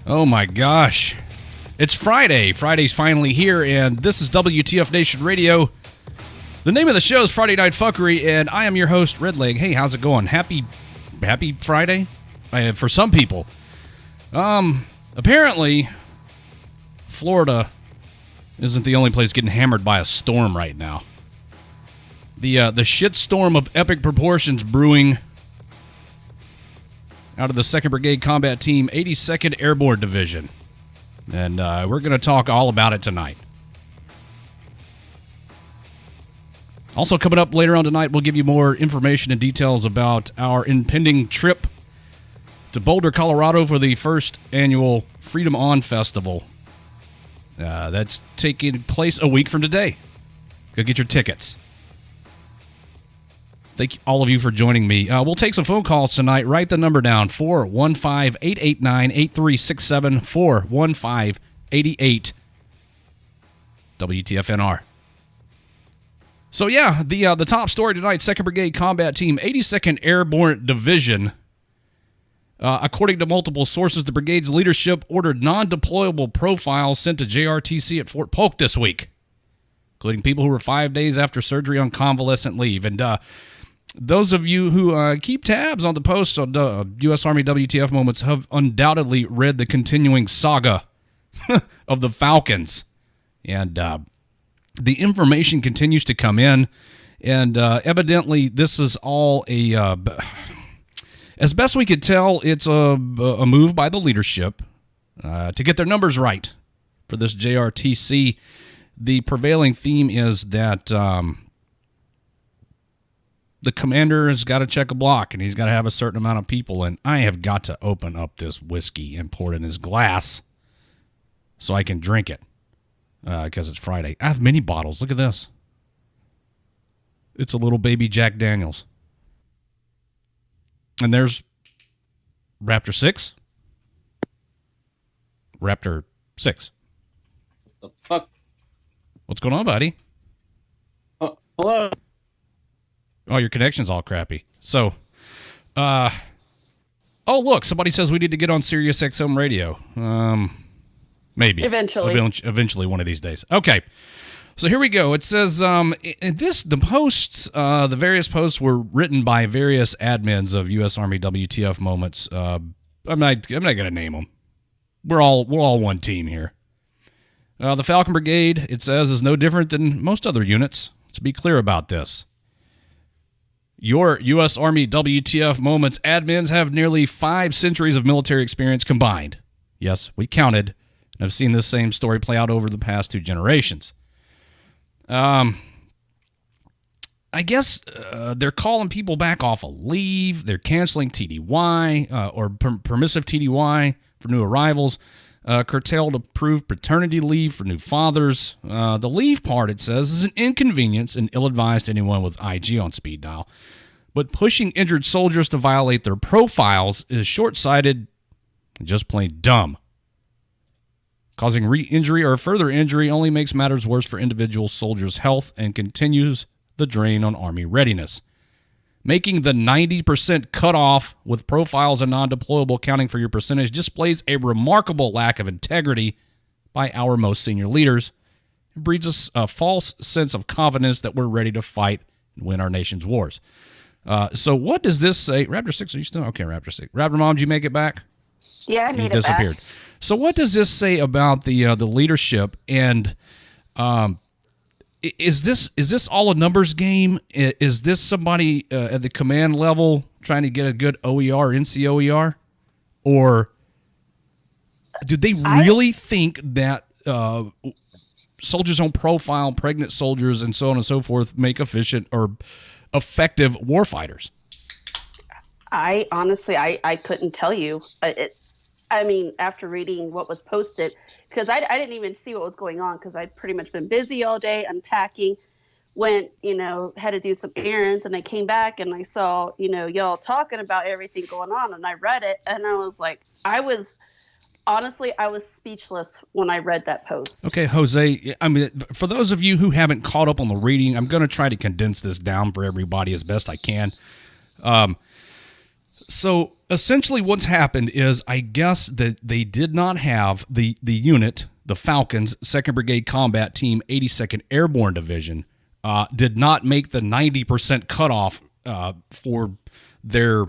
Oh my gosh. It's Friday. Friday's finally here, and this is WTF Nation Radio. The name of the show is Friday Night Fuckery, and I am your host, Redleg. Hey, how's it going? Happy Friday? For some people. Apparently, Florida isn't the only place getting hammered by a storm right now. The shitstorm of epic proportions brewing out of the 2nd Brigade Combat Team, 82nd Airborne Division. And we're going to talk all about it tonight. Also coming up later on tonight, we'll give you more information and details about our impending trip to Boulder, Colorado for the first annual Freedom On Festival. That's taking place a week from today. Go get your tickets. Thank all of you for joining me. We'll take some phone calls tonight. Write the number down, 415-889-8367, 415-88 WTFNR. So yeah, the top story tonight, 2nd Brigade Combat Team, 82nd Airborne Division. According to multiple sources, the brigade's leadership ordered non-deployable profiles sent to JRTC at Fort Polk this week, including people who were 5 days after surgery on convalescent leave. And those of you who keep tabs on the posts on U.S. Army WTF Moments have undoubtedly read the continuing saga of the Falcons. And the information continues to come in, and evidently this is all as best we could tell, it's a move by the leadership to get their numbers right for this JRTC. The prevailing theme is that the commander has got to check a block, and he's got to have a certain amount of people, and I have got to open up this whiskey and pour it in his glass so I can drink it. Because it's Friday. I have mini bottles. Look at this. It's a little baby Jack Daniels. And there's Raptor 6. Raptor 6. What the fuck? What's going on, buddy? Hello? Oh, your connection's all crappy. So, oh, look, somebody says we need to get on Sirius XM radio. Maybe. Eventually one of these days. Okay. So here we go. It says, the various posts were written by various admins of U.S. Army WTF Moments. I'm not going to name them. We're all one team here. The Falcon Brigade, it says, is no different than most other units. Let's be clear about this. Your U.S. Army WTF Moments admins have nearly 5 centuries of military experience combined. Yes, we counted. And I've seen this same story play out over the past 2 generations. I guess they're calling people back off of leave. They're canceling TDY or permissive TDY for new arrivals. Curtailed approved paternity leave for new fathers. The leave part, it says, is an inconvenience and ill-advised to anyone with IG on speed dial. But pushing injured soldiers to violate their profiles is short-sighted and just plain dumb. Causing re-injury or further injury only makes matters worse for individual soldiers' health and continues the drain on Army readiness. Making the 90% cutoff with profiles and non-deployable counting for your percentage displays a remarkable lack of integrity by our most senior leaders. It breeds us a false sense of confidence that we're ready to fight and win our nation's wars. So what does this say? Raptor 6, are you still? Okay, Raptor 6. Raptor Mom, did you make it back? Yeah, I made it disappeared. Back. So what does this say about the leadership, and is this all a numbers game? Is this somebody at the command level trying to get a good OER, NCOER, or do they really think that soldiers on profile, pregnant soldiers, and so on and so forth make efficient or effective warfighters? I honestly couldn't tell you. I mean, after reading what was posted, because I didn't even see what was going on because I'd pretty much been busy all day unpacking, went, had to do some errands, and I came back and I saw, y'all talking about everything going on, and I read it, and I was like, I was speechless when I read that post. Okay, Jose, I mean, for those of you who haven't caught up on the reading, I'm going to try to condense this down for everybody as best I can. So essentially what's happened is I guess that they did not have the unit, the Falcons, 2nd Brigade Combat Team, 82nd Airborne Division, did not make the 90% cutoff for their,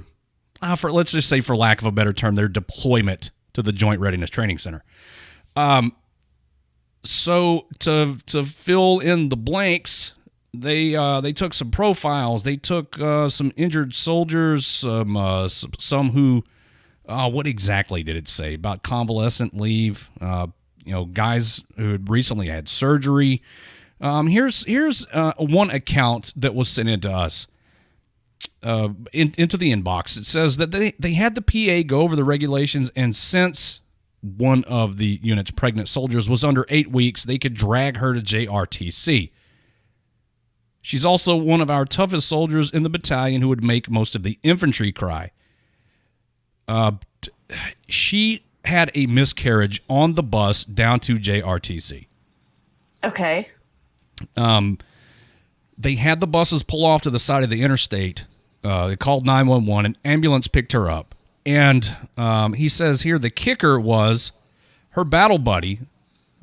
let's just say for lack of a better term, their deployment to the Joint Readiness Training Center. So to fill in the blanks, they took some profiles. They took some injured soldiers, some who, what exactly did it say about convalescent leave? Guys who had recently had surgery. Here's one account that was sent into us, into the inbox. It says that they had the PA go over the regulations, and since one of the unit's pregnant soldiers was under 8 weeks, they could drag her to JRTC. She's also one of our toughest soldiers in the battalion who would make most of the infantry cry. She had a miscarriage on the bus down to JRTC. Okay. They had the buses pull off to the side of the interstate. They called 911. An ambulance picked her up. And he says here the kicker was her battle buddy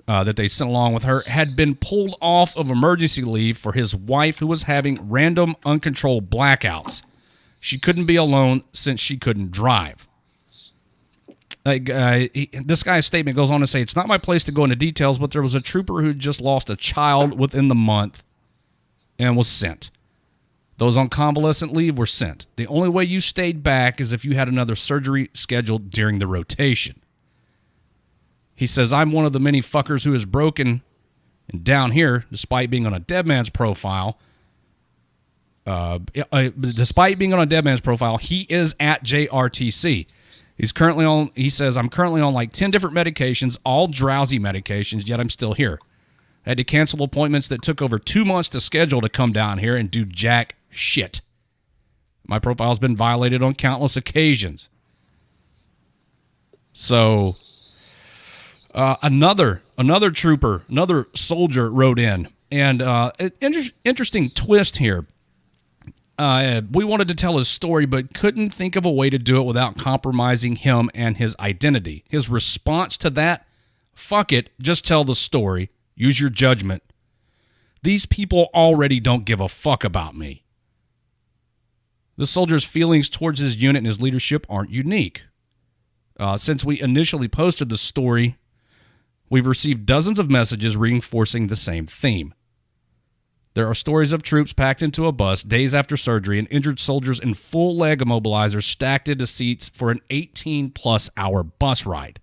that they sent along with her had been pulled off of emergency leave for his wife, who was having random uncontrolled blackouts. She couldn't be alone since she couldn't drive. This guy's statement goes on to say, it's not my place to go into details, but there was a trooper who just lost a child within the month and was sent. Those on convalescent leave were sent. The only way you stayed back is if you had another surgery scheduled during the rotation. He says, I'm one of the many fuckers who is broken and down here, despite being on a dead man's profile. Despite being on a dead man's profile, he is at JRTC. He says, I'm currently on like 10 different medications, all drowsy medications, yet I'm still here. I had to cancel appointments that took over 2 months to schedule to come down here and do jack shit. My profile's been violated on countless occasions. So another trooper, another soldier wrote in, and interesting twist here. We wanted to tell his story, but couldn't think of a way to do it without compromising him and his identity. His response to that, fuck it, just tell the story. Use your judgment. These people already don't give a fuck about me. The soldier's feelings towards his unit and his leadership aren't unique. Since we initially posted the story, we've received dozens of messages reinforcing the same theme. There are stories of troops packed into a bus days after surgery and injured soldiers in full leg immobilizers stacked into seats for an 18-plus hour bus ride.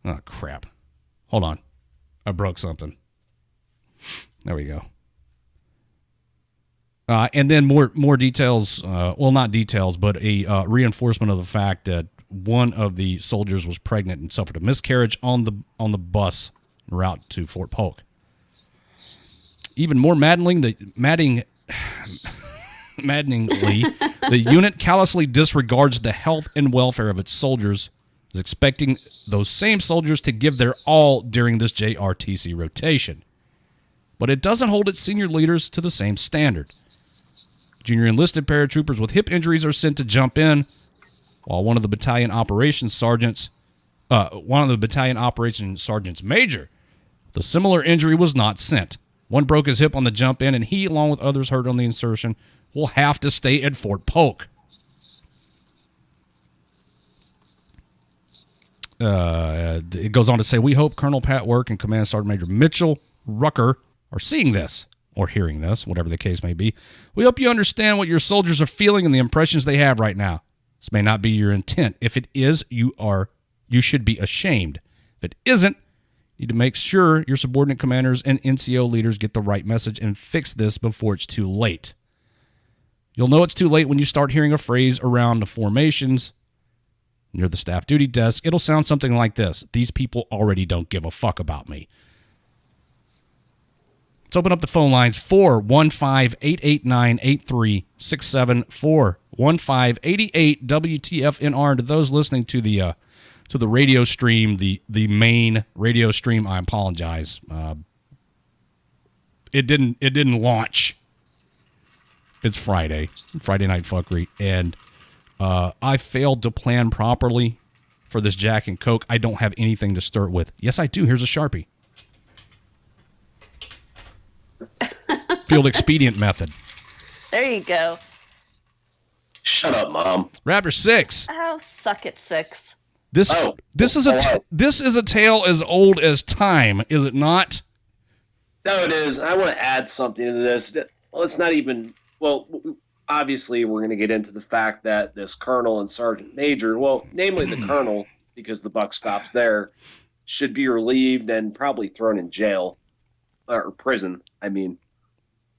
Oh, crap. Hold on. I broke something. There we go. And then more details, well, not details, but a reinforcement of the fact that one of the soldiers was pregnant and suffered a miscarriage on the bus en route to Fort Polk. Even more maddeningly, the unit callously disregards the health and welfare of its soldiers, is expecting those same soldiers to give their all during this JRTC rotation. But it doesn't hold its senior leaders to the same standard. Junior enlisted paratroopers with hip injuries are sent to jump in, while one of the battalion operations sergeants major, the similar injury was not sent. One broke his hip on the jump in, and he, along with others hurt on the insertion, will have to stay at Fort Polk. It goes on to say, we hope Colonel Pat Work and Command Sergeant Major Mitchell Rucker are seeing this, or hearing this, whatever the case may be. We hope you understand what your soldiers are feeling and the impressions they have right now. This may not be your intent. If it is, you should be ashamed. If it isn't, you need to make sure your subordinate commanders and NCO leaders get the right message and fix this before it's too late. You'll know it's too late when you start hearing a phrase around the formations near the staff duty desk. It'll sound something like this. These people already don't give a fuck about me. Let's open up the phone lines. 415-889-8367. 415-88 WTFNR. To those listening to the radio stream, the main radio stream, I apologize. It didn't launch. It's Friday night fuckery, and I failed to plan properly for this Jack and Coke. I don't have anything to stir it with. Yes, I do. Here's a Sharpie. Field expedient method. There you go. Shut up, Mom. Raptor 6. Oh, suck it, 6. This is a tale as old as time, is it not? No, it is. I want to add something to this. Well, it's not even. Well, obviously, we're going to get into the fact that this colonel and sergeant major, well, namely the colonel, because the buck stops there, should be relieved and probably thrown in jail or prison. I mean,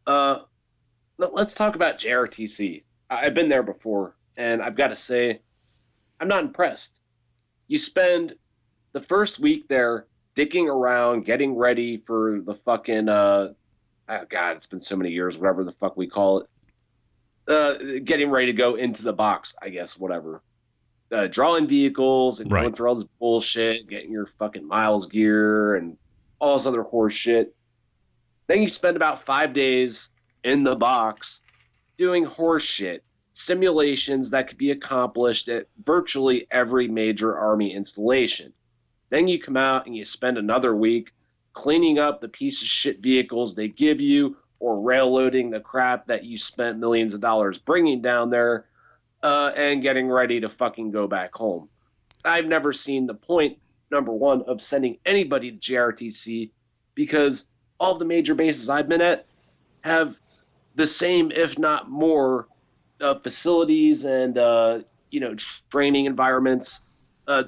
let's talk about JRTC. I've been there before, and I've got to say, I'm not impressed. You spend the first week there dicking around, getting ready for the fucking, oh God, it's been so many years, whatever the fuck we call it. Getting ready to go into the box, I guess, whatever. Drawing vehicles and going through all this bullshit, getting your fucking miles gear and all this other horse shit. Then you spend about 5 days in the box doing horse shit, simulations that could be accomplished at virtually every major Army installation. Then you come out and you spend another week cleaning up the piece of shit vehicles they give you or railroading the crap that you spent millions of dollars bringing down there and getting ready to fucking go back home. I've never seen the point, number one, of sending anybody to JRTC because all of the major bases I've been at have the same, if not more, facilities and training environments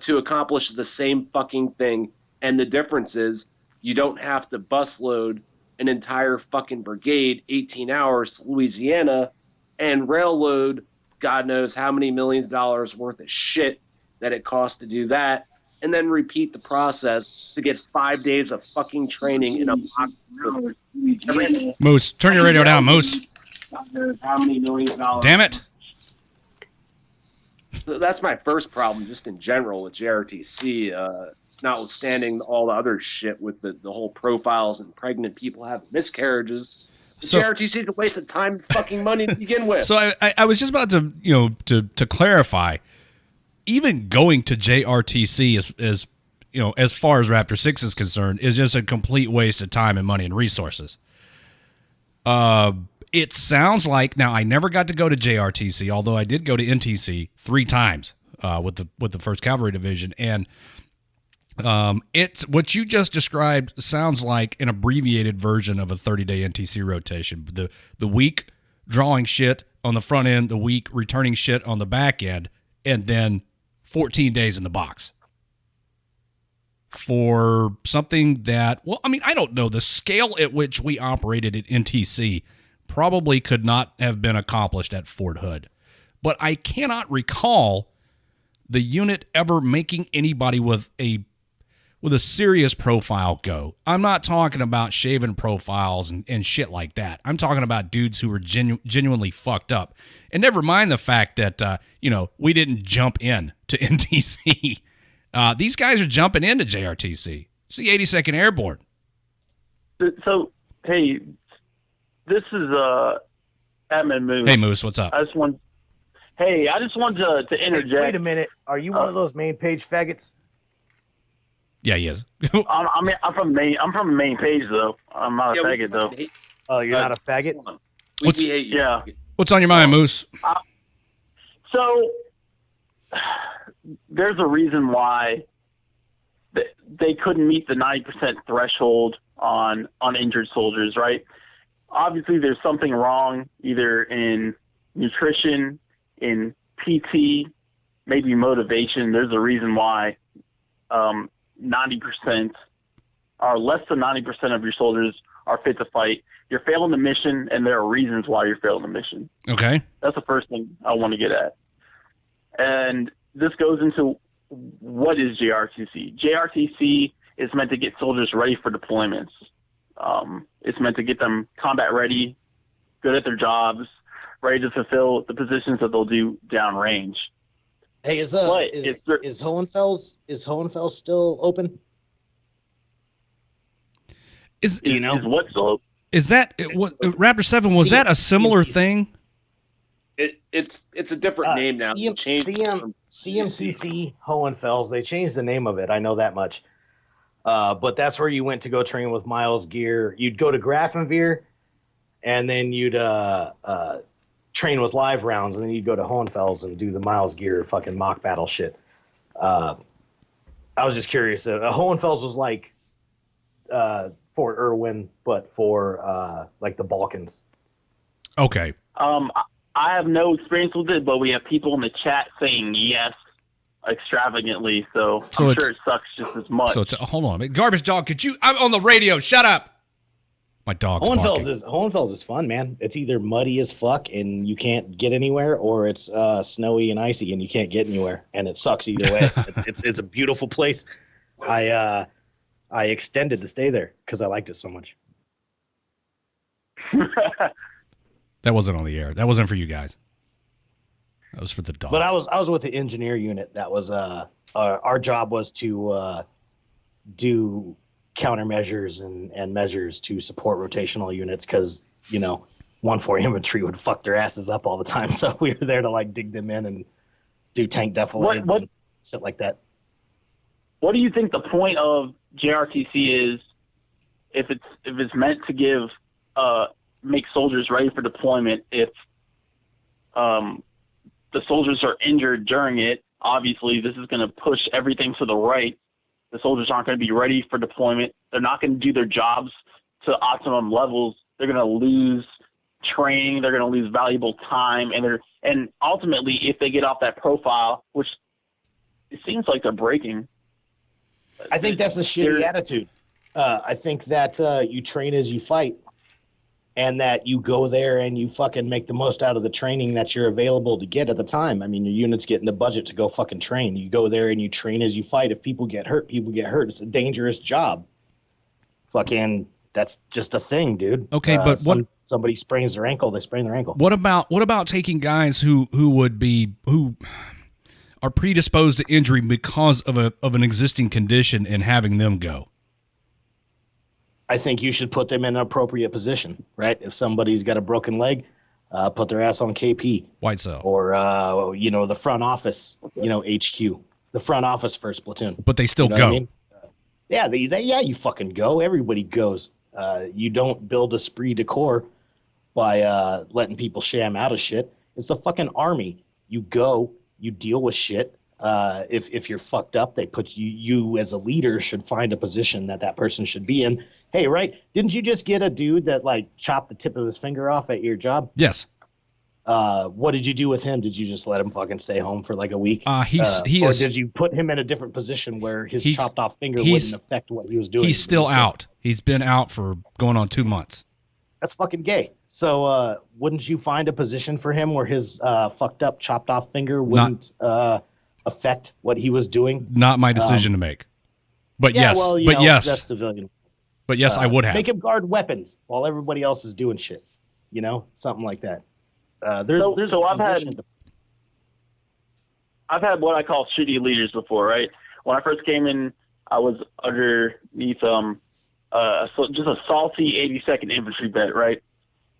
to accomplish the same fucking thing. And the difference is you don't have to bus load an entire fucking brigade 18 hours to Louisiana and railroad God knows how many millions of dollars worth of shit that it costs to do that, and then repeat the process to get 5 days of fucking training in a box. Moose, turn your radio down, Moose. How many millions of dollars? Damn it. That's my first problem, just in general with JRTC, notwithstanding all the other shit with the whole profiles and pregnant people having miscarriages. So, JRTC is a waste of time and fucking money to begin with. So I was just about to, to clarify, even going to JRTC as far as Raptor 6 is concerned, is just a complete waste of time and money and resources. It sounds like, now I never got to go to JRTC, although I did go to NTC 3 times with the 1st Cavalry Division, and it's what you just described sounds like an abbreviated version of a 30-day NTC rotation. The week drawing shit on the front end, the week returning shit on the back end, and then 14 days in the box. For something that, well, I mean, I don't know. The scale at which we operated at NTC probably could not have been accomplished at Fort Hood. But I cannot recall the unit ever making anybody with a serious profile go. I'm not talking about shaven profiles and shit like that. I'm talking about dudes who were genuinely fucked up. And never mind the fact that, we didn't jump in to NTC. These guys are jumping into JRTC. It's the 82nd Airborne. So, hey, this is Admin Moose. Hey, Moose, what's up? I just wanted to interject. Wait a minute. Are you one of those main page faggots? Yeah, he is. I'm from the main page though. I'm not a faggot though. Oh, you're not a faggot? We hate you. Yeah. What's on your mind, Moose? So there's a reason why they couldn't meet the 90% threshold on injured soldiers, right? Obviously, there's something wrong either in nutrition, in PT, maybe motivation. There's a reason why 90% or less than 90% of your soldiers are fit to fight. You're failing the mission, and there are reasons why you're failing the mission. Okay. That's the first thing I want to get at. And this goes into what is JRTC. JRTC is meant to get soldiers ready for deployments. It's meant to get them combat ready, good at their jobs, ready to fulfill the positions that they'll do downrange. Hey, is Hohenfels still open? Is what still open? Is that what Raptor 7? Was that a similar thing It's a different name now. They changed it from CMTC Hohenfels. They changed the name of it. I know that much. But that's where you went to go train with Miles Gear. You'd go to Grafenveer, and then you'd train with live rounds, and then you'd go to Hohenfels and do the Miles Gear fucking mock battle shit. I was just curious. Hohenfels was like Fort Irwin, but for like the Balkans. Okay. I have no experience with it, but we have people in the chat saying yes extravagantly, so I'm sure it sucks just as much. So hold on. Garbage dog, I'm on the radio. Shut up. My dog's barking. Hohenfels is fun, man. It's either muddy as fuck and you can't get anywhere, or it's snowy and icy and you can't get anywhere, and it sucks either way. It's a beautiful place. I extended to stay there because I liked it so much. That wasn't on the air. That wasn't for you guys. That was for the dog. But I was with the engineer unit. That was our job was to do countermeasures and measures to support rotational units, because 1-4 infantry would fuck their asses up all the time. So we were there to like dig them in and do tank defilade and shit like that. What do you think the point of JRTC is if it's meant to give make soldiers ready for deployment? If the soldiers are injured during it, obviously this is going to push everything to the right. The soldiers aren't going to be ready for deployment. They're not going to do their jobs to optimum levels. They're going to lose training. They're going to lose valuable time, and ultimately, if they get off that profile, which it seems like they're breaking. I think that's a shitty attitude. I think that you train as you fight, and that you go there and you fucking make the most out of the training that you're available to get at the time. I mean, your unit's getting the budget to go fucking train. You go there and you train as you fight. If people get hurt, people get hurt. It's a dangerous job. Fucking, that's just a thing, dude. Okay, but somebody sprains their ankle, they sprain their ankle. What about taking guys who are predisposed to injury because of an existing condition and having them go? I think you should put them in an appropriate position, right? If somebody's got a broken leg, put their ass on KP. White cell. Or, the front office, HQ. The front office first platoon. But they still go. I mean? Yeah, you fucking go. Everybody goes. You don't build esprit de corps by letting people sham out of shit. It's the fucking army. You go, you deal with shit. If you're fucked up, they put you as a leader should find a position that person should be in. Hey, right? Didn't you just get a dude that like chopped the tip of his finger off at your job? Yes. What did you do with him? Did you just let him fucking stay home for like a week? Or did you put him in a different position where his chopped off finger wouldn't affect what he was doing? He's still out. He's been out for going on 2 months. That's fucking gay. So wouldn't you find a position for him where his fucked up chopped off finger wouldn't affect what he was doing? Not my decision to make. But yeah, yes. Well, yes. That's civilian. But yes, I would have. Make him guard weapons while everybody else is doing shit. Something like that. There's I've had what I call shitty leaders before, right? When I first came in, I was underneath just a salty 82nd Infantry vet, right?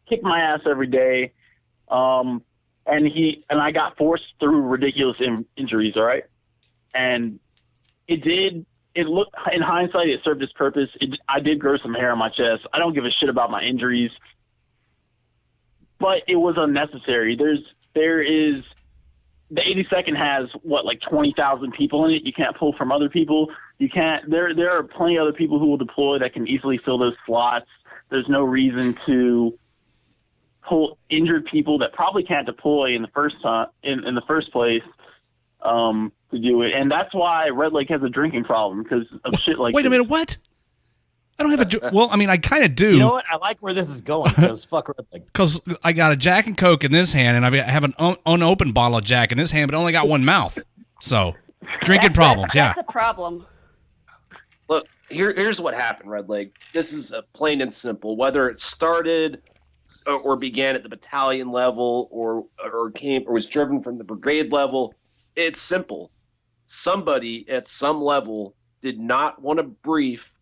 Kicked my ass every day, and I got forced through ridiculous injuries, all right? And it looked, in hindsight, it served its purpose. I did grow some hair on my chest. I don't give a shit about my injuries, but it was unnecessary. The 82nd has like 20,000 people in it. You can't pull from other people. You can't. There are plenty of other people who will deploy that can easily fill those slots. There's no reason to pull injured people that probably can't deploy in the first time in the first place to do it. And that's why Red Lake has a drinking problem, because of shit like. Wait a minute, what? I don't have a. Well, I mean, I kind of do. You know what? I like where this is going, because fuck Red Lake. Because I got a Jack and Coke in this hand, and I have an unopened bottle of Jack in this hand, but only got one mouth. So, drinking problems, yeah. That's a problem. Look, here's what happened, Red Lake. This is plain and simple. Whether it started or began at the battalion level or was driven from the brigade level, it's simple. Somebody at some level did not want to brief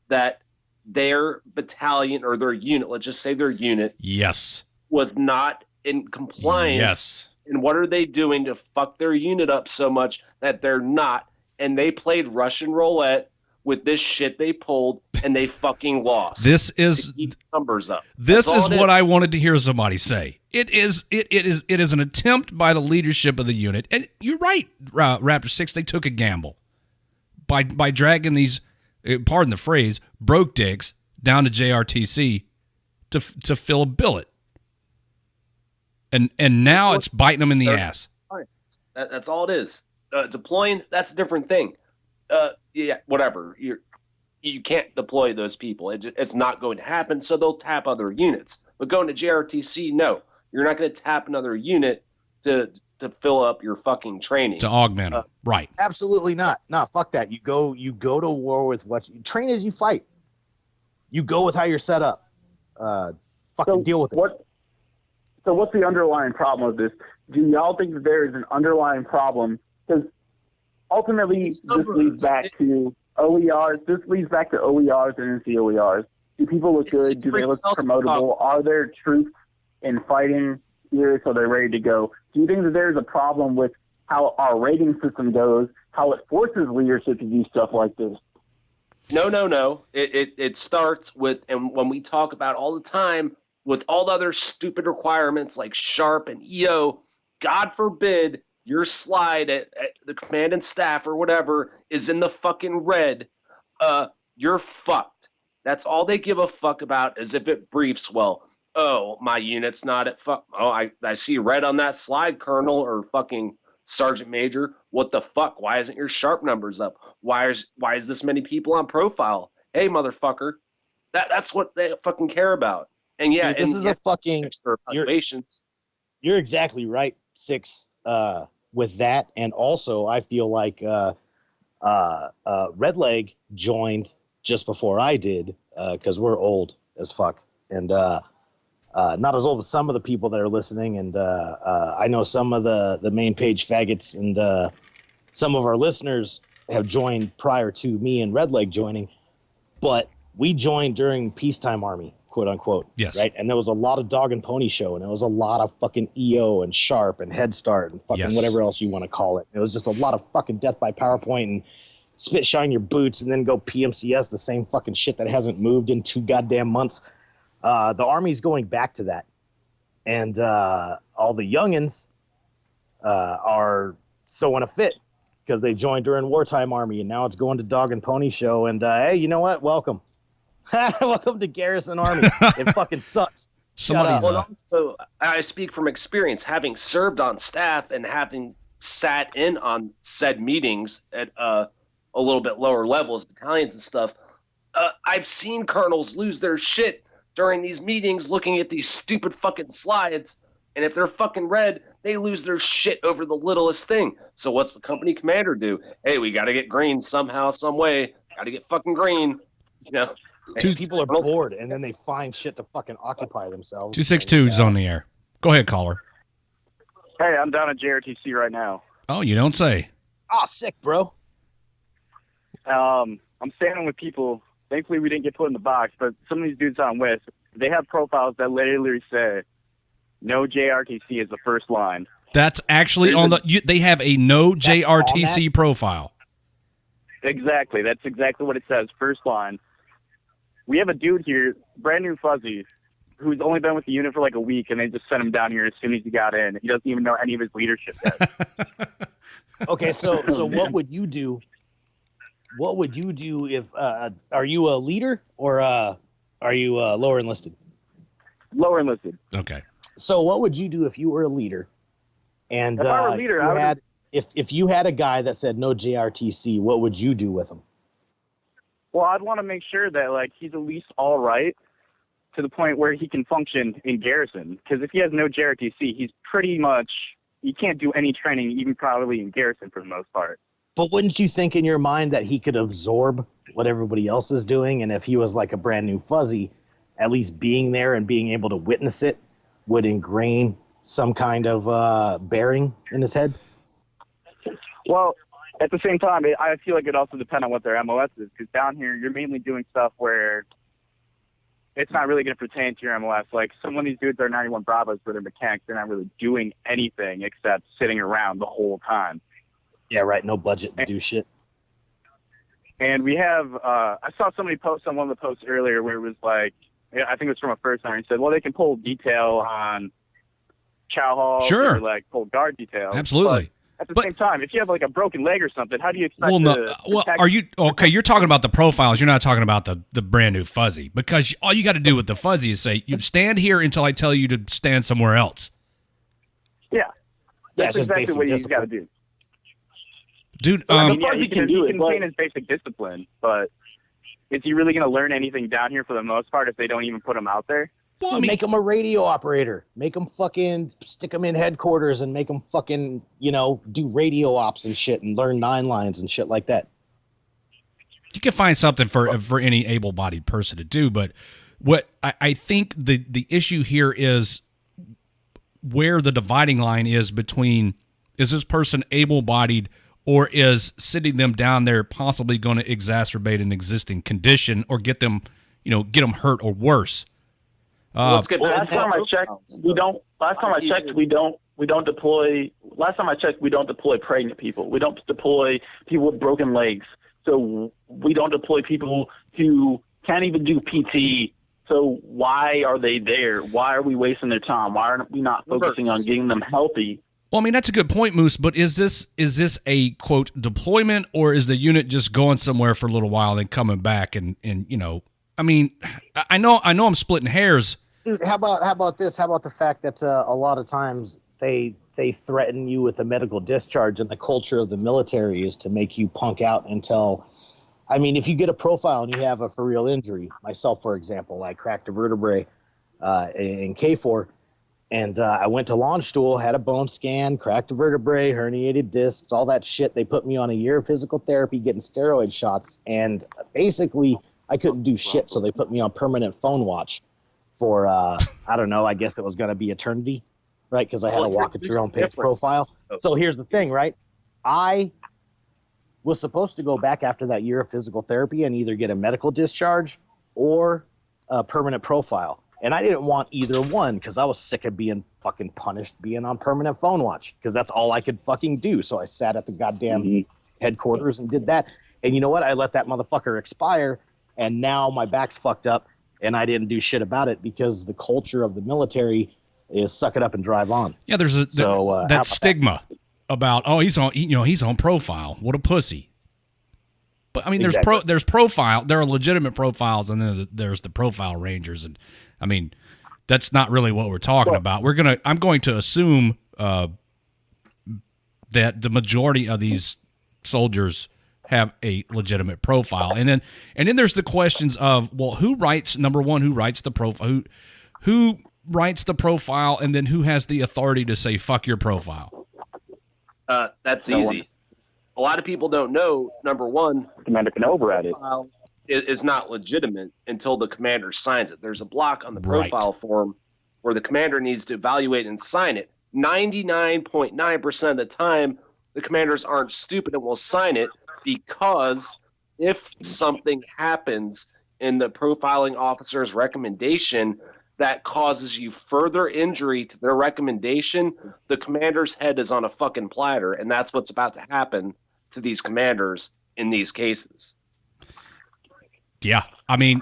that their battalion or their unit, let's just say their unit, yes, was not in compliance. Yes. And what are they doing to fuck their unit up so much that they're not? And they played Russian roulette with this shit they pulled, and they fucking lost. This is to keep numbers up. This is what I wanted to hear somebody say. It is an attempt by the leadership of the unit, and you're right, Raptor 6. They took a gamble by dragging these, pardon the phrase, broke dicks down to JRTC to fill a billet, and now it's biting them in the ass. That's all it is. Deploying, that's a different thing. Yeah, whatever. You can't deploy those people. It's not going to happen, so they'll tap other units. But going to JRTC, no. You're not going to tap another unit to fill up your fucking training. To augment them. Right. Absolutely not. No, fuck that. You go to war with what you train as you fight. You go with how you're set up. Deal with it. So what's the underlying problem with this? Do y'all think that there is an underlying problem? Because ultimately, this leads back to OERs. This leads back to OERs and NCOERs. Do people look good? Do they look promotable? Are there troops in fighting here so they're ready to go? Do you think that there's a problem with how our rating system goes, how it forces leadership to do stuff like this? No. It starts with, and when we talk about all the time, with all the other stupid requirements like Sharp and EO, God forbid your slide at the command and staff or whatever is in the fucking red, you're fucked. That's all they give a fuck about, is if it briefs well. Oh, my unit's not at fuck. Oh, I see red on that slide, Colonel or fucking Sergeant Major. What the fuck? Why isn't your Sharp numbers up? Why is this many people on profile? Hey, motherfucker. That's what they fucking care about. And yeah, dude, this is a fucking evaluations. You're exactly right, 6. With that, and also I feel like Red Leg joined just before I did, because we're old as fuck, and not as old as some of the people that are listening, and I know some of the main page faggots and some of our listeners have joined prior to me and Red Leg joining, but we joined during peacetime army, quote unquote. Yes. Right. And there was a lot of dog and pony show, and there was a lot of fucking EO and Sharp and Head Start and fucking whatever else you want to call it. It was just a lot of fucking death by PowerPoint and spit shine your boots and then go PMCS, the same fucking shit that hasn't moved in 2 goddamn months. The Army's going back to that. And all the youngins are throwing a fit because they joined during wartime Army, and now it's going to dog and pony show. And hey, you know what? Welcome. Welcome to Garrison Army. It fucking sucks. Also, I speak from experience, having served on staff and having sat in on said meetings at a little bit lower levels, battalions and stuff. I've seen colonels lose their shit during these meetings looking at these stupid fucking slides, and if they're fucking red, they lose their shit over the littlest thing. So what's the company commander do? Hey, we got to get green somehow, some way. Got to get fucking green, you know. People are bored, and then they find shit to fucking occupy themselves. 262 is on the air. Go ahead, caller. Hey, I'm down at JRTC right now. Oh, you don't say. Oh, sick, bro. I'm standing with people. Thankfully, we didn't get put in the box, but some of these dudes I'm with, they have profiles that literally say, no JRTC is the first line. That's actually they have a no JRTC profile. Exactly. That's exactly what it says, first line. We have a dude here, brand new Fuzzy, who's only been with the unit for like a week, and they just sent him down here as soon as he got in. He doesn't even know any of his leadership yet. Okay, so what would you do? What would you do if are you a leader or are you lower enlisted? Lower enlisted. Okay. So what would you do if you were a leader? And if I were a leader, if you had a guy that said no JRTC, what would you do with him? Well, I'd want to make sure that like he's at least all right to the point where he can function in garrison. Because if he has no JRTC, he's pretty much he can't do any training, even probably in garrison for the most part. But wouldn't you think in your mind that he could absorb what everybody else is doing? And if he was like a brand new Fuzzy, at least being there and being able to witness it would ingrain some kind of bearing in his head? Well, at the same time, I feel like it also depends on what their MOS is. Because down here, you're mainly doing stuff where it's not really going to pertain to your MLS. Like, some of these dudes are 91 Bravos, but they're mechanics. They're not really doing anything except sitting around the whole time. Yeah, right. No budget to do shit. And we have, I saw somebody post on one of the posts earlier where it was like, I think it was from a first timer. He said, well, they can pull detail on chow halls, Sure, or like pull guard details. Absolutely. But at the same time, if you have like a broken leg or something, how do you expect are you okay? You're talking about the profiles. You're not talking about the brand new fuzzy, because all you got to do with the fuzzy is say, you stand here until I tell you to stand somewhere else. Yeah. That's just exactly basic what you discipline. got to do. Dude, He can contain his basic discipline, but is he really going to learn anything down here for the most part if they don't even put him out there? well, I mean, Make him a radio operator. Make him fucking stick him in headquarters and make him fucking, do radio ops and shit and learn 9 lines and shit like that. you can find something for any able-bodied person to do, but what I think the issue here is where the dividing line is between, is this person able-bodied, or is sitting them down there possibly going to exacerbate an existing condition or get them hurt or worse? Let's get back last to time I the checked, profiles. we don't. Last time I checked, we don't deploy. Last time I checked, we don't deploy pregnant people. We don't deploy people with broken legs. So we don't deploy people who can't even do PT. So why are they there? Why are we wasting their time? Why are we not focusing on getting them healthy? Well, I mean, that's a good point, Moose, but is this a, quote, deployment, or is the unit just going somewhere for a little while and then coming back and I mean, I know I'm splitting hairs. Dude, how about this? How about the fact that a lot of times they threaten you with a medical discharge, and the culture of the military is to make you punk out until, I mean, if you get a profile and you have a for real injury, myself, for example, I cracked a vertebrae in K4, and I went to launch school, had a bone scan, cracked a vertebrae, herniated discs, all that shit. They put me on a year of physical therapy, getting steroid shots, and basically I couldn't do shit, so they put me on permanent phone watch for, I don't know, I guess it was going to be eternity, right? Because I had to walk at your own pace profile. So here's the thing, right? I was supposed to go back after that year of physical therapy and either get a medical discharge or a permanent profile. And I didn't want either one because I was sick of being fucking punished being on permanent phone watch, because that's all I could fucking do. So I sat at the goddamn headquarters and did that. And you know what? I let that motherfucker expire, and now my back's fucked up, and I didn't do shit about it because the culture of the military is suck it up and drive on. Yeah, there's that stigma about, oh, he's on profile. What a pussy. But I mean, Exactly. there's profile. There are legitimate profiles, and then there's the profile rangers, and I mean, that's not really what we're talking about. I'm going to assume that the majority of these soldiers have a legitimate profile, and then there's the questions of, well, who writes the profile, who writes the profile, and then who has the authority to say fuck your profile? That's easy. A lot of people don't know, number one, The commander can override it. profile is not legitimate until the commander signs it. There's a block on the Right. profile form where the commander needs to evaluate and sign it. 99.9% of the time, the commanders aren't stupid and will sign it, because if something happens in the profiling officer's recommendation that causes you further injury to their recommendation, the commander's head is on a fucking platter, and that's what's about to happen to these commanders in these cases. Yeah, I mean,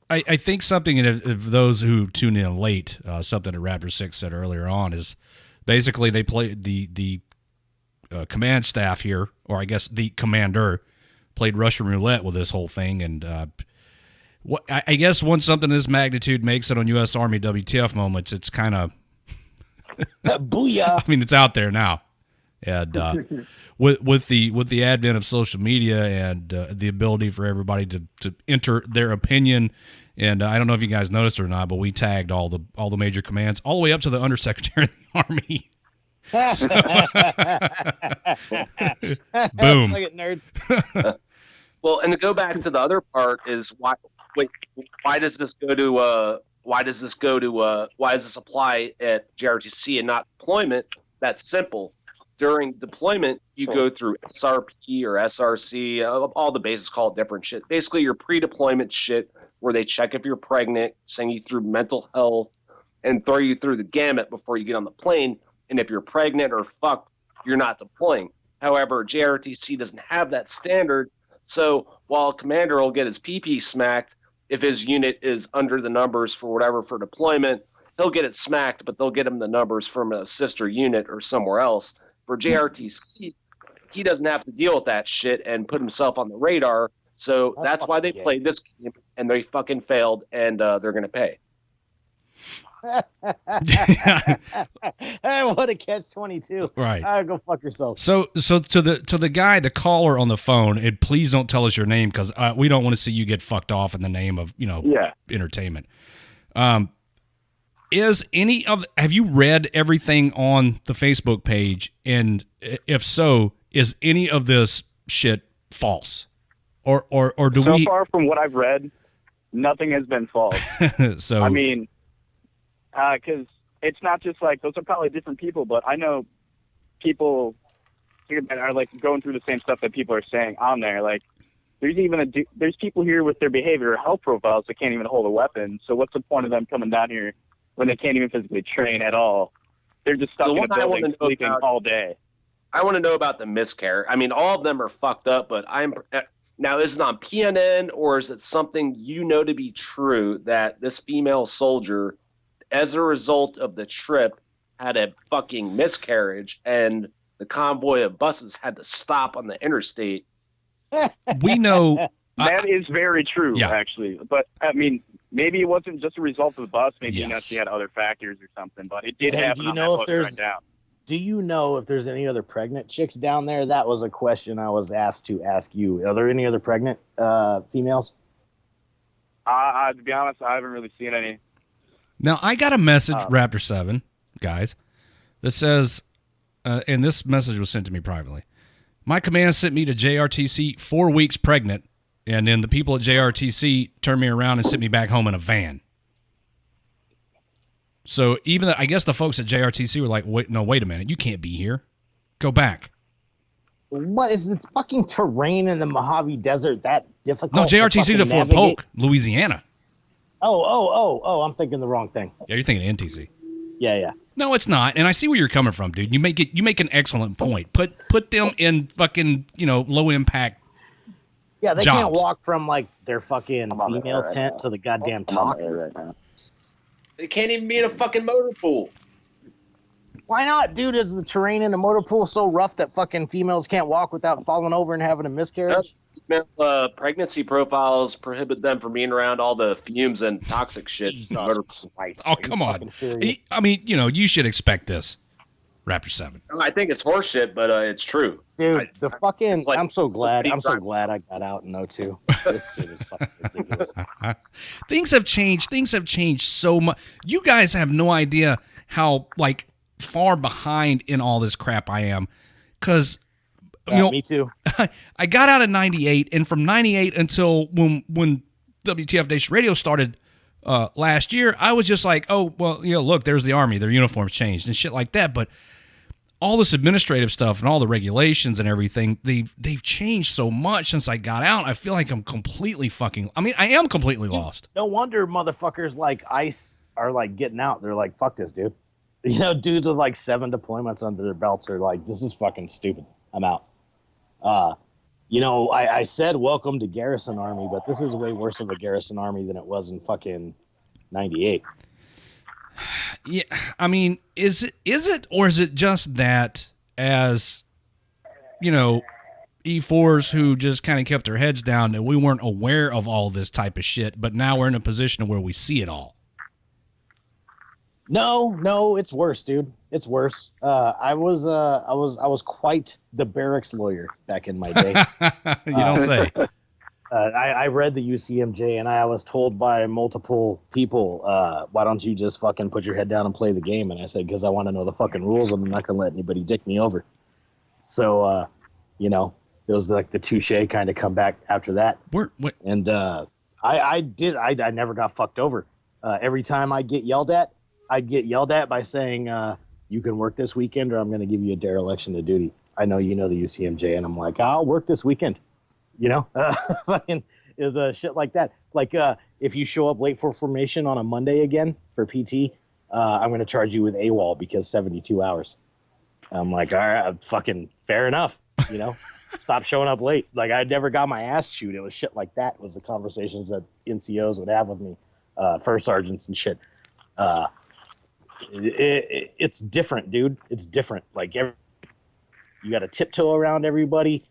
I think something, and if those who tune in late, something that Raptor 6 said earlier on is basically they played the command staff here, or I guess the commander, played Russian roulette with this whole thing, and I guess once something of this magnitude makes it on U.S. Army WTF moments, it's kind of Booyah! I mean, it's out there now, and with the advent of social media and the ability for everybody to enter their opinion, and I don't know if you guys noticed or not, but we tagged all the major commands all the way up to the undersecretary of the Army. Boom. Look at nerd. Well, and to go back to the other part is why does this apply at JRTC and not deployment? That's simple. During deployment, you go through SRP or SRC, all the bases call it different shit. Basically, your pre-deployment shit where they check if you're pregnant, send you through mental health, and throw you through the gamut before you get on the plane. And if you're pregnant or fucked, you're not deploying. However, JRTC doesn't have that standard. So while a commander will get his PP smacked, if his unit is under the numbers for whatever for deployment, he'll get it smacked, but they'll get him the numbers from a sister unit or somewhere else. For JRTC, he doesn't have to deal with that shit and put himself on the radar. So that's why they played this game, and they fucking failed, and they're going to pay. What a catch-22. Right. Go fuck yourself. So to the guy, the caller on the phone, and please don't tell us your name because we don't want to see you get fucked off in the name of entertainment. Have you read everything on the Facebook page? And if so, is any of this shit false? Or do we? So far from what I've read, nothing has been false. So I mean, because it's not just like those are probably different people, but I know people that are like going through the same stuff that people are saying on there. Like, there's people here with their behavioral health profiles that can't even hold a weapon. So what's the point of them coming down here when they can't even physically train at all? They're just stuck in a building sleeping all day. I want to know about the miscarriage. I mean, all of them are fucked up, but now, is it on PNN or is it something you know to be true that this female soldier, as a result of the trip, had a fucking miscarriage and the convoy of buses had to stop on the interstate? We know that is very true, actually. But I mean, maybe it wasn't just a result of the bus. Maybe she had other factors or something. But it did happen. Do you know if there's down. Do you know if there's any other pregnant chicks down there? That was a question I was asked to ask you. Are there any other pregnant females? To be honest, I haven't really seen any. Now, I got a message, Raptor 7, guys, that says, and this message was sent to me privately. My command sent me to JRTC 4 weeks pregnant, and then the people at JRTC turned me around and sent me back home in a van. So even I guess the folks at JRTC were like, wait a minute. You can't be here. Go back. What is the fucking terrain in the Mojave Desert that difficult? No, JRTC's at Fort Polk, Louisiana. Oh, I'm thinking the wrong thing. Yeah, you're thinking NTC. Yeah. No, it's not. And I see where you're coming from, dude. You make an excellent point. Put them in fucking, low impact. Yeah, they jobs. Can't walk from like their fucking female tent to the goddamn talk. Right now. They can't even be in a fucking motor pool. Why not, dude? Is the terrain in the motor pool so rough that fucking females can't walk without falling over and having a miscarriage? Pregnancy profiles prohibit them from being around all the fumes and toxic shit. Oh, come on. I mean, you should expect this, Raptor 7. I think it's horseshit, but it's true. Dude, I'm so glad I got out in 02. This shit is fucking ridiculous. Things have changed so much. You guys have no idea how, far behind in all this crap I am. Because, me too. I got out in 98, and from 98 until when WTF Nation Radio started last year, I was just like, oh, well, look, there's the Army. Their uniforms changed and shit like that. But all this administrative stuff and all the regulations and everything, they've changed so much since I got out. I feel like I'm completely I am completely lost. No wonder motherfuckers like ICE are like getting out. They're like, fuck this, dude. Dudes with like 7 deployments under their belts are like, this is fucking stupid. I'm out. I said welcome to Garrison Army, but this is way worse of a Garrison Army than it was in fucking 98. Yeah, I mean, is it, or is it just that as, E4s who just kind of kept their heads down and we weren't aware of all this type of shit, but now we're in a position where we see it all? No, it's worse, dude. It's worse. I was quite the barracks lawyer back in my day. You don't say. I read the UCMJ, and I was told by multiple people, why don't you just fucking put your head down and play the game? And I said, because I want to know the fucking rules, and I'm not going to let anybody dick me over. So, it was like the touche kind of come back after that. And I never got fucked over. Every time I'd get yelled at by saying, you can work this weekend, or I'm going to give you a dereliction of duty. I know you know the UCMJ, and I'm like, I'll work this weekend. Fucking, is shit like that. Like if you show up late for formation on a Monday again for PT, I'm going to charge you with AWOL because 72 hours. I'm like, all right, fucking fair enough. Stop showing up late. Like I never got my ass chewed. It was shit like that was the conversations that NCOs would have with me, first sergeants and shit. It's different, dude. It's different. Like you got to tiptoe around everybody.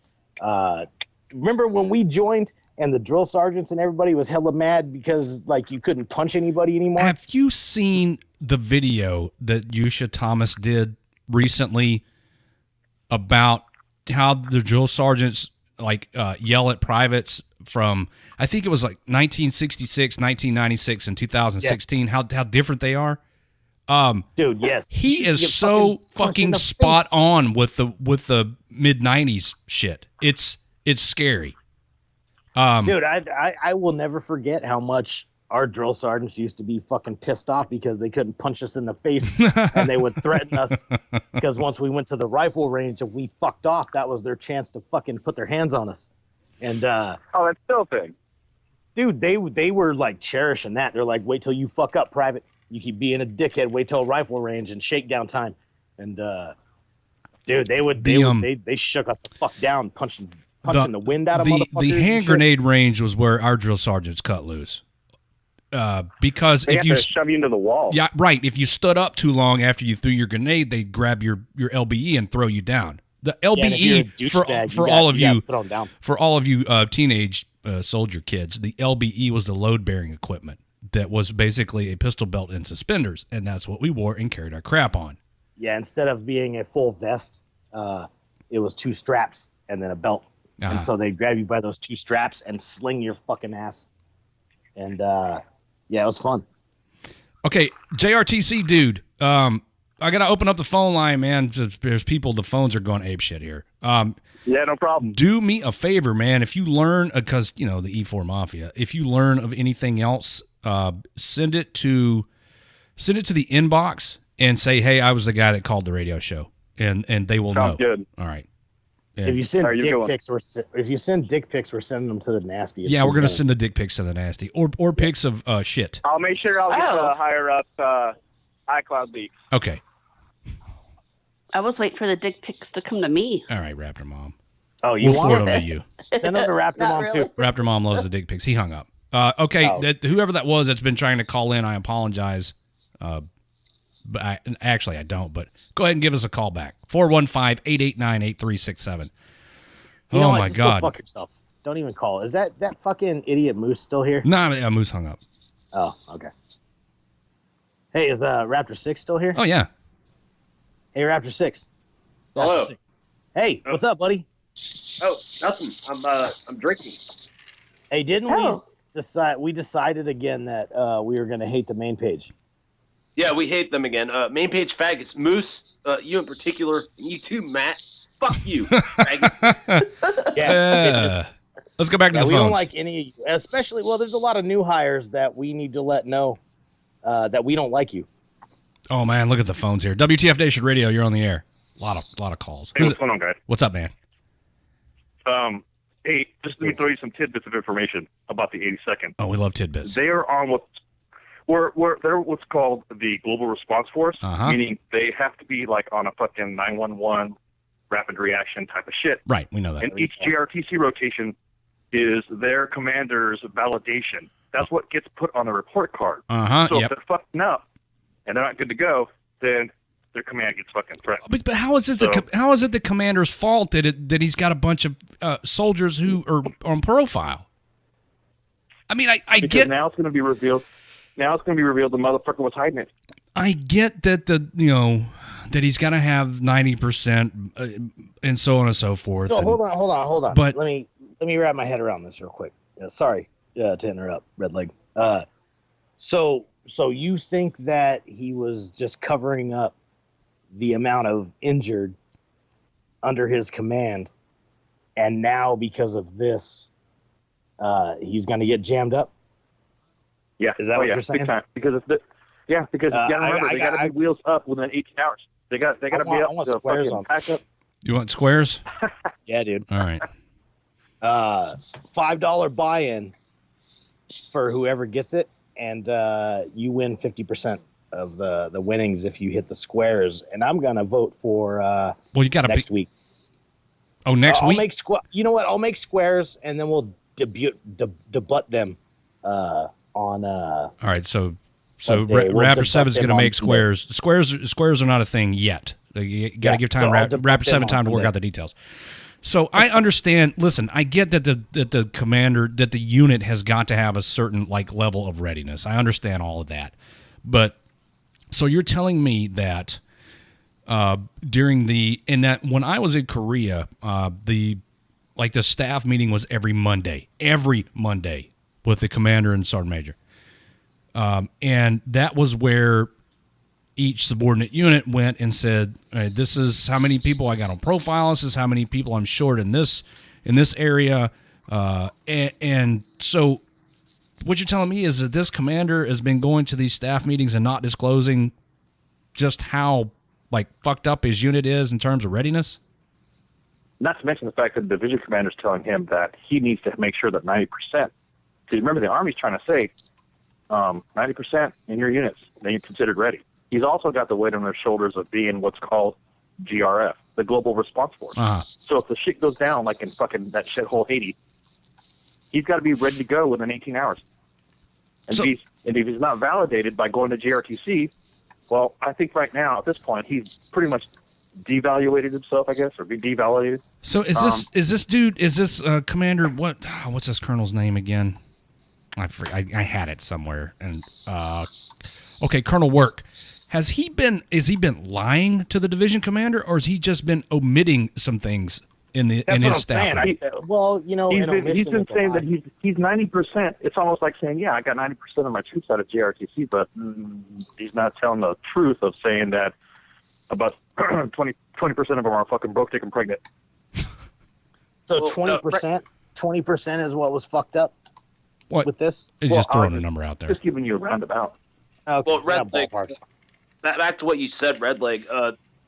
Remember when we joined and the drill sergeants and everybody was hella mad because like you couldn't punch anybody anymore? Have you seen the video that Yusha Thomas did recently about how the drill sergeants like yell at privates from, I think it was like 1966, 1996, and 2016, yes. How different they are? Dude, yes. He is so fucking spot on with the mid-90s shit. It's scary. Dude, I will never forget how much our drill sergeants used to be fucking pissed off because they couldn't punch us in the face and they would threaten us because once we went to the rifle range, if we fucked off, that was their chance to fucking put their hands on us. And that's still a thing. Dude, they were like cherishing that. They're like, wait till you fuck up, private. You keep being a dickhead, wait till rifle range and shakedown time. And dude, they shook us the fuck down, punching the wind out of motherfuckers. The hand grenade range was where our drill sergeants cut loose. Because they if you shove you into the wall, yeah, right. If you stood up too long after you threw your grenade, they'd grab your LBE and throw you down. The LBE for all of you teenage soldier kids, the LBE was the load bearing equipment that was basically a pistol belt and suspenders, and that's what we wore and carried our crap on. Yeah, instead of being a full vest, it was 2 straps and then a belt, and so they grab you by those 2 straps and sling your fucking ass, and yeah, it was fun. Okay, JRTC dude, I gotta open up the phone line, man. There's people, the phones are going ape shit here. Yeah, no problem. Do me a favor, man. If you learn, because the E4 Mafia, if you learn of anything else, send it to the inbox and say, hey, I was the guy that called the radio show, and they will know. Good. All right. If you send dick pics, we're sending them to the nasty. Yeah, we're gonna send the dick pics to the nasty, or pics of shit. I'll make sure I'll get the higher up iCloud leaks. Okay. I was waiting for the dick pics to come to me. All right, Raptor Mom. Oh, you we'll forward them to you. Send them to Raptor Mom really. too. Raptor Mom loves the dick pics. He hung up. Okay, whoever that was that's been trying to call in, I apologize. But I don't. But go ahead and give us a call back. 415-889-8367. Oh my God! Go fuck yourself. Don't even call. Is that fucking idiot Moose still here? No, Moose hung up. Oh, okay. Hey, is Raptor 6 still here? Oh yeah. Hey, Raptor 6. Hello. 6. Hey, what's up, buddy? Oh, nothing. I'm drinking. Hey, we decided again that we were going to hate the main page. Yeah, we hate them again. Main page faggots. Moose, you in particular, and you too, Matt. Fuck you, faggot. Yeah. Let's go back to the phones. We don't like any of you. Especially, there's a lot of new hires that we need to let know that we don't like you. Oh, man, look at the phones here. WTF Nation Radio, you're on the air. A lot of calls. Hey, what's going on, guys? What's up, man? Hey, just let me throw you some tidbits of information about the 82nd. Oh, we love tidbits. They are on they're what's called the Global Response Force, meaning they have to be like on a fucking 911 rapid reaction type of shit. Right, we know that. And each JRTC rotation is their commander's validation. That's what gets put on the report card. So if they're fucking up and they're not good to go, then their command gets fucking threatened. But how is it the commander's fault that he's got a bunch of soldiers who are on profile? I mean, I get now it's going to be revealed. Now it's going to be revealed the motherfucker was hiding it. I get that that he's got to have 90% and so on and so forth. So hold on. But let me wrap my head around this real quick. Sorry to interrupt, Red Leg. So you think that he was just covering up the amount of injured under his command, and now because of this, he's going to get jammed up? Yeah. Is that what you're saying? Big time. Because you got to remember, they got to be wheels up within 18 hours. They got to be up to squares fucking on. pack up. You want squares? Yeah, dude. All right. $5 buy-in for whoever gets it, and you win 50% of the winnings if you hit the squares. And I'm gonna vote for Well, you got to next week. Oh, next I'll week. make You know what? I'll make squares, and then we'll debut them on. All right, so We'll Raptor debut 7 is going to them on make squares. Squares are not a thing yet. You got to give time so I'll Raptor debut 7 them time on to work Monday. out the details. So I understand. Listen, I get that the commander, that the unit has got to have a certain like level of readiness. I understand all of that, but so you're telling me that when I was in Korea, the staff meeting was every Monday with the commander and sergeant major. And that was where each subordinate unit went and said, this is how many people I got on profile. This is how many people I'm short in this area. And so what you're telling me is that this commander has been going to these staff meetings and not disclosing just how like fucked up his unit is in terms of readiness? Not to mention the fact that the division commander is telling him that he needs to make sure that 90%. Because remember, the Army's trying to say 90% in your units, then you're considered ready. He's also got the weight on their shoulders of being what's called GRF, the Global Response Force. Uh-huh. So if the shit goes down, like in fucking that shithole Haiti, he's got to be ready to go within 18 hours. And, if he's not validated by going to JRTC, well, I think right now, at this point, he's pretty much devaluated himself, I guess, or be devalidated. So is this commander, what's this colonel's name again? I had it somewhere. And okay, Colonel Work. Has he been lying to the division commander, or has he just been omitting some things in his staff? Well, you know, he's been saying that he's 90%. It's almost like saying, yeah, I got 90% of my troops out of JRTC, but he's not telling the truth of saying that about 20% of them are fucking broke, dick, and pregnant. So 20% is what was fucked up with this? He's just throwing a number out there. Just giving you a roundabout. Okay. Well, Red Leg, back to what you said, Red Leg,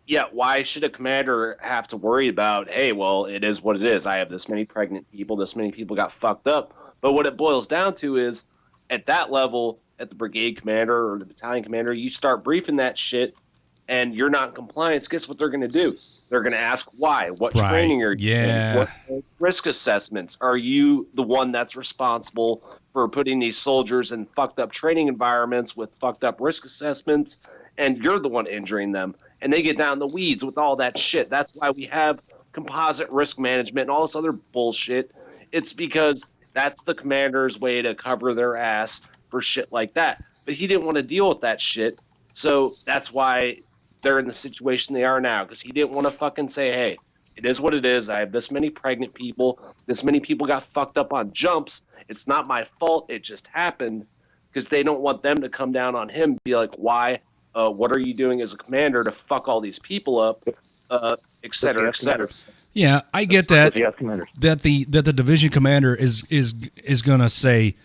yeah, why should a commander have to worry about, hey, well, it is what it is. I have this many pregnant people, this many people got fucked up. But what it boils down to is, at that level, at the brigade commander or the battalion commander, you start briefing that shit, and you're not in compliance. Guess what they're going to do? They're going to ask why. What training are you doing? What risk assessments? Are you the one that's responsible for putting these soldiers in fucked up training environments with fucked up risk assessments, and you're the one injuring them? And they get down in the weeds with all that shit. That's why we have composite risk management and all this other bullshit. It's because that's the commander's way to cover their ass for shit like that. But he didn't want to deal with that shit, so that's why they're in the situation they are now, because he didn't want to fucking say, hey, it is what it is. I have this many pregnant people. This many people got fucked up on jumps. It's not my fault. It just happened, because they don't want them to come down on him and be like, why? What are you doing as a commander to fuck all these people up, et cetera, et cetera. Yeah, I get that. That the division commander is going to say,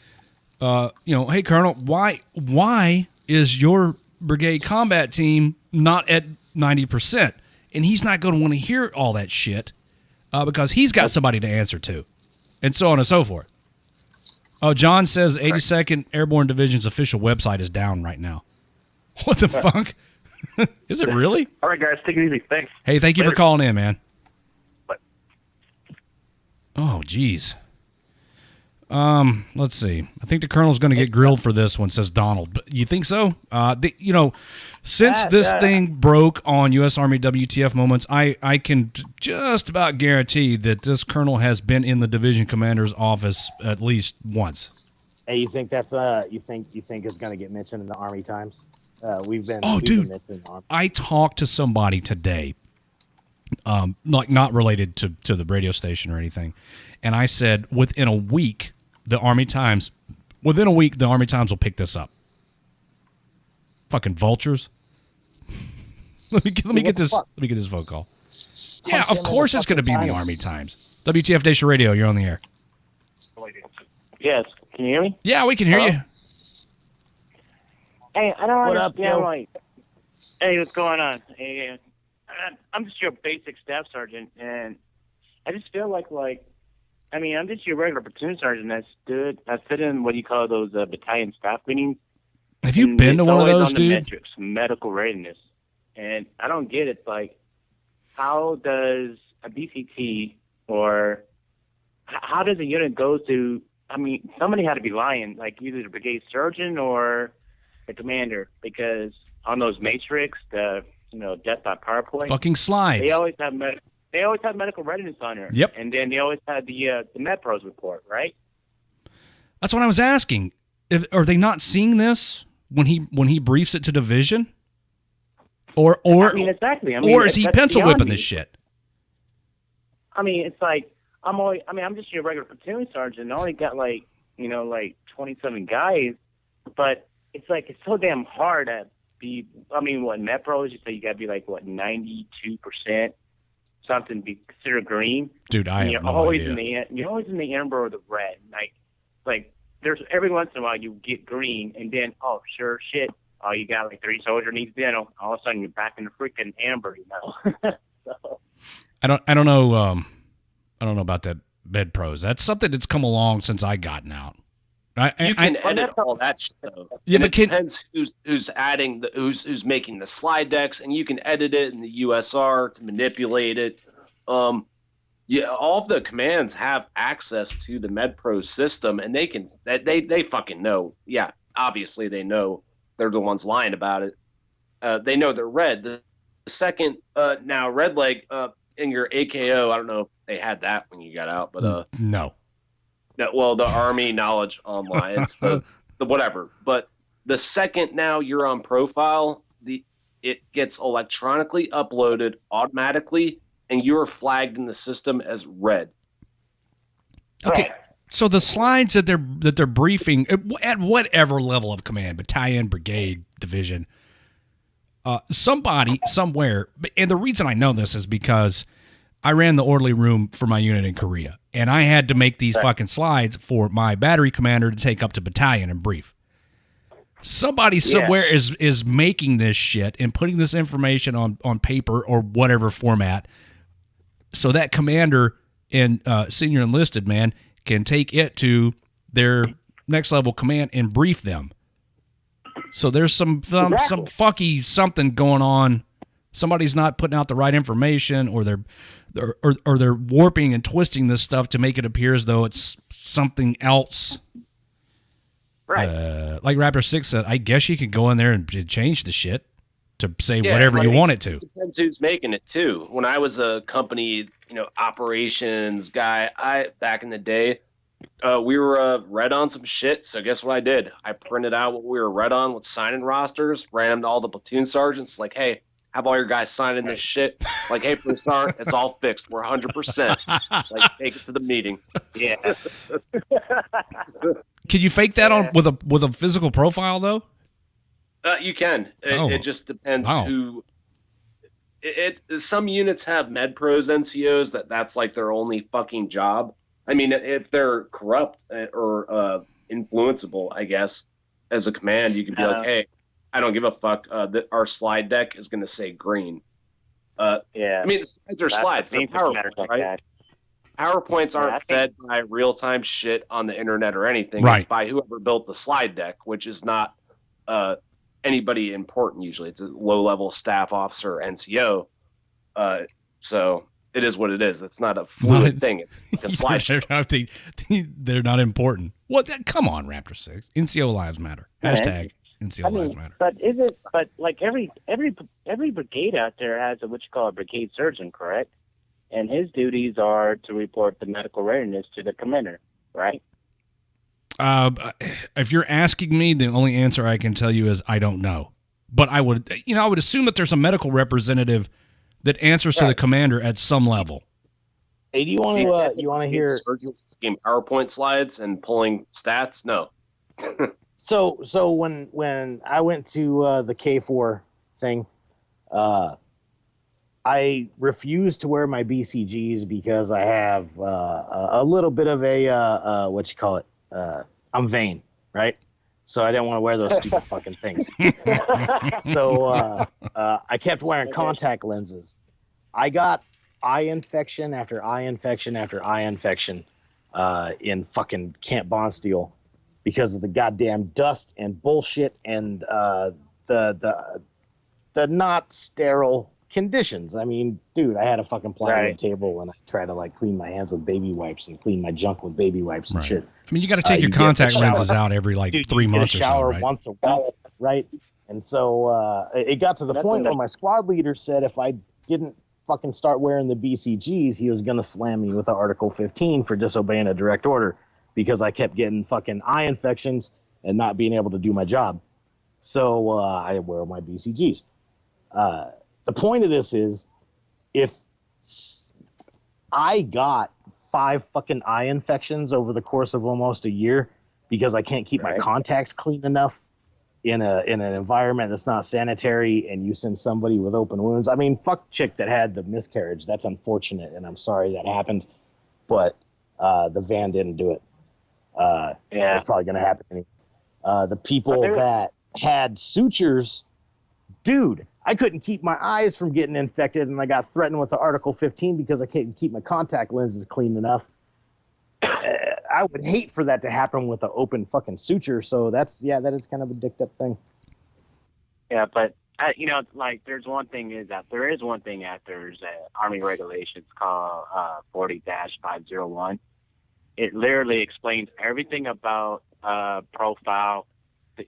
hey, Colonel, why is your brigade combat team not at 90%? And he's not going to want to hear all that shit because he's got somebody to answer to, and so on and so forth. Oh, John says 82nd Airborne Division's official website is down right now. What the fuck? Is it really? All right, guys, take it easy. Thanks. Hey, thank you for calling in, man. Bye. Oh, geez. Let's see. I think the colonel's going to get grilled for this one, says Donald. But you think so? Since this thing broke on U.S. Army WTF Moments, I can just about guarantee that this colonel has been in the division commander's office at least once. Hey, you think that's you think it's going to get mentioned in the Army Times? We've been mentioned in the Army. I talked to somebody today, like not related to the radio station or anything, and I said within a week the Army Times will pick this up. Fucking vultures. let me get this phone call. Yeah, of course it's going to be in the Army Times. WTF Nation Radio, you're on the air. Yes, can you hear me? Yeah, we can hear you. Hey, I don't What up, understand Joe? why. Hey, what's going on? Hey, I'm just your basic staff sergeant, and I just feel like I'm just your regular platoon sergeant. I sit in what do you call those battalion staff meetings. Have you been to one of those, on dude? The metrics, medical readiness, and I don't get it. Like, how does a BCT or how does a unit go to? I mean, somebody had to be lying, like either the brigade surgeon or the commander, because on those matrix, the death by PowerPoint, Fucking slides. They always have medical readiness on there. Yep. And then they always had the MedPros report, right? That's what I was asking. Are they not seeing this when he briefs it to division? Or exactly. Or is he pencil whipping this shit? It's like I'm just your regular platoon sergeant. I only got like 27 guys, but it's like it's so damn hard to be. What MedPros? You say you got to be like 92%. Something to be considered green. Dude, I have no idea. You're always in the amber or the red. Like there's every once in a while you get green, and then sure shit, you got like 3 soldiers needs dental. All of a sudden you're back in the freaking amber, So. I don't know. I don't know about that MedPros. That's something that's come along since I gotten out. You can edit all that shit, though. Yeah, but it depends who's adding who's making the slide decks, and you can edit it in the USR to manipulate it. All of the commands have access to the MedPro system, and they fucking know. Yeah, obviously they know they're the ones lying about it. They know they're red. The second now red leg in your AKO. I don't know if they had that when you got out, but no. Well, the Army Knowledge Online, it's the whatever. But the second now you're on profile, it gets electronically uploaded automatically, and you're flagged in the system as red. Okay, so the slides that they're briefing at whatever level of command, battalion, brigade, division, somebody somewhere, and the reason I know this is because I ran the orderly room for my unit in Korea, and I had to make these fucking slides for my battery commander to take up to battalion and brief. Somebody somewhere is making this shit and putting this information on paper or whatever format so that commander and senior enlisted man can take it to their next level command and brief them. So there's some fucky something going on. Somebody's not putting out the right information, or they're warping and twisting this stuff to make it appear as though it's something else. Right. Like Raptor 6 said, I guess you could go in there and change the shit to say whatever you want it to. It depends who's making it too. When I was a company, operations guy, back in the day, we were red on some shit. So guess what I did? I printed out what we were red on with signing rosters, ran to all the platoon sergeants, like, hey, have all your guys signing this shit. Like, hey, First Sergeant, it's all fixed. We're 100%. Like, take it to the meeting. Yeah. Can you fake that on with a physical profile though? You can. It just depends who. Some units have MedPros NCOs that's like their only fucking job. I mean, if they're corrupt or influenceable, I guess, as a command, you could be like, hey, I don't give a fuck. Our slide deck is going to say green. I mean, the slides are slides. They're PowerPoint, right? PowerPoints aren't fed by real-time shit on the internet or anything. Right. It's by whoever built the slide deck, which is not anybody important usually. It's a low-level staff officer or NCO. So it is what it is. It's not a fluid thing. It's a slide they're not important. What? Come on, Raptor 6. NCO lives matter. Hashtag NCO lives matter. But like every brigade out there has what you call a brigade surgeon, correct? And his duties are to report the medical readiness to the commander, right? If you're asking me, the only answer I can tell you is I don't know. But I would assume that there's a medical representative that answers to the commander at some level. Hey, do you want to hear PowerPoint slides and pulling stats? No. So when I went to the K4 thing, I refused to wear my BCGs because I have a little bit of a I'm vain, right? So I didn't want to wear those stupid fucking things. So I kept wearing contact lenses. I got eye infection after eye infection after eye infection in fucking Camp Bondsteel because of the goddamn dust and bullshit and the not sterile conditions. I mean, dude, I had a fucking plywood table and I try to like clean my hands with baby wipes and clean my junk with baby wipes and shit. I mean, you got to take your contact lenses out every like 3 months or so, right? Once a week, right? And so it got to the point where my squad leader said if I didn't fucking start wearing the BCGs, he was going to slam me with the Article 15 for disobeying a direct order because I kept getting fucking eye infections and not being able to do my job. So I wear my BCGs. The point of this is if I got 5 fucking eye infections over the course of almost a year because I can't keep my contacts clean enough in an environment that's not sanitary, and you send somebody with open wounds. I mean, fuck chick that had the miscarriage. That's unfortunate, and I'm sorry that happened, but the van didn't do it. It's probably going to happen anyway. The people that had sutures, dude, I couldn't keep my eyes from getting infected, and I got threatened with the Article 15 because I can't keep my contact lenses clean enough. I would hate for that to happen with an open fucking suture. So that is kind of a dicked up thing. Yeah, but like there's one thing is that there is one thing that there's Army regulations called 40-501. It literally explains everything about profile.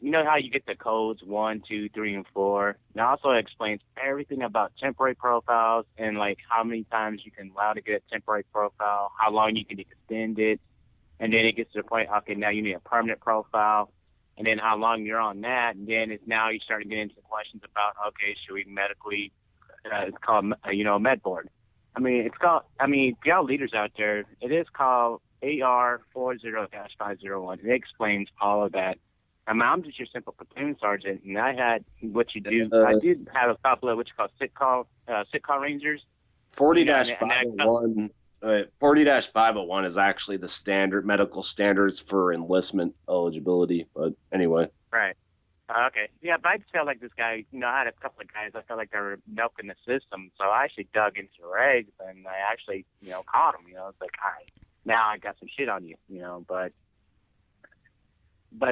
You know how you get the codes 1, 2, 3, and 4. And also it explains everything about temporary profiles and like how many times you can allow to get a temporary profile, how long you can extend it, and then it gets to the point, okay, now you need a permanent profile, and then how long you're on that, and then now you start to get into questions about, okay, should we medically? It's called med board. I mean, if y'all leaders out there, it is called AR 40-501. It explains all of that. I mean, I'm just your simple platoon sergeant, and I had what you do. I did have a couple of what you call sit call rangers. 40-501. 40-501 is actually the standard medical standards for enlistment eligibility. But anyway. Right. Okay. Yeah, but I just felt like this guy. I had a couple of guys. I felt like they were milking the system, so I actually dug into their eggs, and I actually, caught them. It's like, all right, now I got some shit on you. But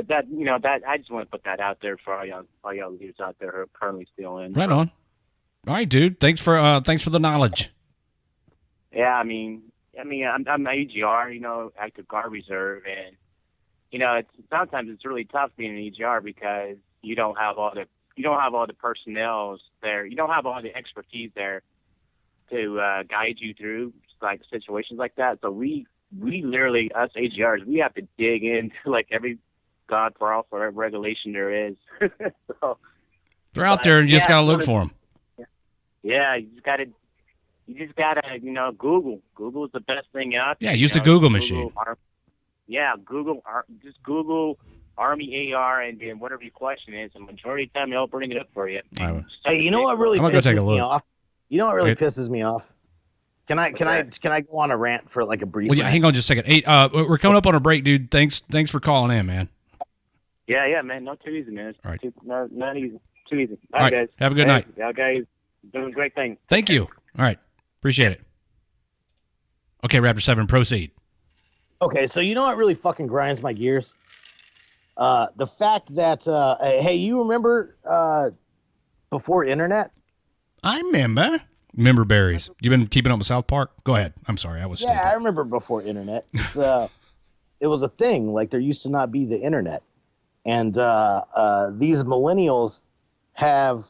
that that I just want to put that out there for all y'all leaders out there who are currently still in. Right on. All right, dude. Thanks for the knowledge. Yeah, I mean, I'm AGR, active guard reserve, and sometimes it's really tough being an AGR because you don't have all the personnel there, you don't have all the expertise there to guide you through like situations like that. So we literally, us AGRs, we have to dig into like every God for all for every regulation there is. So, they're out there, and you just gotta look for them. Yeah, you just gotta Google. Google is the best thing out there. Yeah, use the Google machine. Just Google Army AR, and then whatever your question is, the majority of the time they'll bring it up for you. Hey, you know what really pisses me off? You know what really pisses me off? Can I go on a rant for like a brief? Well, yeah, hang on just a second. Hey, we're coming up on a break, dude. Thanks for calling in, man. Yeah, man. Not too easy, man. All right. Not easy. Too easy. All right, guys. Have a good night. Y'all guys doing great things. Thank you. All right. Appreciate it. Okay, Raptor 7, proceed. Okay, so you know what really fucking grinds my gears? The fact that, hey, you remember before internet? I remember. Member berries. You been keeping up with South Park? Go ahead. I'm sorry, I was stupid. I remember before internet. It's it was a thing. Like there used to not be the internet, and these millennials have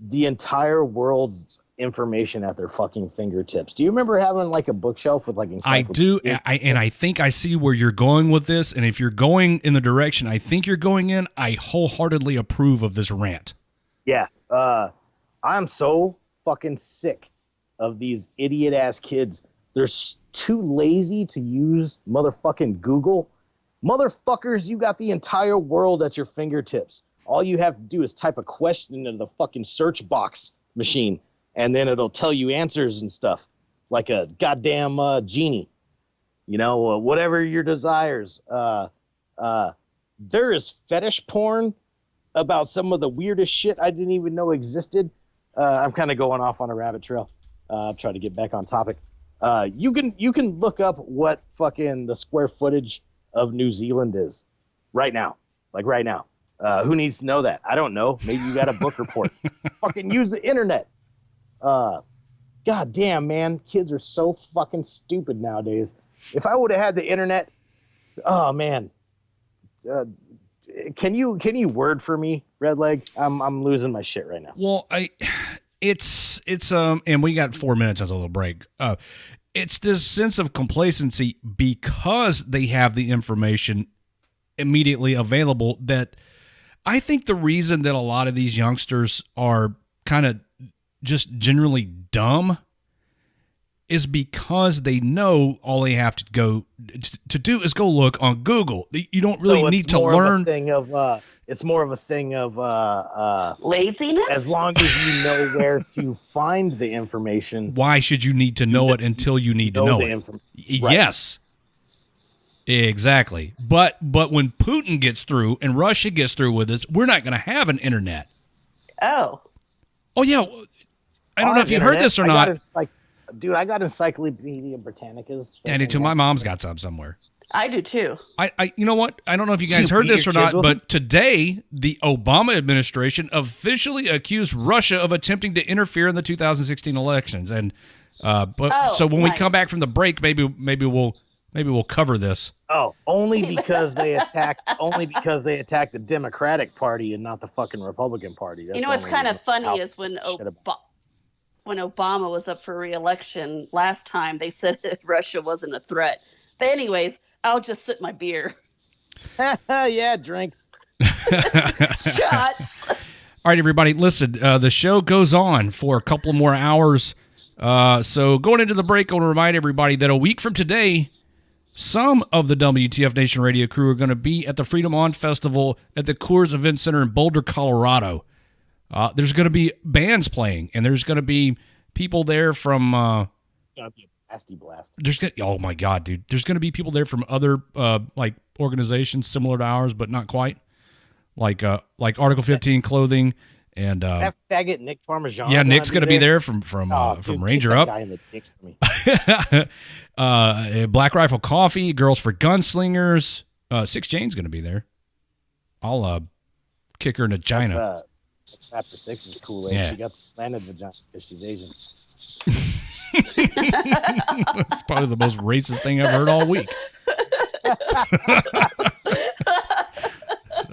the entire world's information at their fucking fingertips. Do you remember having like a bookshelf with like I do, and I think I see where you're going with this. And if you're going in the direction I think you're going in, I wholeheartedly approve of this rant. Yeah, I'm so fucking sick of these idiot ass kids. They're too lazy to use motherfucking Google. Motherfuckers, you got the entire world at your fingertips. All you have to do is type a question into the fucking search box machine, and then it'll tell you answers and stuff like a goddamn genie. Whatever your desires. There is fetish porn about some of the weirdest shit I didn't even know existed. I'm kind of going off on a rabbit trail. I'll try to get back on topic. You can look up what fucking the square footage of New Zealand is right now. Like right now. Who needs to know that? I don't know. Maybe you got a book report. Fucking use the internet. God damn, man. Kids are so fucking stupid nowadays. If I would have had the internet, oh man. Can you word for me, Redleg? I'm losing my shit right now. Well, it's and we got 4 minutes until the break. It's this sense of complacency because they have the information immediately available that I think the reason that a lot of these youngsters are kind of just generally dumb is because they know all they have to go to do is go look on Google. You don't really need to learn. It's more of a thing of laziness. As long as you know where to find the information. Why should you need to know it until you need to know it? Right. Yes. Exactly. But when Putin gets through and Russia gets through with us, we're not going to have an internet. Oh yeah. I don't know if you heard this or not. Dude, I got Encyclopedia Britannicas. Danny, too. My mom's got some somewhere. I do too. I you know what? I don't know if you guys heard this or not, but today the Obama administration officially accused Russia of attempting to interfere in the 2016 elections. And so when we come back from the break, maybe we'll cover this. Oh, only because they attacked the Democratic Party and not the fucking Republican Party. That's what's kind of funny is when Obama was up for re-election last time, they said that Russia wasn't a threat. But anyways, I'll just sip my beer. Yeah, drinks. Shots. All right, everybody, listen, the show goes on for a couple more hours. So going into the break, I want to remind everybody that a week from today, some of the WTF Nation Radio crew are going to be at the Freedom On Festival at the Coors Event Center in Boulder, Colorado. There's going to be bands playing, and there's going to be people there from... Nasty blast. Oh my God, dude! There's going to be people there from other like organizations similar to ours, but not quite. Like Article 15 Clothing and that faggot Nick Parmesan. Yeah, Nick's going to be there from Ranger Up. Guy in the dick for me. Black Rifle Coffee, Girls for Gunslingers. 6 Jane's going to be there. I'll kick her in a vagina. Chapter 6 is cool. Yeah. She got the planted vagina because she's Asian. That's probably the most racist thing I've heard all week.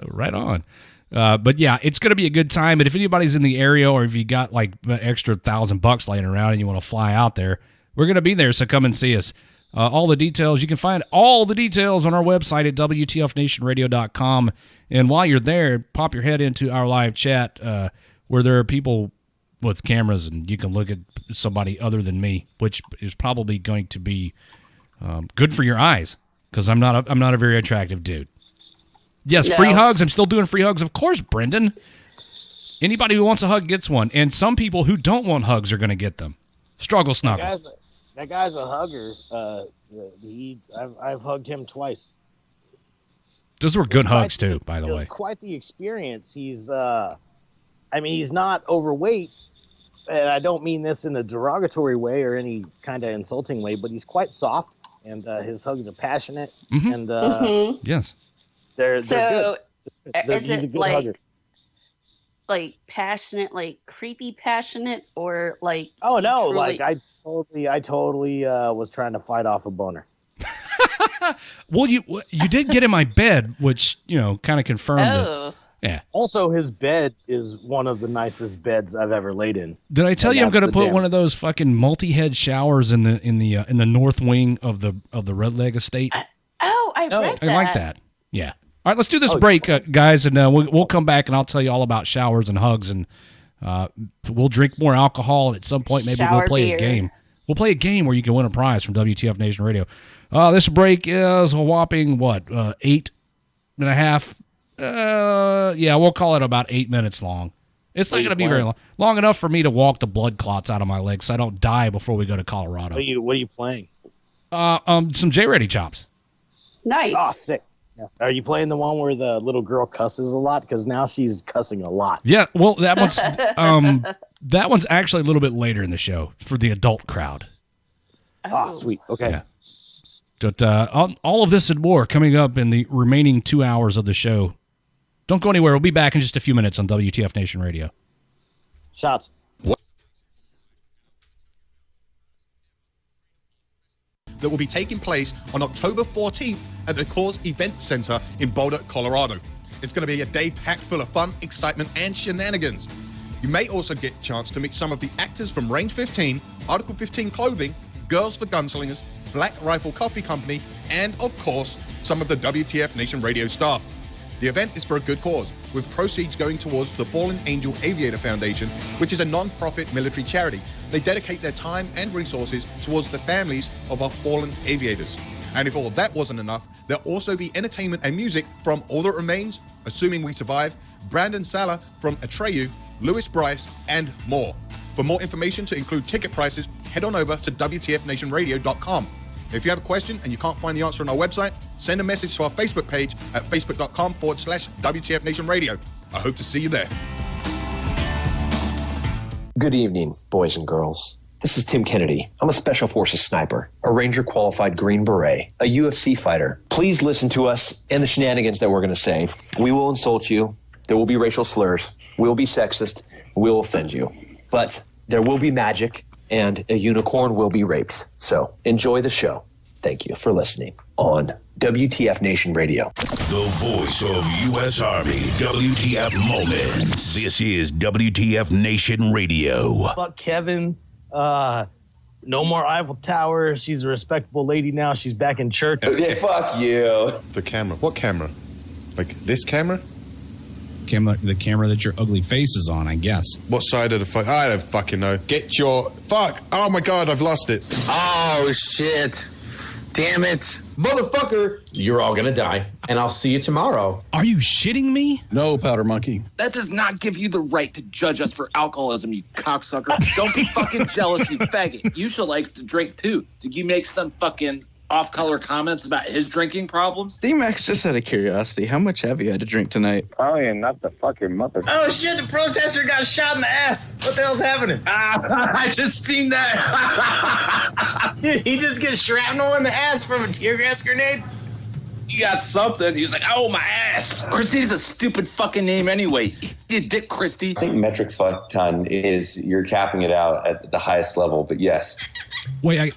Right on. But yeah, it's going to be a good time. And if anybody's in the area or if you got like an extra $1,000 laying around and you want to fly out there, we're going to be there. So come and see us. All the details, you can find all the details on our website at WTFNationRadio.com. And while you're there, pop your head into our live chat where there are people with cameras and you can look at somebody other than me, which is probably going to be good for your eyes because I'm not a very attractive dude. Yes, no. Free hugs. I'm still doing free hugs. Of course, Brendan. Anybody who wants a hug gets one. And some people who don't want hugs are going to get them. Struggle snuggle. That guy's a hugger. I've hugged him twice. Those were good hugs too, by the way. Quite the experience. He's not overweight, and I don't mean this in a derogatory way or any kind of insulting way, but he's quite soft, and his hugs are passionate, and yes, they're so good. Is it like passionate, like creepy passionate, or like? Oh no! Truly... Like I totally was trying to fight off a boner. Well, you did get in my bed, which kind of confirmed it. Yeah. Also, his bed is one of the nicest beds I've ever laid in. Did I tell you I'm going to put one of those fucking multi-head showers in the north wing of the Redleg estate? I read that. I like that. Yeah. All right, let's do this break, guys, and we'll come back and I'll tell you all about showers and hugs, and we'll drink more alcohol, and at some point maybe we'll play a game. We'll play a game where you can win a prize from WTF Nation Radio. This break is a whopping 8.5. We'll call it about 8 minutes long. It's not going to be very long enough for me to walk the blood clots out of my legs so I don't die before we go to Colorado. What are you playing? Some J-Ready chops. Nice. Oh, sick. Yeah. Are you playing the one where the little girl cusses a lot? Because now she's cussing a lot. Yeah, well, that one's actually a little bit later in the show for the adult crowd. Oh, sweet. Okay. Yeah. But all of this and more coming up in the remaining 2 hours of the show. Don't go anywhere. We'll be back in just a few minutes on WTF Nation Radio. Shots. That will be taking place on October 14th at the Coors Event Center in Boulder, Colorado. It's going to be a day packed full of fun, excitement, and shenanigans. You may also get a chance to meet some of the actors from Range 15, Article 15 Clothing, Girls for Gunslingers, Black Rifle Coffee Company, and, of course, some of the WTF Nation Radio staff. The event is for a good cause, with proceeds going towards the Fallen Angel Aviator Foundation, which is a non-profit military charity. They dedicate their time and resources towards the families of our fallen aviators. And if all that wasn't enough, there'll also be entertainment and music from All That Remains, Assuming We Survive, Brandon Saller from Atreyu, Lewis Bryce, and more. For more information to include ticket prices, head on over to WTFNationRadio.com. If you have a question and you can't find the answer on our website, send a message to our Facebook page at facebook.com/WTF Nation Radio. I hope to see you there. Good evening, boys and girls. This is Tim Kennedy. I'm a Special Forces sniper, a Ranger qualified Green Beret, a UFC fighter. Please listen to us and the shenanigans that we're going to say. We will insult you. There will be racial slurs. We will be sexist. We will offend you. But there will be magic, and a unicorn will be raped. So enjoy the show. Thank you for listening on WTF Nation Radio. The voice of U.S. Army, WTF Moments. This is WTF Nation Radio. Fuck Kevin. No more Eiffel Tower. She's a respectable lady now. She's back in church. Okay, fuck you. The camera. What camera? Like this camera? The camera that your ugly face is on, I guess. What side of the fuck? I don't fucking know. Get your... Fuck. Oh my God, I've lost it. Oh, shit. Damn it. Motherfucker. You're all gonna die, and I'll see you tomorrow. Are you shitting me? No, Powder Monkey. That does not give you the right to judge us for alcoholism, you cocksucker. Don't be fucking jealous, you faggot. Yusha likes to drink, too. Did you make some fucking off-color comments about his drinking problems? D-Max, just out of curiosity, how much have you had to drink tonight? Oh, yeah, not the fucking mother. Oh, shit, the protester got shot in the ass. What the hell's happening? I just seen that. Dude, he just gets shrapnel in the ass from a tear gas grenade? He got something. He was like, oh, my ass. Christy's a stupid fucking name anyway. You Dick Christy. I think metric fuck ton is you're capping it out at the highest level, but yes. Wait,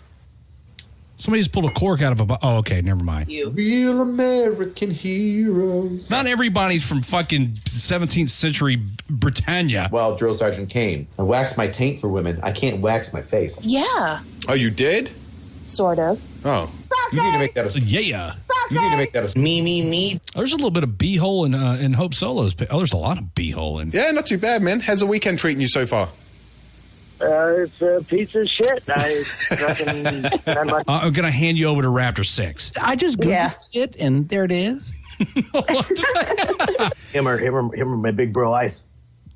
somebody just pulled a cork out of a... Oh, okay, never mind. Real American heroes. Not everybody's from fucking 17th century Britannia. Well, Drill Sergeant Kane, I waxed my taint for women. I can't wax my face. Yeah. Oh, you did? Sort of. Oh. You need to make that a... Yeah. You need to make that a... Me. There's a little bit of beehole in Hope Solo's... Oh, there's a lot of beehole in... Yeah, not too bad, man. How's the weekend treating you so far? It's a piece of shit. I'm going to hand you over to Raptor 6. I just Googled it, and there it is. Him or my big bro Ice.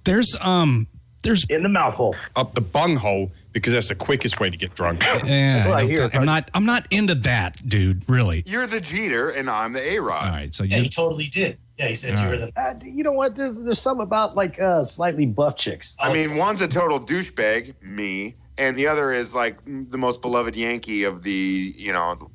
There's in the mouth hole. Up the bung hole, because that's the quickest way to get drunk. Yeah, what I hear. I'm not into that, dude, really. You're the Jeter, and I'm the A-Rod. All right, so yeah, he totally did. Yeah, he said you were the... You know what? There's something about, like, slightly buff chicks. I mean, one's a total douchebag, me, and the other is, like, the most beloved Yankee of the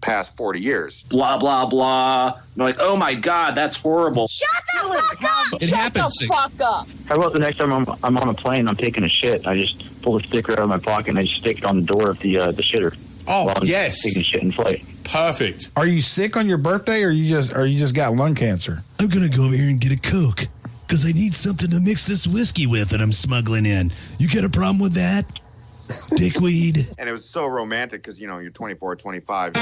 past 40 years. Blah, blah, blah. They're like, oh, my God, that's horrible. Shut the fuck up! Shut the fuck up! How about the next time I'm on a plane and I'm taking a shit, I just pull a sticker out of my pocket and I just stick it on the door of the shitter. Oh, while I'm yes. taking shit in flight. Perfect. Are you sick on your birthday, or you just got lung cancer? I'm going to go over here and get a Coke, because I need something to mix this whiskey with that I'm smuggling in. You got a problem with that? Dickweed. And it was so romantic because, you're 24, 25.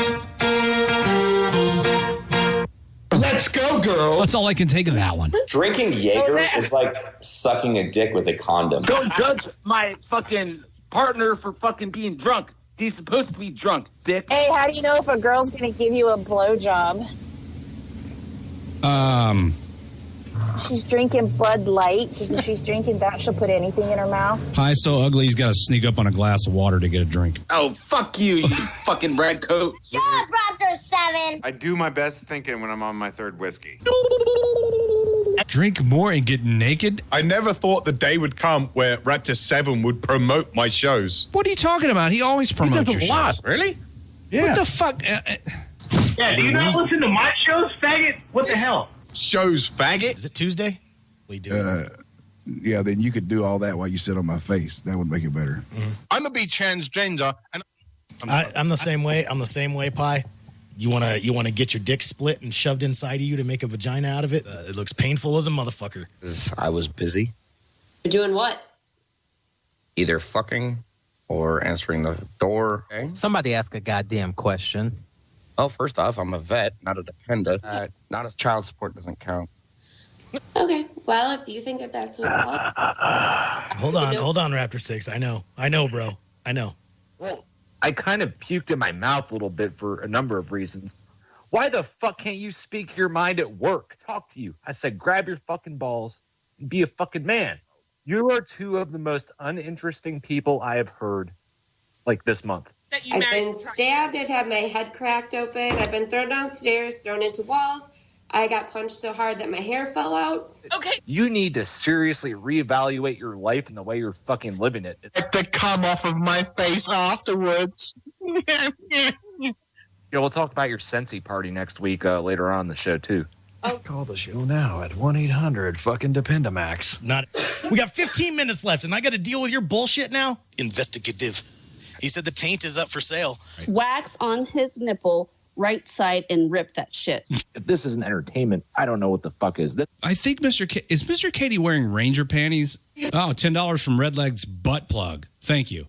Let's go, girls. That's all I can take of that one. Drinking Jaeger is like sucking a dick with a condom. Don't judge my fucking partner for fucking being drunk. He's supposed to be drunk, dick. Hey, how do you know if a girl's going to give you a blowjob? She's drinking Bud Light, because if she's drinking that, she'll put anything in her mouth. Pie's so ugly, he's got to sneak up on a glass of water to get a drink. Oh, fuck you, you fucking red coat. Shut up, Raptor 7! I do my best thinking when I'm on my third whiskey. Drink more and get naked? I never thought the day would come where Raptor 7 would promote my shows. What are you talking about? He always promotes your shows. Really? What the fuck? Yeah, do you not listen to my shows, faggot? What the hell? Shows, faggot. Is it Tuesday? We do. Yeah, then you could do all that while you sit on my face. That would make it better. I'm gonna be transgender, and I'm the same way. I'm the same way, Pie. You wanna get your dick split and shoved inside of you to make a vagina out of it? It looks painful as a motherfucker. I was busy. You're doing what? Either fucking or answering the door. Okay. Somebody ask a goddamn question. Well, first off, I'm a vet, not a dependent. Not as child support doesn't count. Okay. Well, if you think that that's what. Hold on, Raptor 6. I know, bro. I know. Well, I kind of puked in my mouth a little bit for a number of reasons. Why the fuck can't you speak your mind at work? Talk to you. I said, grab your fucking balls and be a fucking man. You are two of the most uninteresting people I have heard, like, this month. I've been stabbed. I've had my head cracked open. I've been thrown downstairs, thrown into walls. I got punched so hard that my hair fell out. Okay. You need to seriously reevaluate your life and the way you're fucking living it. get the cum off of my face afterwards. Yeah, we'll talk about your Sensi party next week later on the show, too. Call the show now at 1-800-fucking-Dependamax. We got 15 minutes left, and I got to deal with your bullshit now? Investigative. He said the taint is up for sale. Wax on his nipple, right side, and rip that shit. If this isn't entertainment, I don't know what the fuck is this. I think is Mr. Katie wearing Ranger panties? Oh, $10 from Redleg's butt plug. Thank you.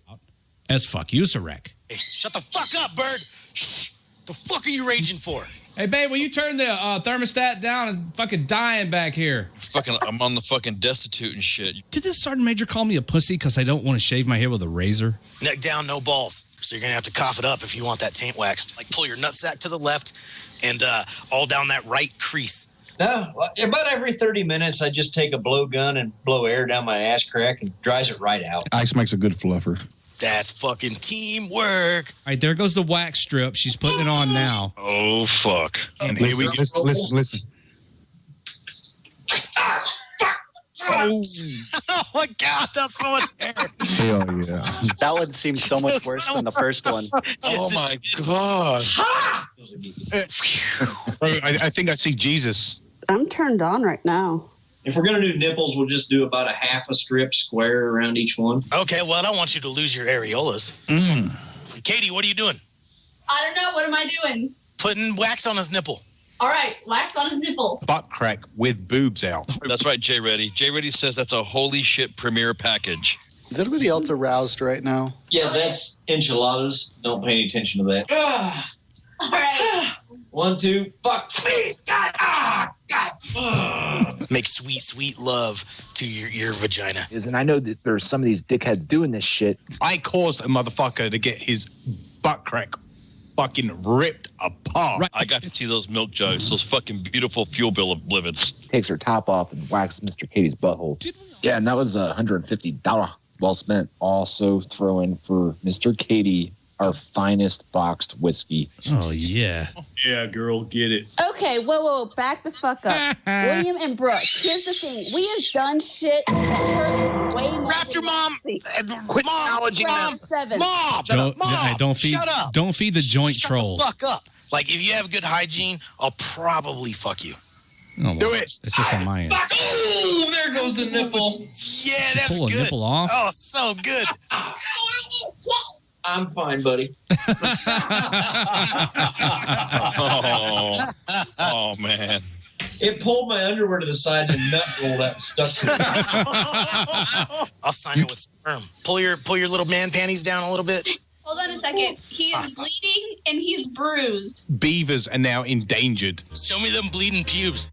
As fuck you, Sarek. Hey, shut the fuck up, Bird. Shh. The fuck are you raging for? Hey, babe, will you turn the thermostat down? I'm fucking dying back here. I'm on the fucking destitute and shit. Did this Sergeant Major call me a pussy because I don't want to shave my hair with a razor? Neck down, no balls. So you're going to have to cough it up if you want that taint waxed. Like, pull your nutsack to the left and all down that right crease. No, about every 30 minutes, I just take a blowgun and blow air down my ass crack and dries it right out. Ice makes a good fluffer. That's fucking teamwork. All right, there goes the wax strip. She's putting it on now. Oh, fuck. And here we go. Listen. Oh my God, that's so much hair. Hell yeah. That one seems so much worse than the first one. Oh my God. I think I see Jesus. I'm turned on right now. If we're going to do nipples, we'll just do about a half a strip square around each one. Okay, well, I don't want you to lose your areolas. Katie, what are you doing? I don't know. What am I doing? Putting wax on his nipple. All right, wax on his nipple. Butt crack with boobs out. That's right, Jay Reddy. Jay Reddy says that's a holy shit premiere package. Is anybody else aroused right now? Yeah, that's enchiladas. Don't pay any attention to that. All right. 1, 2, fuck me. God. Make sweet, sweet love to your vagina. And I know that there's some of these dickheads doing this shit. I caused a motherfucker to get his butt crack fucking ripped apart. Right. I got to see those milk jugs, those fucking beautiful fuel bill of livids. Takes her top off and whacks Mr. Katie's butthole. Yeah, and that was $150 well spent. Also throw in for Mr. Katie our finest boxed whiskey. Oh, yeah. Yeah, girl, get it. Okay, whoa, back the fuck up. William and Brooke, here's the thing. We have done shit that hurts way more. Raptor Mom! Quit acknowledging them. 7. Mom! Don't feed, Shut up. Don't feed the joint Shut trolls. the fuck up. Like, if you have good hygiene, I'll probably fuck you. Oh, do it. It's just on my end. Oh, there goes the nipple. Yeah, that's pull a good. nipple off? Oh, so good. I'm fine, buddy. Oh, man. It pulled my underwear to the side and nut rolled out and stuck to it. I'll sign it with sperm. Pull your little man panties down a little bit. Hold on a second. He is bleeding and he's bruised. Beavers are now endangered. Show me them bleeding pubes.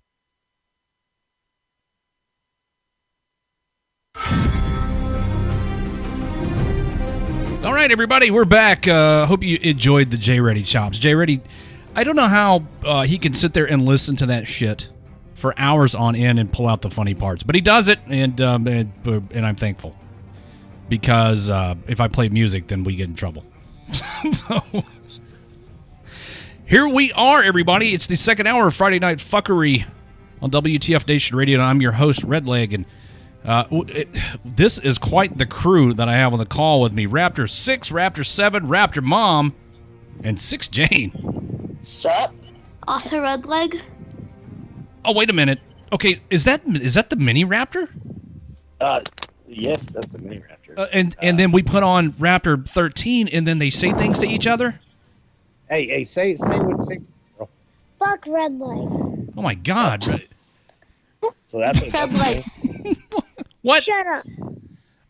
All right, everybody, we're back. Hope you enjoyed the Jay Reddy chops. Jay Reddy, I don't know how he can sit there and listen to that shit for hours on end and pull out the funny parts, but he does it, and I'm thankful because if I play music, then we get in trouble. So here we are, everybody. It's the second hour of Friday Night Fuckery on WTF Nation Radio, and I'm your host, Redleg, and this is quite the crew that I have on the call with me. Raptor 6, Raptor 7, Raptor Mom, And 6 Jane. Sup? Also red leg. Oh, wait a minute. Okay, is that the mini raptor? Yes, that's a mini raptor. And then we put on Raptor 13, and then they say things to each other. Hey, say what say. Fuck red leg. Oh my God! So that's red leg. What? Shut up.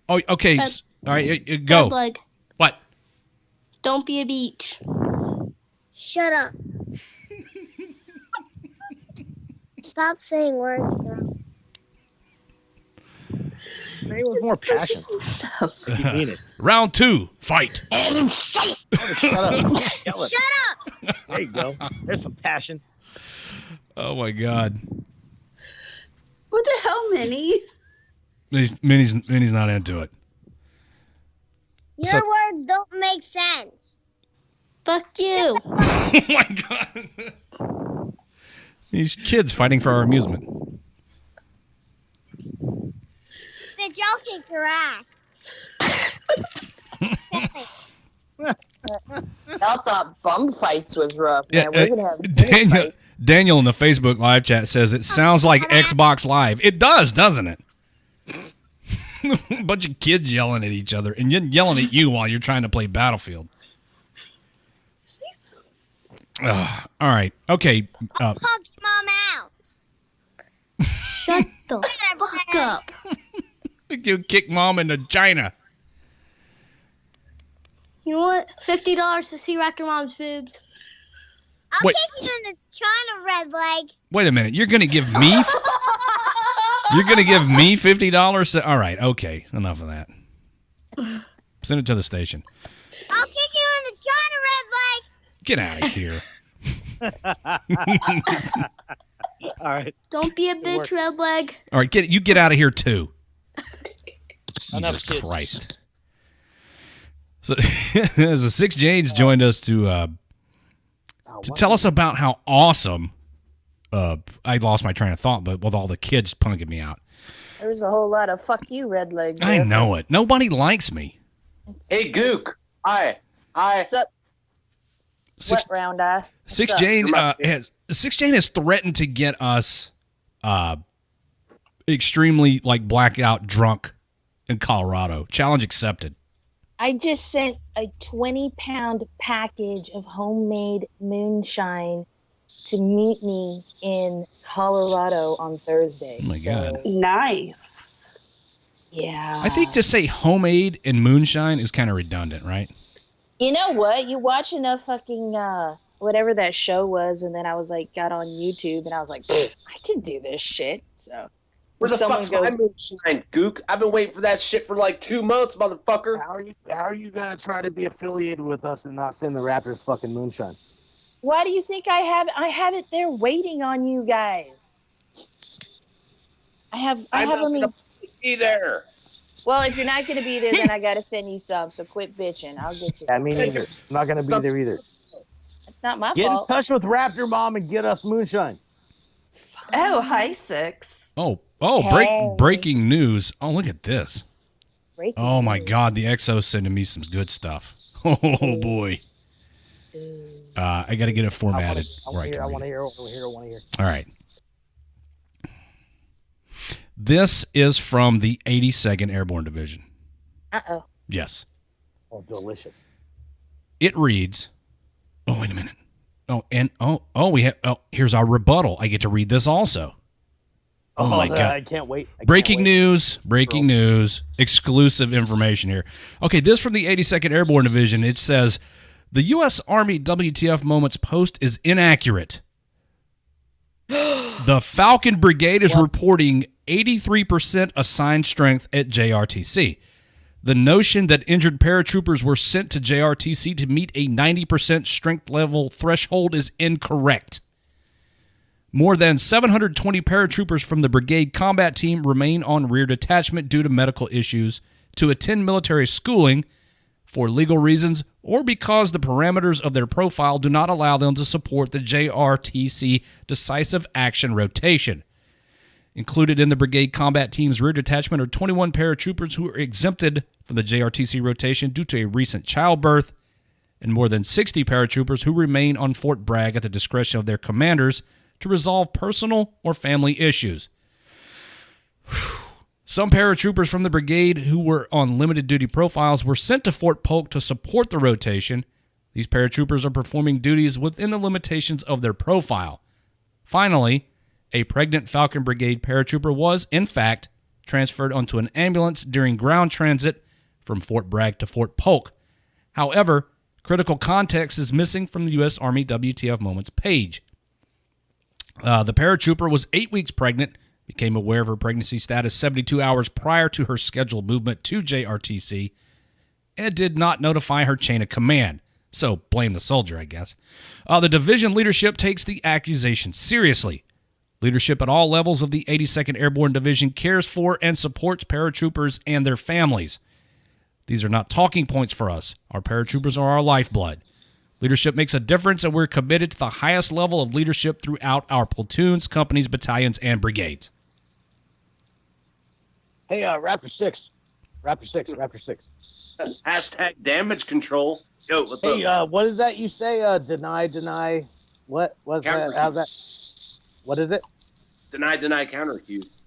Oh, okay. Red, All right, go. Red leg. What? Don't be a beach. Shut up. Stop saying words, girl. Say it with more passion. Stuff. You mean it. Round 2, fight. And fight. Shut up. Yell it. Shut up. There you go. There's some passion. Oh my God. What the hell, Minnie? Minnie's not into it. Your words don't make sense. Fuck you. Oh my God. These kids fighting for our amusement. Bitch, I'll kick your ass. I thought bum fights was rough. Yeah, Man. We're gonna have Daniel in the Facebook live chat says it sounds like Xbox Live. It does, doesn't it? A bunch of kids yelling at each other and yelling at you while you're trying to play Battlefield. All right. Okay. I'll punch Mom out. Shut the fuck up. You kick Mom into China. You know what? $50 to see Raptor Mom's boobs. I'll Wait. kick you in the China, red leg. Wait a minute. You're going to give me You're going to give me $50? All right. Okay. Enough of that. Send it to the station. I'll kick you in the China, red leg. Get out of here. All right. Don't be a bitch, red leg. All right. You get out of here too. Enough Jesus kids. Christ. So, as the 6 Janes joined us to tell us about how awesome. I lost my train of thought, but with all the kids punking me out. There's a whole lot of fuck you, red legs. I know it. Nobody likes me. Hey, Gook. Hi. What's up? What round eye? 6 Jane has threatened to get us extremely blackout drunk in Colorado. Challenge accepted. I just sent a 20-pound package of homemade moonshine to meet me in Colorado on Thursday. Oh my God. Nice. Yeah. I think to say homemade and moonshine is kind of redundant, right? You know what? You watch enough fucking whatever that show was, and then I was got on YouTube, and I was like, I can do this shit. So Where the fuck's my moonshine, Gook? I've been waiting for that shit for 2 months, motherfucker. How are you gonna try to be affiliated with us and not send the Raptors fucking moonshine? why do you think I have it? I have it there waiting on you guys. I have them in. Be there. Well, if you're not going to be there, then I got to send you some. So quit bitching. I'll get you some. Yeah, me neither. I'm not going to be there either. It's not my Get fault. in touch with Raptor Mom and get us moonshine. Oh, hi, 6. Breaking news. Oh, look at this. Breaking oh, my God. The XO's sending me some good stuff. Oh, boy. I got to get it formatted. I want to hear. All right. This is from the 82nd Airborne Division. Uh-oh. Yes. Oh, delicious. It reads, oh, wait a minute. Here's our rebuttal. I get to read this also. Oh my God. I can't wait. Breaking news. Exclusive information here. Okay, this from the 82nd Airborne Division. It says, the U.S. Army WTF Moments post is inaccurate. The Falcon Brigade is reporting 83% assigned strength at JRTC. The notion that injured paratroopers were sent to JRTC to meet a 90% strength level threshold is incorrect. More than 720 paratroopers from the brigade combat team remain on rear detachment due to medical issues, to attend military schooling for legal reasons, or because the parameters of their profile do not allow them to support the JRTC decisive action rotation. Included in the brigade combat team's rear detachment are 21 paratroopers who are exempted from the JRTC rotation due to a recent childbirth, and more than 60 paratroopers who remain on Fort Bragg at the discretion of their commanders to resolve personal or family issues. Some paratroopers from the brigade who were on limited duty profiles were sent to Fort Polk to support the rotation. These paratroopers are performing duties within the limitations of their profile. Finally, a pregnant Falcon Brigade paratrooper was, in fact, transferred onto an ambulance during ground transit from Fort Bragg to Fort Polk. However, critical context is missing from the U.S. Army WTF Moments page. The paratrooper was 8 weeks pregnant, became aware of her pregnancy status 72 hours prior to her scheduled movement to JRTC, and did not notify her chain of command. So blame the soldier, I guess. The division leadership takes the accusation seriously. Leadership at all levels of the 82nd Airborne Division cares for and supports paratroopers and their families. These are not talking points for us. Our paratroopers are our lifeblood. Leadership makes a difference, and we're committed to the highest level of leadership throughout our platoons, companies, battalions, and brigades. Hey, Raptor 6. Hashtag damage control. Yo, what's Hey, up? what is that you say? Deny. What was that? How's that? What is it? Deny counter accuse.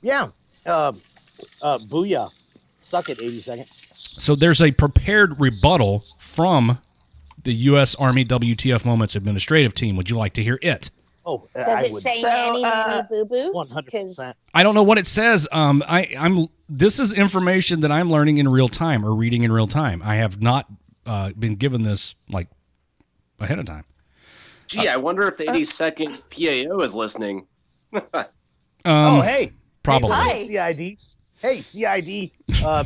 Yeah. Booyah. Suck it, 82nd. So there's a prepared rebuttal from the U.S. Army WTF Moments administrative team. Would you like to hear it? Oh, Does it say nanny, nanny, boo boo? 100%. I don't know what it says. This is information that I'm learning in real time or reading in real time. I have not been given this like ahead of time. Gee, I wonder if the 82nd PAO is listening. Hey. Probably. Hey, CID. Hey, CID.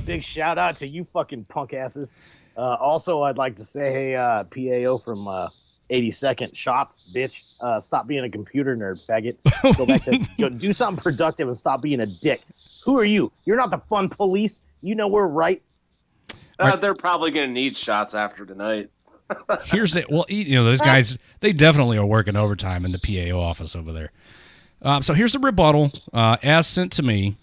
Big shout out to you fucking punk asses. Also, I'd like to say, hey, PAO from 82nd shots, bitch. Stop being a computer nerd, faggot. Go back to do something productive and stop being a dick. Who are you? You're not the fun police. You know we're right. They're probably going to need shots after tonight. Here's the those guys, they definitely are working overtime in the PAO office over there. So here's the rebuttal as sent to me.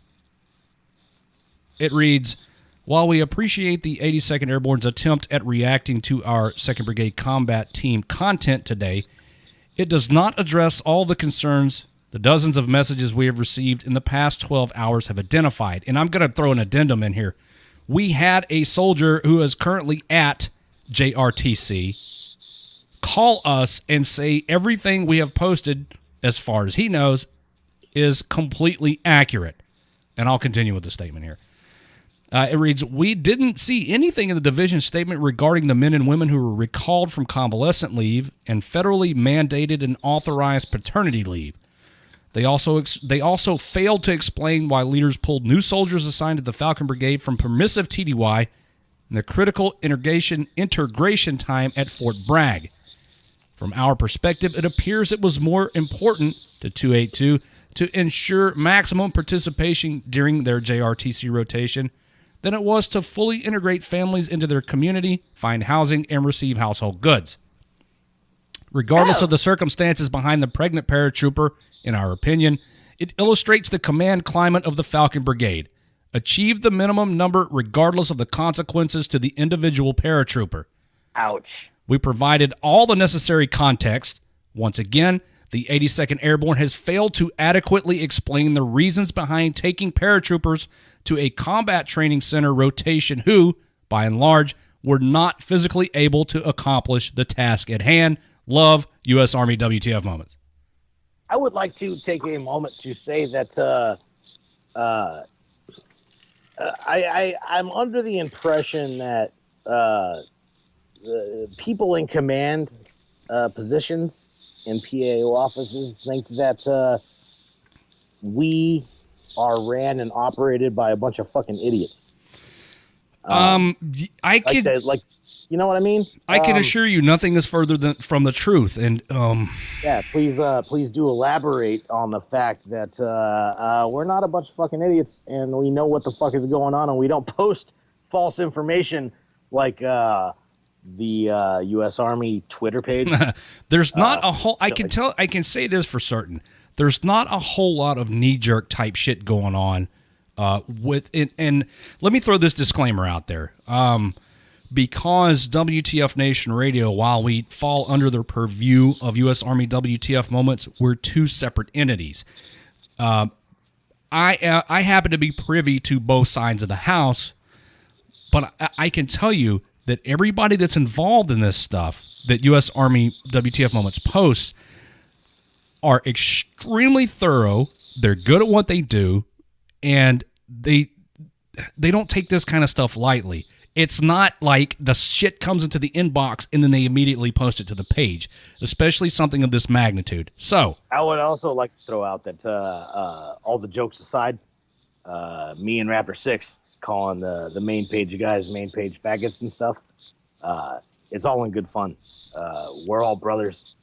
It reads, while we appreciate the 82nd Airborne's attempt at reacting to our 2nd Brigade combat team content today, it does not address all the concerns the dozens of messages we have received in the past 12 hours have identified. And I'm going to throw an addendum in here. We had a soldier who is currently at JRTC call us and say everything we have posted, as far as he knows, is completely accurate. And I'll continue with the statement here. It reads, we didn't see anything in the division statement regarding the men and women who were recalled from convalescent leave and federally mandated and authorized paternity leave. They also failed to explain why leaders pulled new soldiers assigned to the Falcon Brigade from permissive TDY and the critical integration time at Fort Bragg. From our perspective, it appears it was more important to 282 to ensure maximum participation during their JRTC rotation than it was to fully integrate families into their community, find housing, and receive household goods. Regardless of the circumstances behind the pregnant paratrooper, in our opinion, it illustrates the command climate of the Falcon Brigade. Achieve the minimum number regardless of the consequences to the individual paratrooper. Ouch. We provided all the necessary context. Once again, the 82nd Airborne has failed to adequately explain the reasons behind taking paratroopers to a combat training center rotation who, by and large, were not physically able to accomplish the task at hand. Love, U.S. Army WTF Moments. I would like to take a moment to say that I'm under the impression that people in command positions in PAO offices think that we are ran and operated by a bunch of fucking idiots. I could, you know what I mean? I can assure you, nothing is further from the truth. And yeah, please do elaborate on the fact that we're not a bunch of fucking idiots, and we know what the fuck is going on, and we don't post false information like the U.S. Army Twitter page. There's not a whole. I can say this for certain. There's not a whole lot of knee-jerk type shit going on with it. And let me throw this disclaimer out there. because WTF Nation Radio, while we fall under the purview of U.S. Army WTF moments, we're two separate entities. I happen to be privy to both sides of the house, but I can tell you that everybody that's involved in this stuff that U.S. Army WTF moments posts are extremely thorough. They're good at what they do, and they don't take this kind of stuff lightly. It's not like the shit comes into the inbox and then they immediately post it to the page, especially something of this magnitude. So I would also like to throw out that all the jokes aside, me and Rapper 6 calling the main page you guys main page faggots and stuff, it's all in good fun. We're all brothers,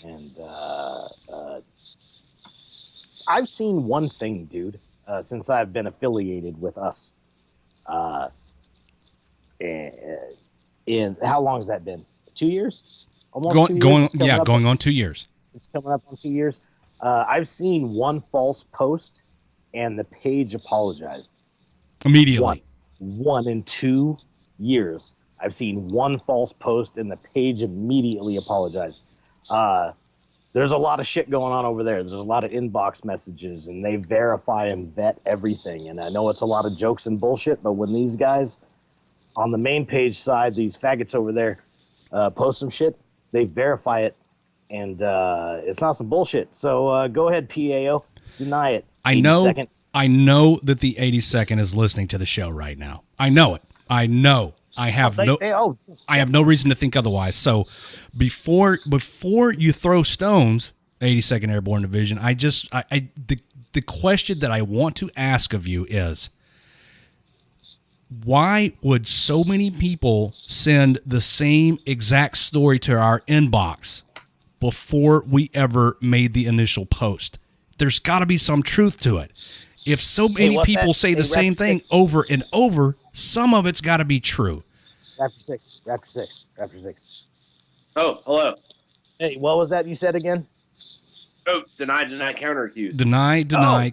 and I've seen one thing, dude, since I've been affiliated with us. In how long has that been? 2 years? Almost 2 years? Going on 2 years. It's coming up on 2 years. I've seen one false post, and the page apologized Immediately. One in 2 years. I've seen one false post, and the page immediately apologized. There's a lot of shit going on over there. There's a lot of inbox messages, and they verify and vet everything. And I know it's a lot of jokes and bullshit, but when these guys on the main page side, these faggots over there, post some shit, they verify it, and it's not some bullshit. So go ahead, PAO, deny it. I know that the 82nd is listening to the show right now. I know it. I know. I have no reason to think otherwise. So before you throw stones, 82nd Airborne Division, the question that I want to ask of you is, why would so many people send the same exact story to our inbox before we ever made the initial post? There's got to be some truth to it. If so many people say the same thing over and over, some of it's got to be true. Raptor 6. Oh, hello. Hey, what was that you said again? Oh, deny, counter accuse. Deny,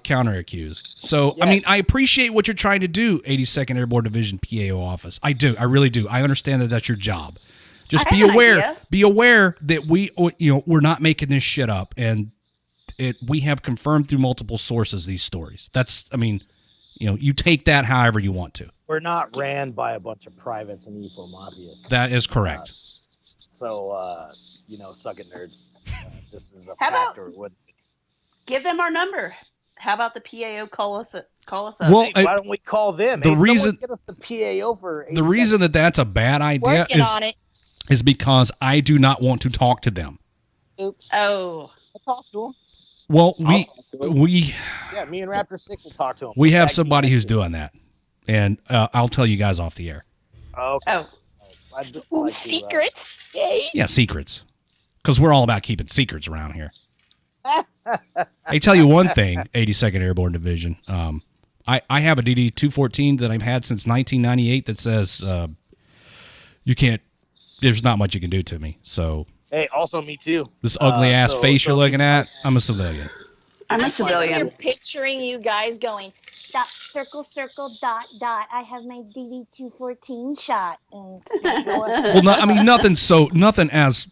counter accuse. So, yes. I mean, I appreciate what you're trying to do, 82nd Airborne Division PAO office. I do. I really do. I understand that that's your job. Just be aware. Be aware that we're not making this shit up, and we have confirmed through multiple sources these stories. You take that however you want to. We're not ran by a bunch of privates and evil mafia. That is correct. Suck it, nerds. This is a How factor. Give them our number. How about the PAO call us up? Well, why don't we call them? The reason get us the PAO for the reason that's a bad idea is because I do not want to talk to them. Oops. Oh. I'll talk to them. Well, me and Raptor 6 will talk to him. We have somebody who's doing that, and I'll tell you guys off the air. Okay. Oh. Secrets? Yay. Yeah, secrets. Because we're all about keeping secrets around here. I tell you one thing, 82nd Airborne Division. I have a DD-214 that I've had since 1998 that says you can't. There's not much you can do to me. So. Hey, also me too. This ugly ass face you're looking at. I'm a civilian. I'm a civilian. You're picturing you guys going circle, dot. I have my DD-214 shot. And well, nothing as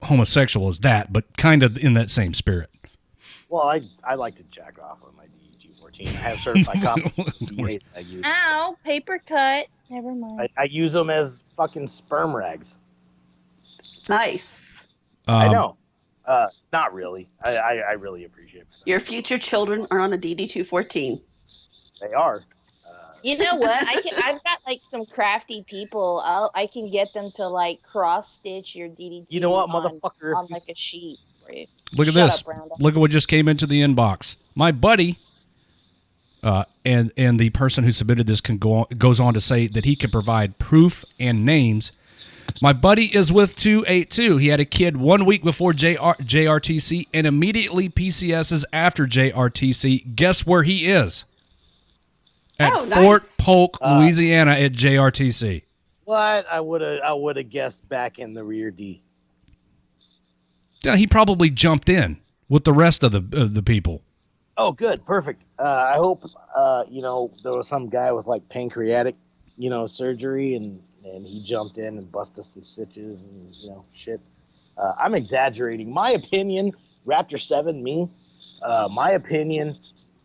homosexual as that, but kind of in that same spirit. Well, I like to jack off on my DD-214. I have certified copies. Ow, paper cut. Never mind. I use them as fucking sperm rags. Nice. I know. Not really. I really appreciate it. Your future children are on a DD-214. They are. You know what? I've got some crafty people. I can get them to cross stitch your DD2. You know what, motherfucker? On a sheet for you. Look at this. Look at what just came into the inbox. My buddy, and the person who submitted this goes on to say that he can provide proof and names. My buddy is with 282. He had a kid 1 week before JRTC and immediately PCSs after JRTC. Guess where he is? At Fort Polk, Louisiana at JRTC. What? I would have guessed back in the rear D. Yeah, he probably jumped in with the rest of the people. Oh, good. Perfect. I hope, there was some guy with pancreatic, surgery and and he jumped in and busted some stitches and shit. I'm exaggerating. My opinion, Raptor 7, me, my opinion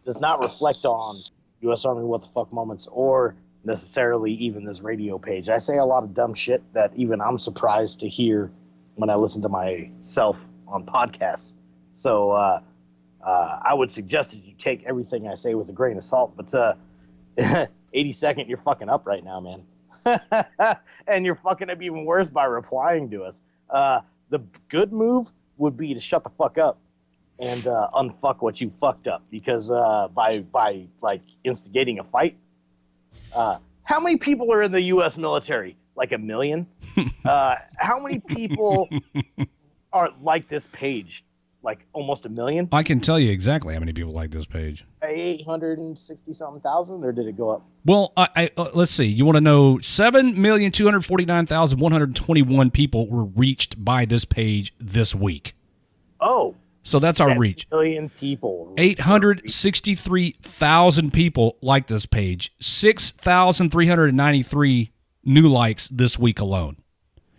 does not reflect on U.S. Army What the Fuck moments or necessarily even this radio page. I say a lot of dumb shit that even I'm surprised to hear when I listen to myself on podcasts. So I would suggest that you take everything I say with a grain of salt. But 82nd, you're fucking up right now, man. And you're fucking up even worse by replying to us. The good move would be to shut the fuck up and unfuck what you fucked up, because by like instigating a fight, how many people are in the U.S. military? Like 1 million. How many people are like this page? Like almost 1 million. I can tell you exactly how many people like this page. 860-something thousand, or did it go up? Well, let's see. You want to know 7,249,121 people were reached by this page this week. Oh. So that's our reach. 7 million people. 863,000 people like this page. 6,393 new likes this week alone.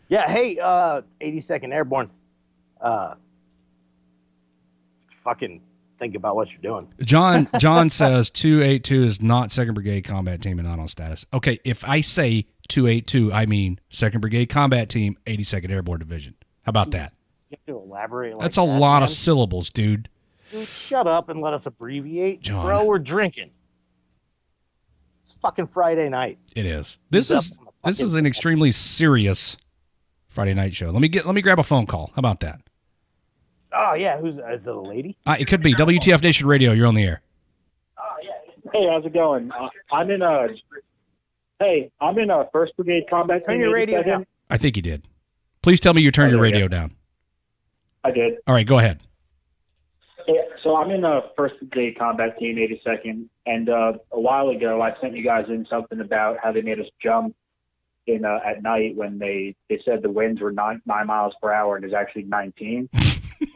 Yeah, hey, 82nd Airborne. Fucking think about what you're doing. John says 282 is not 2nd Brigade Combat Team and not on status. Okay, if I say 282, I mean 2nd Brigade Combat Team, 82nd Airborne Division. How about that? You have to elaborate. That's a lot of syllables, dude. Dude, shut up and let us abbreviate. John. Bro, we're drinking. It's fucking Friday night. It is. This is an extremely serious Friday night show. Let me grab a phone call. How about that? Oh yeah, is it a lady? It could be WTF Nation Radio. You're on the air. Hey, how's it going? I'm in a 1st Brigade Combat Team. Turn your radio down. I think you did. Please tell me you turned your radio down. I did. All right, go ahead. Yeah, so I'm in a 1st Brigade Combat Team, 82nd, and a while ago I sent you guys in something about how they made us jump in at night when they said the winds were 9 miles per hour and it's actually 19.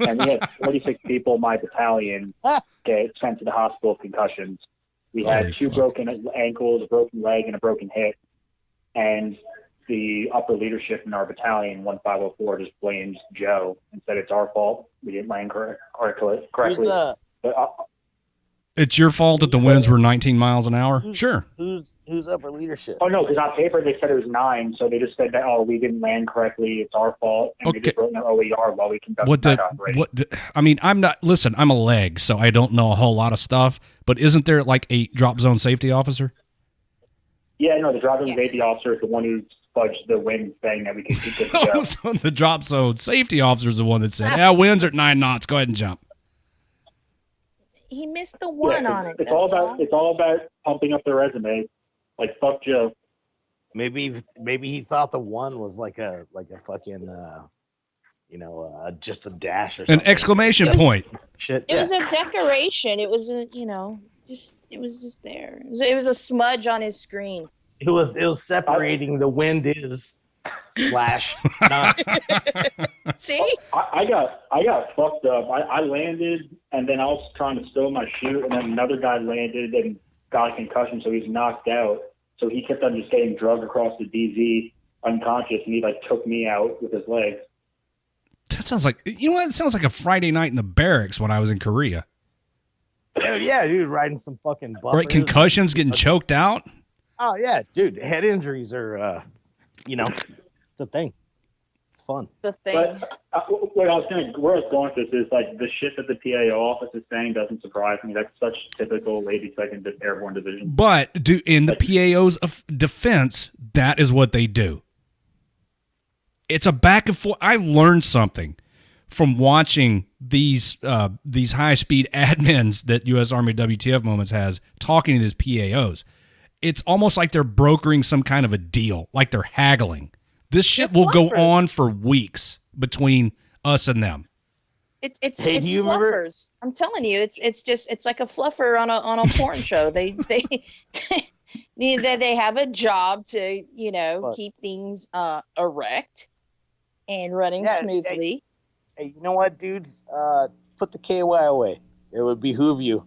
And we had 46 people in my battalion get sent to the hospital with concussions. We had 2 broken ankles, a broken leg, and a broken hip. And the upper leadership in our battalion, 1504, just blames Joe and said it's our fault. We didn't land correctly. It's your fault that the winds were 19 miles an hour? Sure. Who's upper leadership? Oh, no, because on paper they said it was 9, so they just said that, we didn't land correctly, it's our fault, and they just wrote in their OER while we conducted that operation. I'm a leg, so I don't know a whole lot of stuff, but isn't there like a drop zone safety officer? Yeah, no, the drop zone safety officer is the one who fudged the wind saying that we could keep it go. So the drop zone safety officer is the one that said, winds are at 9 knots, go ahead and jump. He missed the one on it. It's all about pumping up the resume. Like, fuck Joe. Maybe he thought the one was like a fucking just a dash or something. An exclamation point. Shit. It was a decoration. It was it was just there. It was a smudge on his screen. It was separating the wind is / not. See? I got fucked up. I landed, and then I was trying to stow my chute, and then another guy landed and got a concussion, so he's knocked out. So he kept on just getting drugged across the DZ unconscious, and he took me out with his legs. That sounds like, it sounds like a Friday night in the barracks when I was in Korea. Yeah, dude, riding some fucking buffers. Right, concussions, getting choked out. Oh yeah, dude, head injuries are, it's a thing. It's fun. The thing. But where I was going with this is the shit that the PAO office is saying doesn't surprise me. That's such typical 82nd Airborne Division. But in the PAO's defense, that is what they do. It's a back and forth. I learned something from watching these high-speed admins that U.S. Army WTF Moments has talking to these PAOs. It's almost like they're brokering some kind of a deal, like they're haggling. This shit will go on for weeks between us and them. It's fluffers. I'm telling you, it's like a fluffer on a porn show. They have a job to keep things erect and running smoothly. Hey, you know what, dudes? Put the KY away. It would behoove you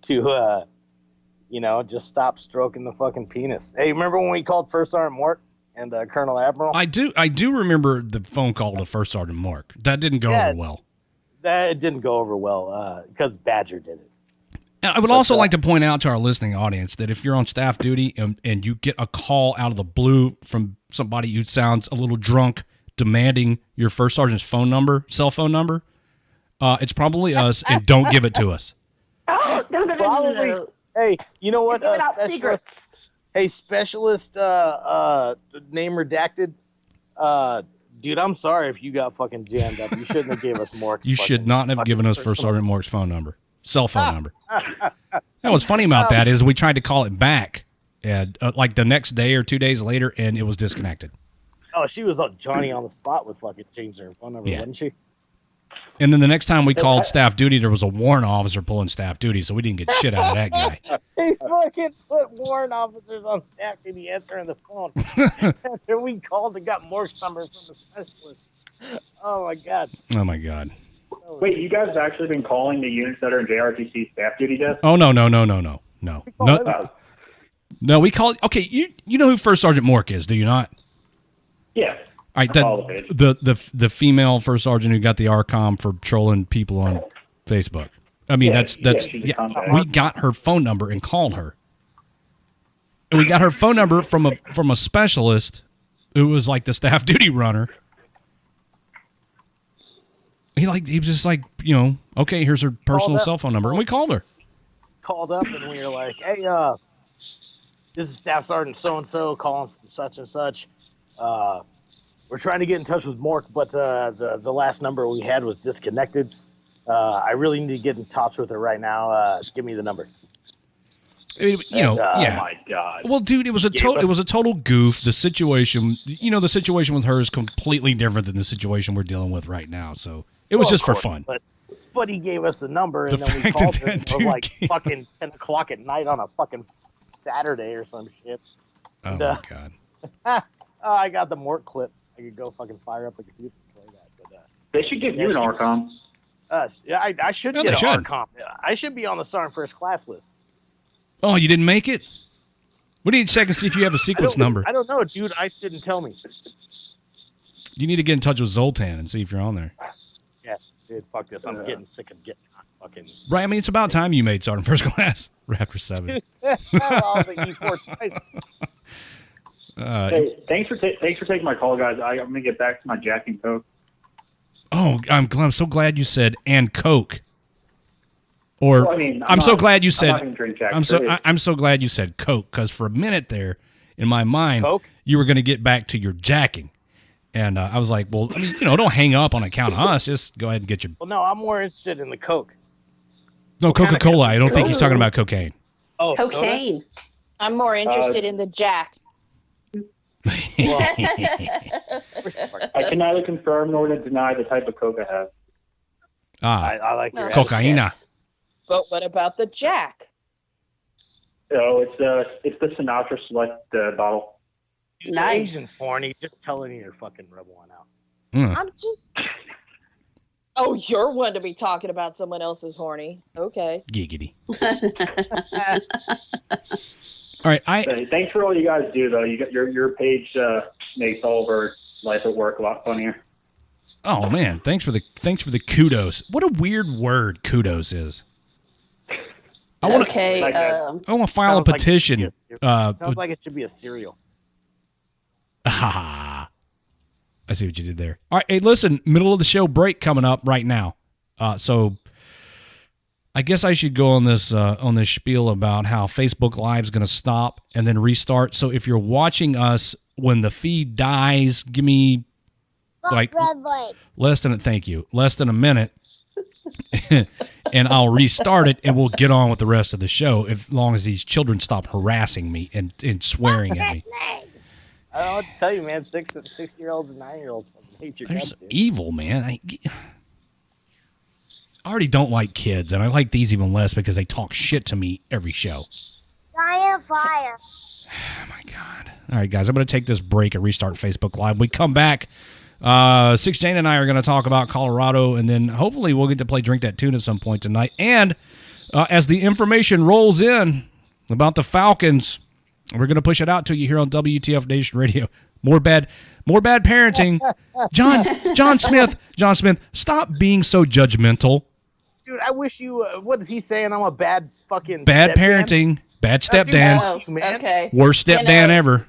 to just stop stroking the fucking penis. Hey, remember when we called First Sergeant Mort and Colonel Admiral. I do remember the phone call to First Sergeant Mark. That didn't go over well. That didn't go over well because Badger did it. I would also like to point out to our listening audience that if you're on staff duty and you get a call out of the blue from somebody who sounds a little drunk demanding your first sergeant's cell phone number, it's probably us, and don't give it to us. Oh, no. Probably. Hey, you know what? Giving out secrets. Hey, specialist, name redacted. Dude, I'm sorry if you got fucking jammed up. You shouldn't have gave us Mark's. You should not have given us First Sergeant Mark's cell phone number. And what's funny about that is we tried to call it back, and like the next day or 2 days later, and it was disconnected. Oh, she was Johnny on the spot with fucking changing her phone number, wasn't she? And then the next time we called staff duty, there was a warrant officer pulling staff duty, so we didn't get shit out of that guy. He fucking put warrant officers on staff duty answering the phone. And we called and got Mark's number from the specialist. Oh, my God. Oh, my God. Wait, you guys have actually been calling the units that are in JRTC staff duty desk? Oh, no. No, we call. Okay, you know who First Sergeant Mork is, do you not? Yeah. All right, the female first sergeant who got the RCOM for trolling people on Facebook. I mean, we got her phone number and called her. And we got her phone number from a specialist who was like the staff duty runner. He was just like, okay, here's her personal cell phone number, and we called her. Called up and we were like, hey, this is Staff Sergeant so-and-so calling from such and such. We're trying to get in touch with Mork, but the last number we had was disconnected. I really need to get in touch with her right now. Give me the number. Oh my God. Well, dude, it was a total goof. The situation with her is completely different than the situation we're dealing with right now. So it was just for fun. But he gave us the number, and then we called her at like fucking 10 o'clock at night on a fucking Saturday or some shit. Oh, my God. I got the Mork clip. I could go fucking fire up a computer and play that. But, they should give you an RCOM. Yeah, I should get an RCOM. I should be on the Sergeant First Class list. Oh, you didn't make it? We need to check and see if you have a sequence number. I don't know, dude. ICE didn't tell me. You need to get in touch with Zoltan and see if you're on there. Yeah, dude, fuck this. I'm getting sick of getting fucking... Right, I mean, it's about time you made Sergeant First Class. Raptor 7. All the E4 twice. Hey, thanks for taking my call, guys. I'm gonna get back to my Jack and Coke. Oh, I'm so glad you said and Coke. Or I'm so glad you said Coke, because for a minute there, in my mind, Coke? You were going to get back to your jacking, and I was like, well, I mean, don't hang up on account of us. Just go ahead and get your. Well, no, I'm more interested in the Coke. No, Coca-Cola. I don't think he's talking about cocaine. Oh, cocaine. I'm more interested in the Jack. I can neither confirm nor deny the type of Coke I have. I like your cocaina. But what about the Jack? So it's the Sinatra Select bottle. Nice. Asian's horny. Just telling you to fucking rub one out. I'm just... Oh, you're one to be talking about someone else's horny. Okay. Giggity. All right, thanks for all you guys do, though. You got your page makes all of our life at work a lot funnier. Oh man, thanks for the kudos. What a weird word kudos is. I want to file a petition. Sounds like it should be a cereal. I see what you did there. All right, hey, listen, middle of the show break coming up right now. So I guess I should go on this spiel about how Facebook Live is going to stop and then restart. So if you're watching us when the feed dies, give me less than a minute, and I'll restart it, and we'll get on with the rest of the show as long as these children stop harassing me and swearing at me. I don't know what to tell you, man. 6-year-olds and 9-year-olds hate your guts, dude. Evil, man. I already don't like kids, and I like these even less because they talk shit to me every show. Fire. Oh, my God. All right, guys, I'm going to take this break and restart Facebook Live. We come back. 6 Jane and I are going to talk about Colorado, and then hopefully we'll get to play Drink That Tune at some point tonight. And as the information rolls in about the Falcons, we're going to push it out to you here on WTF Nation Radio. More bad parenting. John Smith, stop being so judgmental. Dude, I wish you. What is he saying? I'm a bad fucking. Bad stepdad? parenting. Bad stepdad. Okay. Worst stepdad ever.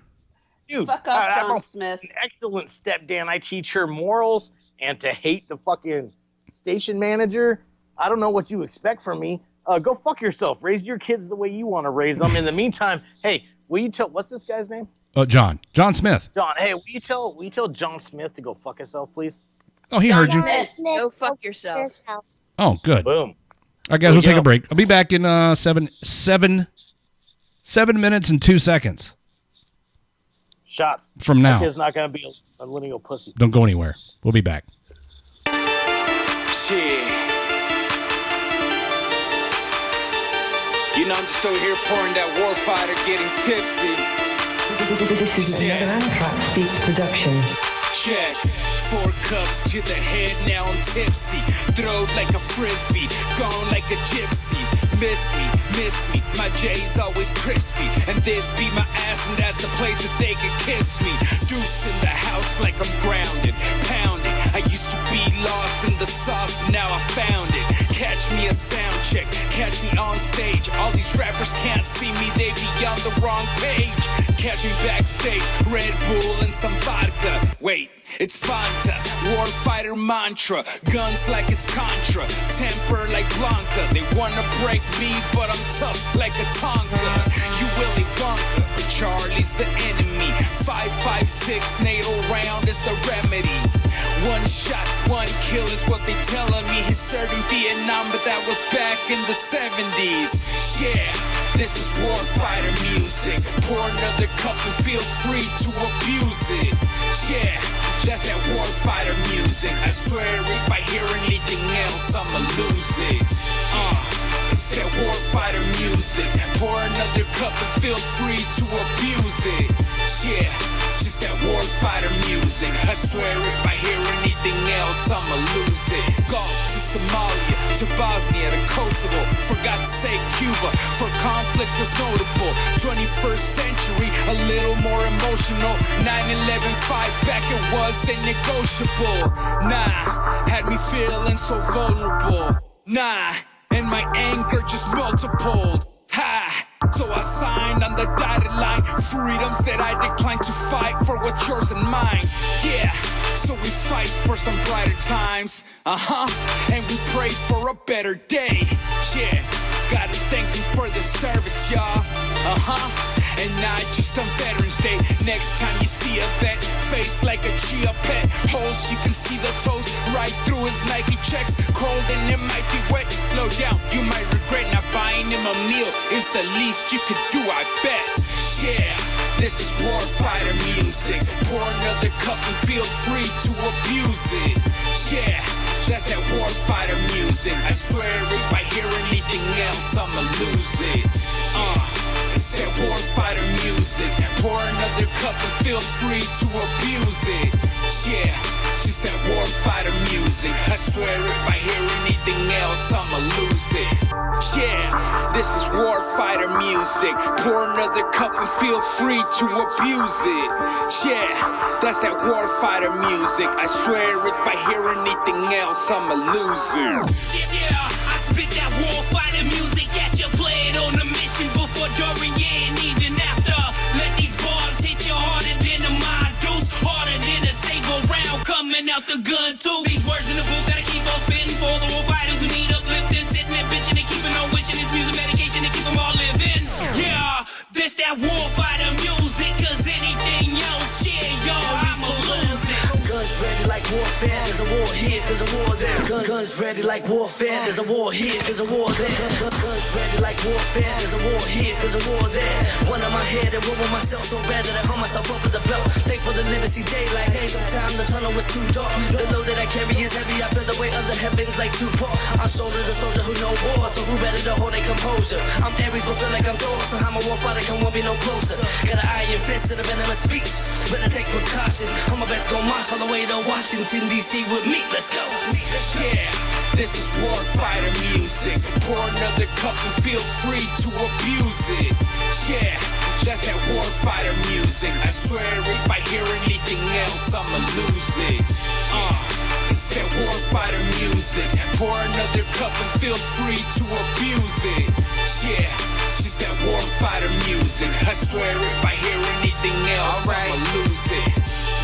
Dude, Fuck off, John I'm Smith. an excellent stepdad. I teach her morals and to hate the fucking station manager. I don't know what you expect from me. Go fuck yourself. Raise your kids the way you want to raise them. In the meantime, hey, will you tell? What's this guy's name? John Smith. John. Hey, will you tell John Smith to go fuck himself, please? Oh, he heard you. Go fuck yourself. Oh, good. Boom. All right, guys, we'll take a break. I'll be back in 7 minutes and 2 seconds. Shots. From now. That kid's not going to be a lineal pussy. Don't go anywhere. We'll be back. Shit. You know, I'm just over here pouring that warfighter, getting tipsy. This is another Anthrax Beats production. Check. 4 cups to the head, now I'm tipsy. Throwed like a frisbee, gone like a gypsy. Miss me, my J's always crispy. And this be my ass, and that's the place that they can kiss me. Deuce in the house like I'm grounded, pounding. I used to be lost in the sauce, but now I found it. Catch me at sound check, catch me on stage. All these rappers can't see me, they be on the wrong page. Catch me backstage, Red Bull and some vodka. Wait, it's Fanta, warfighter mantra. Guns like it's Contra, temper like Blanca. They wanna break me, but I'm tough like a Tonka. You Willy Wonka, but Charlie's the enemy. 5.56 natal round is the remedy. 1 shot, 1 kill is what they telling me. He served in Vietnam, but that was back in the 70s. Yeah, this is warfighter music. Pour another cup and feel free to abuse it. Yeah, that's that warfighter music. I swear if I hear anything else, I'ma lose it. It's that warfighter music. Pour another cup and feel free to abuse it. Yeah, it's just that warfighter music. I swear if I hear anything else, I'ma lose it. Gulf to Somalia, to Bosnia, to Kosovo. Forgot to say Cuba, for conflicts that's notable. 21st century, a little more emotional. 9/11 fight back, it wasn't negotiable. Nah, had me feeling so vulnerable. Nah, and my anger just multiplied. Ha! So I signed on the dotted line. Freedoms that I decline to fight for what's yours and mine. Yeah, so we fight for some brighter times. And we pray for a better day. Yeah, gotta thank you for the service, y'all. And not just on Veterans Day. Next time you see a vet, face like a chia pet. Holes, you can see the toes right through his Nike checks. Cold and it might be wet. Slow down, you might regret not buying him a meal. It's the least you could do, I bet. Yeah, this is warfighter music. Pour another cup and feel free to abuse it. Yeah, that's that warfighter music. I swear if I hear anything else, I'ma lose it. It's that warfighter music. Pour another cup and feel free to abuse it. Yeah, it's just that warfighter music. I swear if I hear anything else, I'ma lose it. Yeah, this is warfighter music. Pour another cup and feel free to abuse it. Yeah, that's that warfighter music. I swear if I hear anything else, I'ma lose it. Yeah, I spit that warfighter music at you. Play it on the mission before, during, yeah, and even after. Let these bars hit you harder than a mind deuce, harder than a saber round coming out the gun too. These words in the booth that I keep on spitting for the warfighters who need uplifting, sitting and bitching and keeping on wishing. This music medication to keep them all living. Yeah, this that warfighter music, cause anything else, yeah, y'all, I'ma lose it. Guns ready like warfare, there's a war here, there's a war there. Guns ready like warfare, there's a war here, there's a war there. Guns ready like warfare, there's a war here, there's a war there. One on my head and one with myself so bad that I hung myself up with the belt. Thankful to live and see daylight. Hey, sometimes the tunnel is too dark. The load that I carry is heavy, I feel the weight of the heavens like Tupac. I'm shoulder the soldier who know war, so who better to hold their composure? I'm Aries but feel like I'm Thor, so how my warfighter can won't be no closer. Got an iron fist and a venomous speech, better take precaution. All my vets go march all the way to Washington, D.C. with me, let's go. Yeah, This is warfighter music. Pour another cup and feel free to abuse it. Yeah, that's that warfighter music. I swear if I hear anything else, I'ma lose it. It's that warfighter music. Pour another cup and feel free to abuse it. Yeah, it's just that warfighter music. I swear if I hear anything else, I'ma lose it.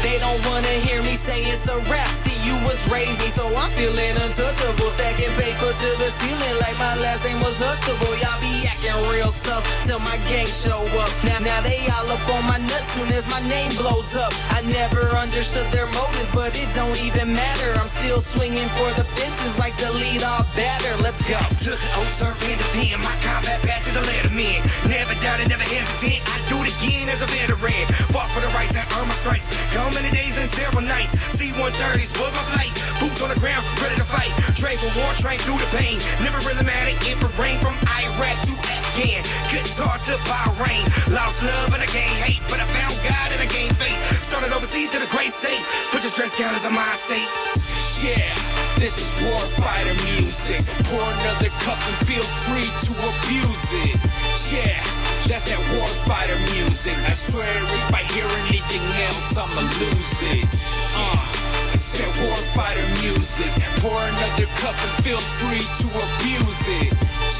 They don't wanna hear me say it's a rap. See, you was raised me, so I'm feeling untouchable. Stacking paper to the ceiling like my last name was Huxtable. Y'all be acting real tough till my gang show up. Now they all up on my nuts soon as my name blows up. I never understood their motives, but it don't even matter. I'm still swinging for the fences like the lead off batter. Let's go. Took old surfing to pen, my combat patch to the letterman. Never doubted, never hesitant. I do it again as a veteran. Fought for the rights and earn my stripes. How many days and several nights? C-130s was my flight. Boots on the ground, ready to fight. Train for war, train through the pain. Never really mattered if it rained from Iraq to Afghan. Couldn't talk to Bahrain. Lost love and I gained hate, but I found God and I gained faith. Started overseas to the great state. Put your stress counters on my state. Yeah, this is warfighter music. Pour another cup and feel free to abuse it. Yeah, that's that warfighter music. I swear if I hear anything else, I'ma lose it. It's that warfighter music. Pour another cup and feel free to abuse it.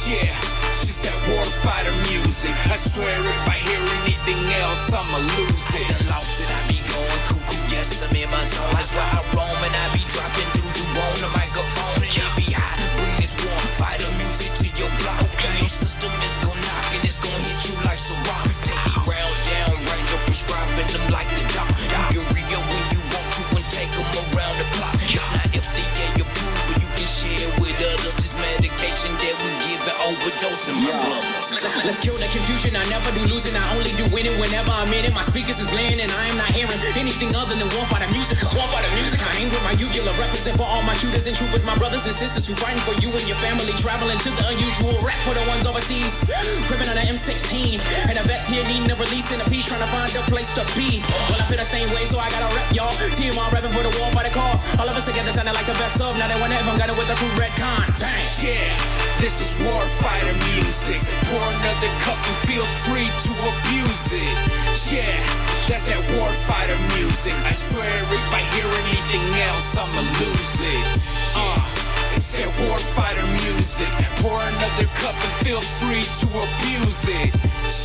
Yeah, it's just that warfighter music. I swear if I hear anything else, I'ma lose it. The lost it, I be going cuckoo. Yes, I'm in my zone. That's why I roam and I be dropping doo-doo on the microphone and it be hot. Bring this warfighter music to your block and your system is gon' knock and it's gon' hit you like some rock. Take these rounds down, right up prescribing them like the doc. You can re-up when you want to and take them around the clock. It's not FDA approved, but you can share with others. This medication that we give an overdose in my brothers. Let's kill the confusion. I never do losing. I only do winning whenever I'm in it. My speakers is playing and I am not hearing anything other than warfighter music. Warfighter music. I aim with my uvula, represent for all my shooters and troopers, my brothers and sisters who fighting for you and your family, traveling to the unusual rap for the ones overseas. Criminal the M16 and the vets here needing a release in a piece, trying to find a place to be. Well, I feel the same way, so I gotta rep y'all. Team on repping for the warfighter cause. All of us together sounding like the best of. Now they wanna have them, got it with the proof red con. Bang. Yeah, this is warfighter music. Pour another cup and feel free to abuse it. Yeah, that's that warfighter music. I swear if I hear anything else, I'ma lose it. It's that warfighter music. Pour another cup and feel free to abuse it.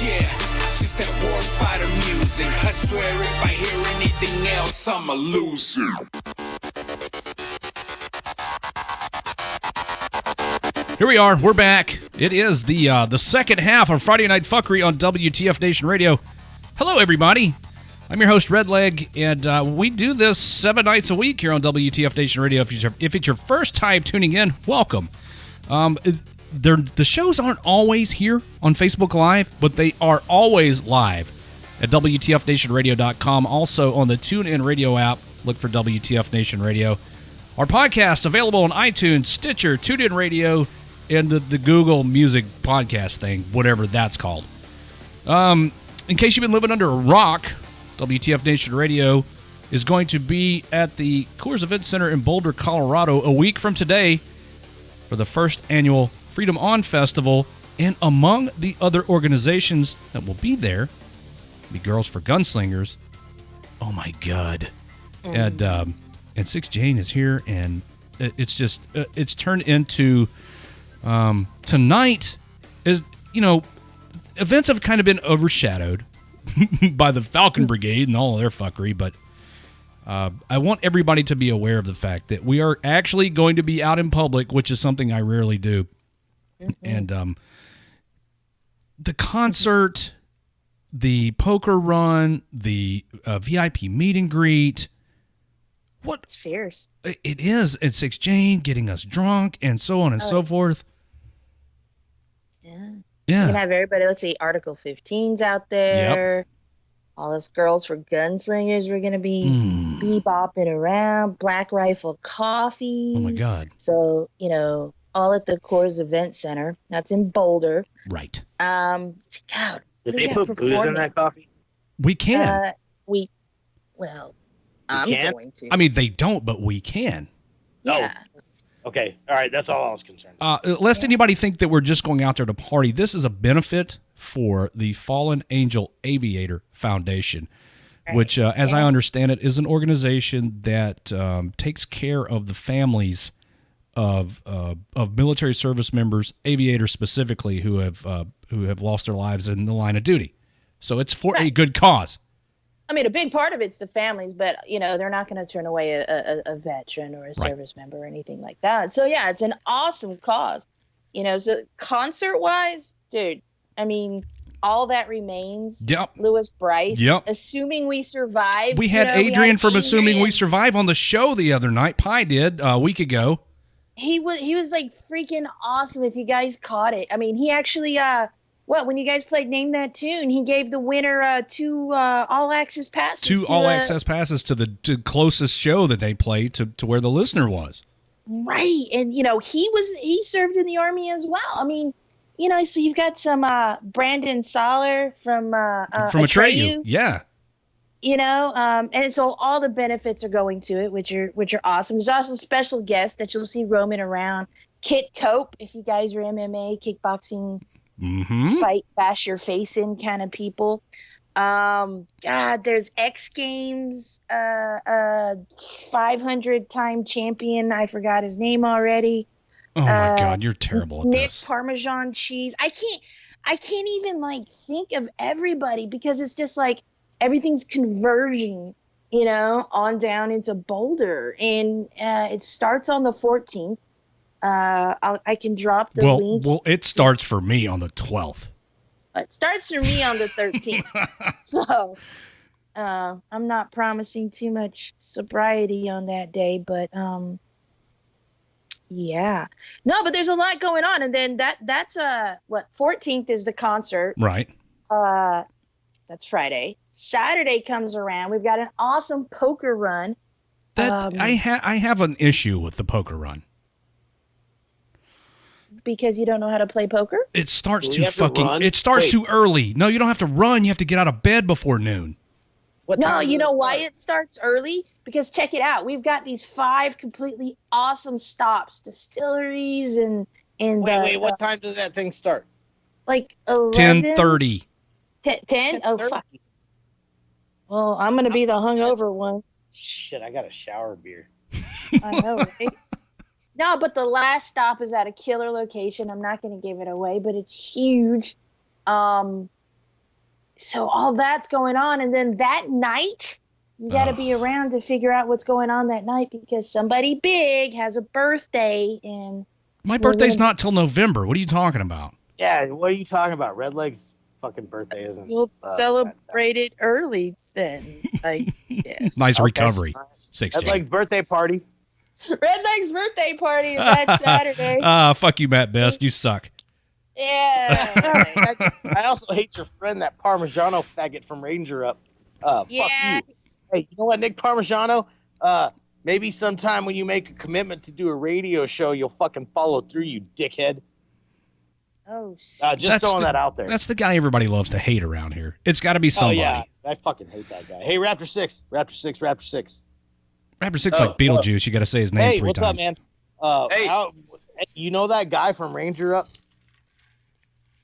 Yeah, it's just that warfighter music. I swear if I hear anything else, I'ma lose it. Here we are. We're back. It is the second half of Friday Night Fuckery on WTF Nation Radio. Hello, everybody. I'm your host, Redleg, and we do this 7 nights a week here on WTF Nation Radio. If it's your first time tuning in, welcome. The shows aren't always here on Facebook Live, but they are always live at WTFNationRadio.com. Also on the TuneIn Radio app, look for WTF Nation Radio. Our podcast available on iTunes, Stitcher, TuneIn Radio, and the Google Music podcast thing, whatever that's called. In case you've been living under a rock, WTF Nation Radio is going to be at the Coors Event Center in Boulder, Colorado, a week from today for the first annual Freedom On Festival. And among the other organizations that will be there, be Girls for Gunslingers. Oh my God. And 6 Jane is here, and it's just, it's turned into, tonight is, events have kind of been overshadowed by the Falcon Brigade and all of their fuckery, but I want everybody to be aware of the fact that we are actually going to be out in public, which is something I rarely do. And the concert, the poker run, the VIP meet and greet, It's fierce. it is. It's 6 Jane getting us drunk and so on and so forth. Yeah. Yeah. You can have everybody, let's see, Article 15's out there. Yep. All us Girls for Gunslingers we're going to be bebopping around. Black Rifle Coffee. Oh, my God. So, all at the Coors Event Center. That's in Boulder. Right. God, Did they put booze in that coffee? We can. I'm going to. I mean, they don't, but we can. Yeah. Okay, all right, that's all I was concerned. Lest anybody think that we're just going out there to party, this is a benefit for the Fallen Angel Aviator Foundation, which, as I understand it, is an organization that takes care of the families of military service members, aviators specifically, who have lost their lives in the line of duty. So it's for a good cause. I mean, a big part of it's the families, but they're not going to turn away a veteran or a service member or anything like that. So yeah, it's an awesome cause. So concert wise, dude, I mean, All That Remains. Yep. Louis Bryce. Yep. Assuming We Survive. We had Adrian from Assuming We Survive on the show the other night. Pi did a week ago. He was like freaking awesome. If you guys caught it, I mean, he actually when you guys played Name That Tune, he gave the winner two all access passes. Two all access passes to the closest show that they played to where the listener was. Right, and he served in the Army as well. I mean, so you've got some Brandon Soller from Atreyu. Yeah. And so all the benefits are going to it, which are awesome. There's also special guests that you'll see roaming around. Kit Cope, if you guys are MMA, kickboxing, fight, bash your face in kind of people. There's X Games, 500-time champion. I forgot his name already. Oh my God, you're terrible at Nick this. Parmesan Cheese. I can't even think of everybody because it's just like everything's converging, on down into Boulder, and it starts on the 14th. I can drop the link. Well, it starts for me on the 12th. It starts for me on the 13th. So I'm not promising too much sobriety on that day, but yeah. No, but there's a lot going on, and then that's 14th is the concert. Right. That's Friday. Saturday comes around. We've got an awesome poker run. I have an issue with the poker run. Because you don't know how to play poker? It starts too early. No, you don't have to run. You have to get out of bed before noon. No, you know why it starts early? Because check it out. We've got these 5 completely awesome stops, distilleries, and wait, what time does that thing start? Like 11? 10:30. 10? Oh, fuck. Well, I'm going to be the hungover one. Shit, I got a shower beer. I know, right? No, but the last stop is at a killer location. I'm not going to give it away, but it's huge. So all that's going on. And then that night, you got to be around to figure out what's going on that night because somebody big has a birthday. And my birthday's not till November. What are you talking about? Yeah, what are you talking about? Redleg's fucking birthday isn't. We'll celebrate it early then, I guess. Nice recovery. 16. Redleg's birthday party. Redleg's birthday party is that Saturday. Fuck you, Matt Best. You suck. Yeah. I also hate your friend, that Parmigiano faggot from Ranger Up. Fuck you. Hey, you know what, Nick Parmigiano? Maybe sometime when you make a commitment to do a radio show, you'll fucking follow through, you dickhead. Oh, just throwing that out there. That's the guy everybody loves to hate around here. It's got to be somebody. Oh, yeah. I fucking hate that guy. Hey, Raptor 6. Raptor 6. Raptor 6. Raptor 6 like Beetlejuice. You got to say his name 3 times. Hey, what's up, man? You know that guy from Ranger Up?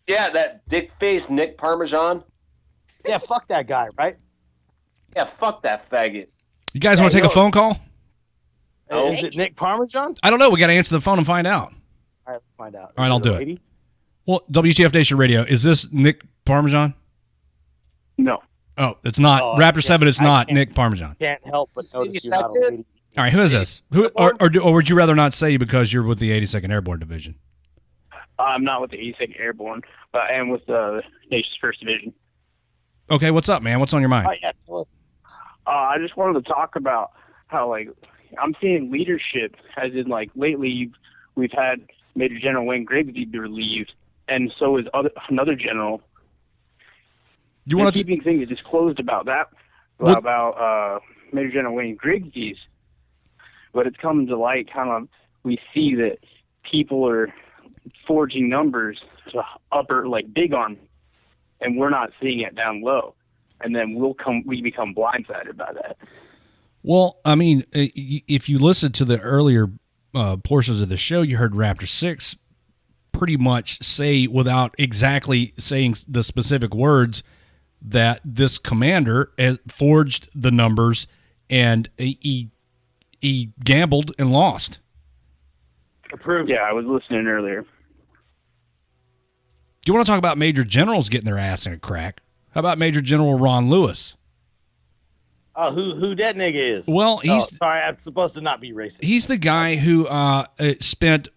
Yeah, that dick-faced Nick Parmesan. Yeah, fuck that guy, right? Yeah, fuck that faggot. You guys want to take a phone call? Is it Nick Parmesan? I don't know. We got to answer the phone and find out. All right, let's find out. All right, I'll do it. Well, WTF Nation Radio, is this Nick Parmesan? No. Oh, it's not. Raptor 7 is not Nick Parmesan. Can't help but notice you're not a lady. All right, who is this? Or would you rather not say because you're with the 82nd Airborne Division? I'm not with the 82nd Airborne, but I am with the nation's 1st Division. Okay, what's up, man? What's on your mind? I just wanted to talk about how, like, I'm seeing leadership, as in, like, lately we've had Major General Wayne Griggs be relieved, and so is another general. You want to keeping things disclosed about that, about Major General Wayne Griggs, but it's come to light kind of, we see that people are forging numbers to upper, like, big arm, and we're not seeing it down low. And then we become blindsided by that. Well, I mean, if you listen to the earlier portions of the show, you heard Raptor 6 pretty much say, without exactly saying the specific words, that this commander forged the numbers and he gambled and lost. Approved. Yeah, I was listening earlier. Do you want to talk about Major Generals getting their ass in a crack? How about Major General Ron Lewis? Who that nigga is? Well, he's sorry, I'm supposed to not be racist. He's the guy who spent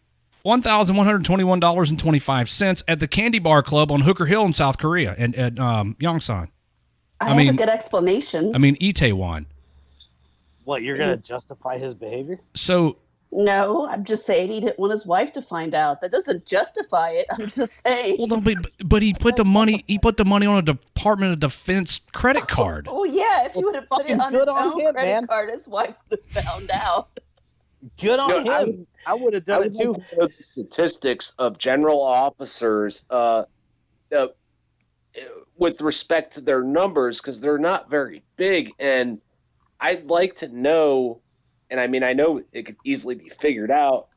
$1,121.25 at the Candy Bar Club on Hooker Hill in South Korea and at Yongsan. I have a good explanation. I mean, Itaewon. What, you're gonna justify his behavior? So No, I'm just saying he didn't want his wife to find out. That doesn't justify it. I'm just saying. Well, no, but he put the money. He put the money on a Department of Defense credit card. Oh yeah, if he would have put it on his own credit card, his wife would have found out. Good on him. I would have done it too. Like to know the statistics of general officers with respect to their numbers, because they're not very big, and I'd like to know. And I mean, I know it could easily be figured out.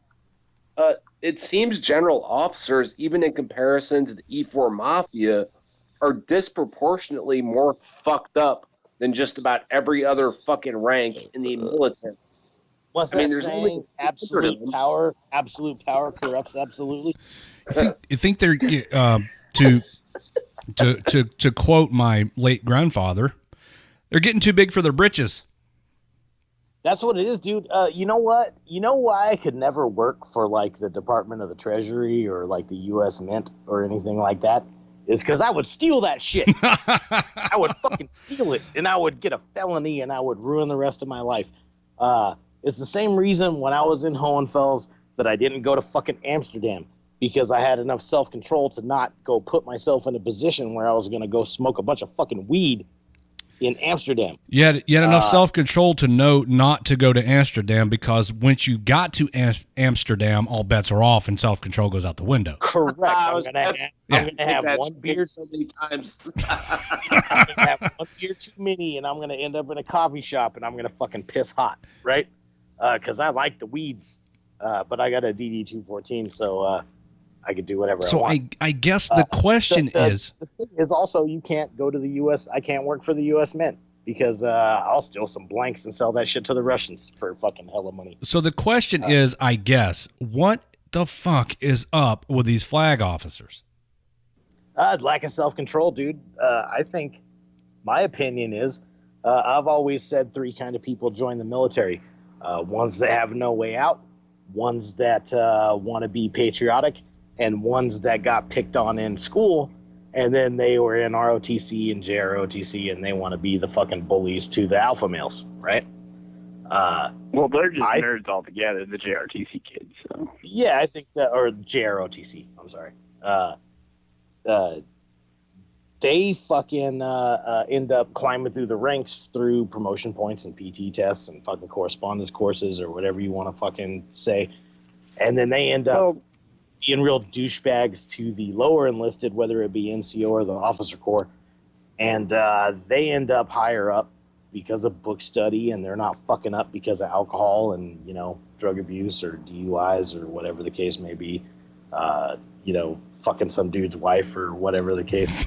It seems general officers, even in comparison to the E4 Mafia, are disproportionately more fucked up than just about every other fucking rank in the military. What's that saying? Absolute power corrupts absolutely. I think they're to quote my late grandfather, they're getting too big for their britches. That's what it is, dude. You know what? You know why I could never work for like the Department of the Treasury or like the U.S. Mint or anything like that? Is because I would steal that shit. I would fucking steal it, and I would get a felony, and I would ruin the rest of my life. It's the same reason when I was in Hohenfels that I didn't go to fucking Amsterdam, because I had enough self-control to not go put myself in a position where I was going to go smoke a bunch of fucking weed in Amsterdam. You had enough self-control to know not to go to Amsterdam, because once you got to Amsterdam, all bets are off and self-control goes out the window. Correct. I'm going to have one beer so many times. I'm going to have one beer too many, and I'm going to end up in a coffee shop, and I'm going to fucking piss hot, right? Because I like the weeds, but I got a DD-214, so I could do whatever I want. I guess the question is... The thing is also, you can't go to the U.S. I can't work for the U.S. Mint, because I'll steal some blanks and sell that shit to the Russians for fucking hella money. So the question is, I guess, what the fuck is up with these flag officers? Lack of self-control, dude. I think my opinion is I've always said three kind of people join the military. Ones that have no way out, ones that want to be patriotic, and ones that got picked on in school, and then they were in ROTC and JROTC, and they want to be the fucking bullies to the alpha males, right? Well, they're just nerds altogether, the JRTC kids. So yeah, I think that, or JROTC. I'm sorry. They fucking end up climbing through the ranks through promotion points and PT tests and fucking correspondence courses or whatever you want to fucking say, and then they end up being real douchebags to the lower enlisted, whether it be NCO or the officer corps, and they end up higher up because of book study, and they're not fucking up because of alcohol and, you know, drug abuse or DUIs or whatever the case may be, you know, fucking some dude's wife or whatever the case,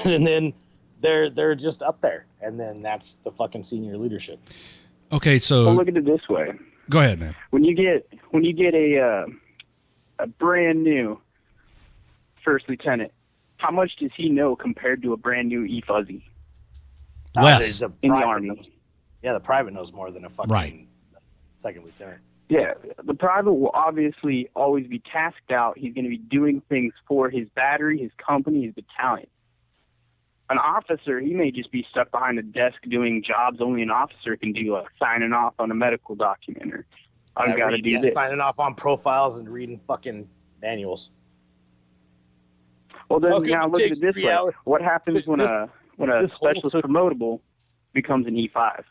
and then they're just up there, and then that's the fucking senior leadership. Okay, so well, look at it this way. Go ahead, man. When you get a brand new first lieutenant, how much does he know compared to a brand new E-Fuzzy? Less. In the Army. Yeah, the private knows more than a fucking second lieutenant. Yeah, the private will obviously always be tasked out. He's going to be doing things for his battery, his company, his battalion. An officer, he may just be stuck behind a desk doing jobs only an officer can do, like signing off on a medical document, or I've got to do this. Signing off on profiles and reading fucking manuals. Well, then now look at it this way. What happens when a specialist promotable becomes an E5?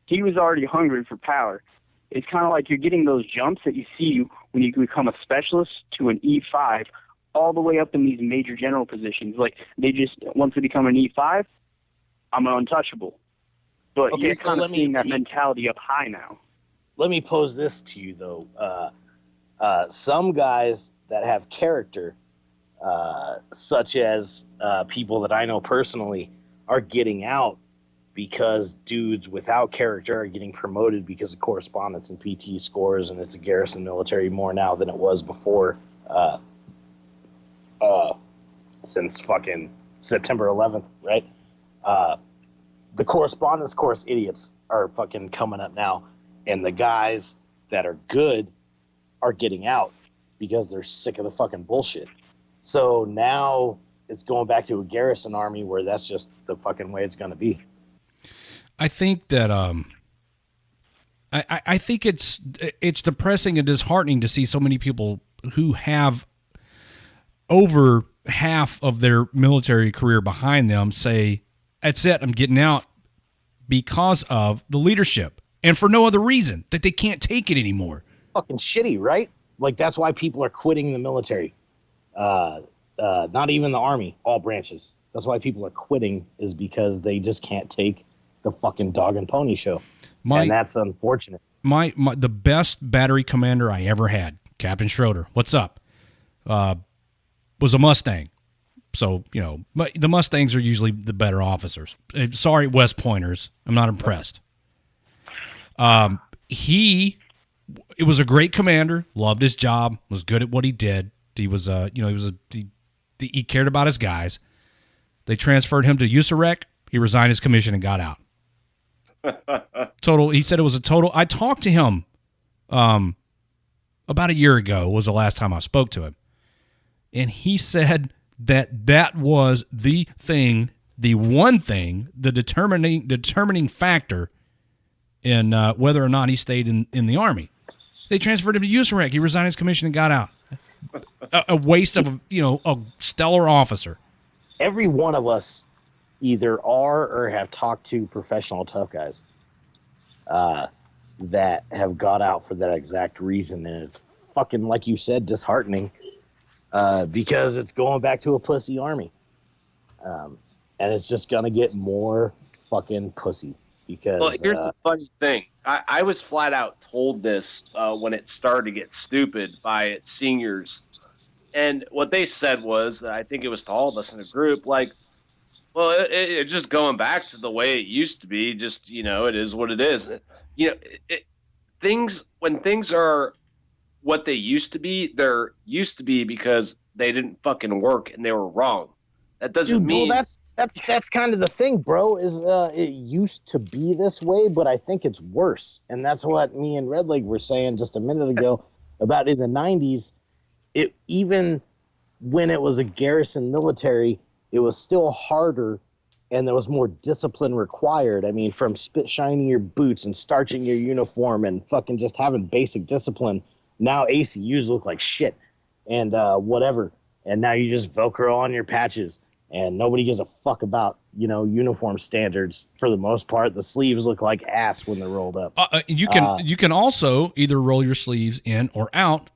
He was already hungry for power. It's kind of like you're getting those jumps that you see when you become a specialist to an E5 all the way up in these major general positions. Like, they just, once they become an E5, I'm untouchable. But you're kind of seeing that mentality up high now. let me pose this to you though. Some guys that have character, such as people that I know personally, are getting out because dudes without character are getting promoted because of correspondence and PT scores, and it's a garrison military more now than it was before. Since fucking September 11th, right? The correspondence course idiots are fucking coming up now, and the guys that are good are getting out because they're sick of the fucking bullshit. So now it's going back to a garrison army where that's just the fucking way it's going to be. I think that I think it's depressing and disheartening to see so many people who have over half of their military career behind them say, that's it, I'm getting out, because of the leadership and for no other reason, that they can't take it anymore. Fucking shitty, right? Like, that's why people are quitting the military. Not even the army, all branches. That's why people are quitting, is because they just can't take the fucking dog and pony show. And that's unfortunate. The best battery commander I ever had, Captain Schroeder, what's up? Was a Mustang. So, you know, the Mustangs are usually the better officers. Sorry, West Pointers. I'm not impressed. It was a great commander, loved his job, was good at what he did. He was, he cared about his guys. They transferred him to USAREC. He resigned his commission and got out. He said it was a total. I talked to him about a year ago was the last time I spoke to him. And he said that was the one thing, the determining factor in whether or not he stayed in the Army. They transferred him to USAREC. He resigned his commission and got out. A waste of a stellar officer. Every one of us either are or have talked to professional tough guys that have got out for that exact reason, and it's fucking, like you said, disheartening because it's going back to a pussy army, and it's just gonna get more fucking pussy. Because well, here's the funny thing. I was flat out told this when it started to get stupid by its seniors. And what they said was, I think it was to all of us in the group, like, well, it just going back to the way it used to be, just, it is what it is. When things are what they used to be, they're used to be because they didn't fucking work and they were wrong. That doesn't mean... Well, that's kind of the thing, bro, is it used to be this way, but I think it's worse. And that's what me and Redleg were saying just a minute ago about in the 90s. Even when it was a garrison military, it was still harder and there was more discipline required. I mean, from spit shining your boots and starching your uniform and fucking just having basic discipline. Now ACUs look like shit and whatever. And now you just Velcro on your patches. And nobody gives a fuck about, uniform standards for the most part. The sleeves look like ass when they're rolled up. You can also either roll your sleeves in or out.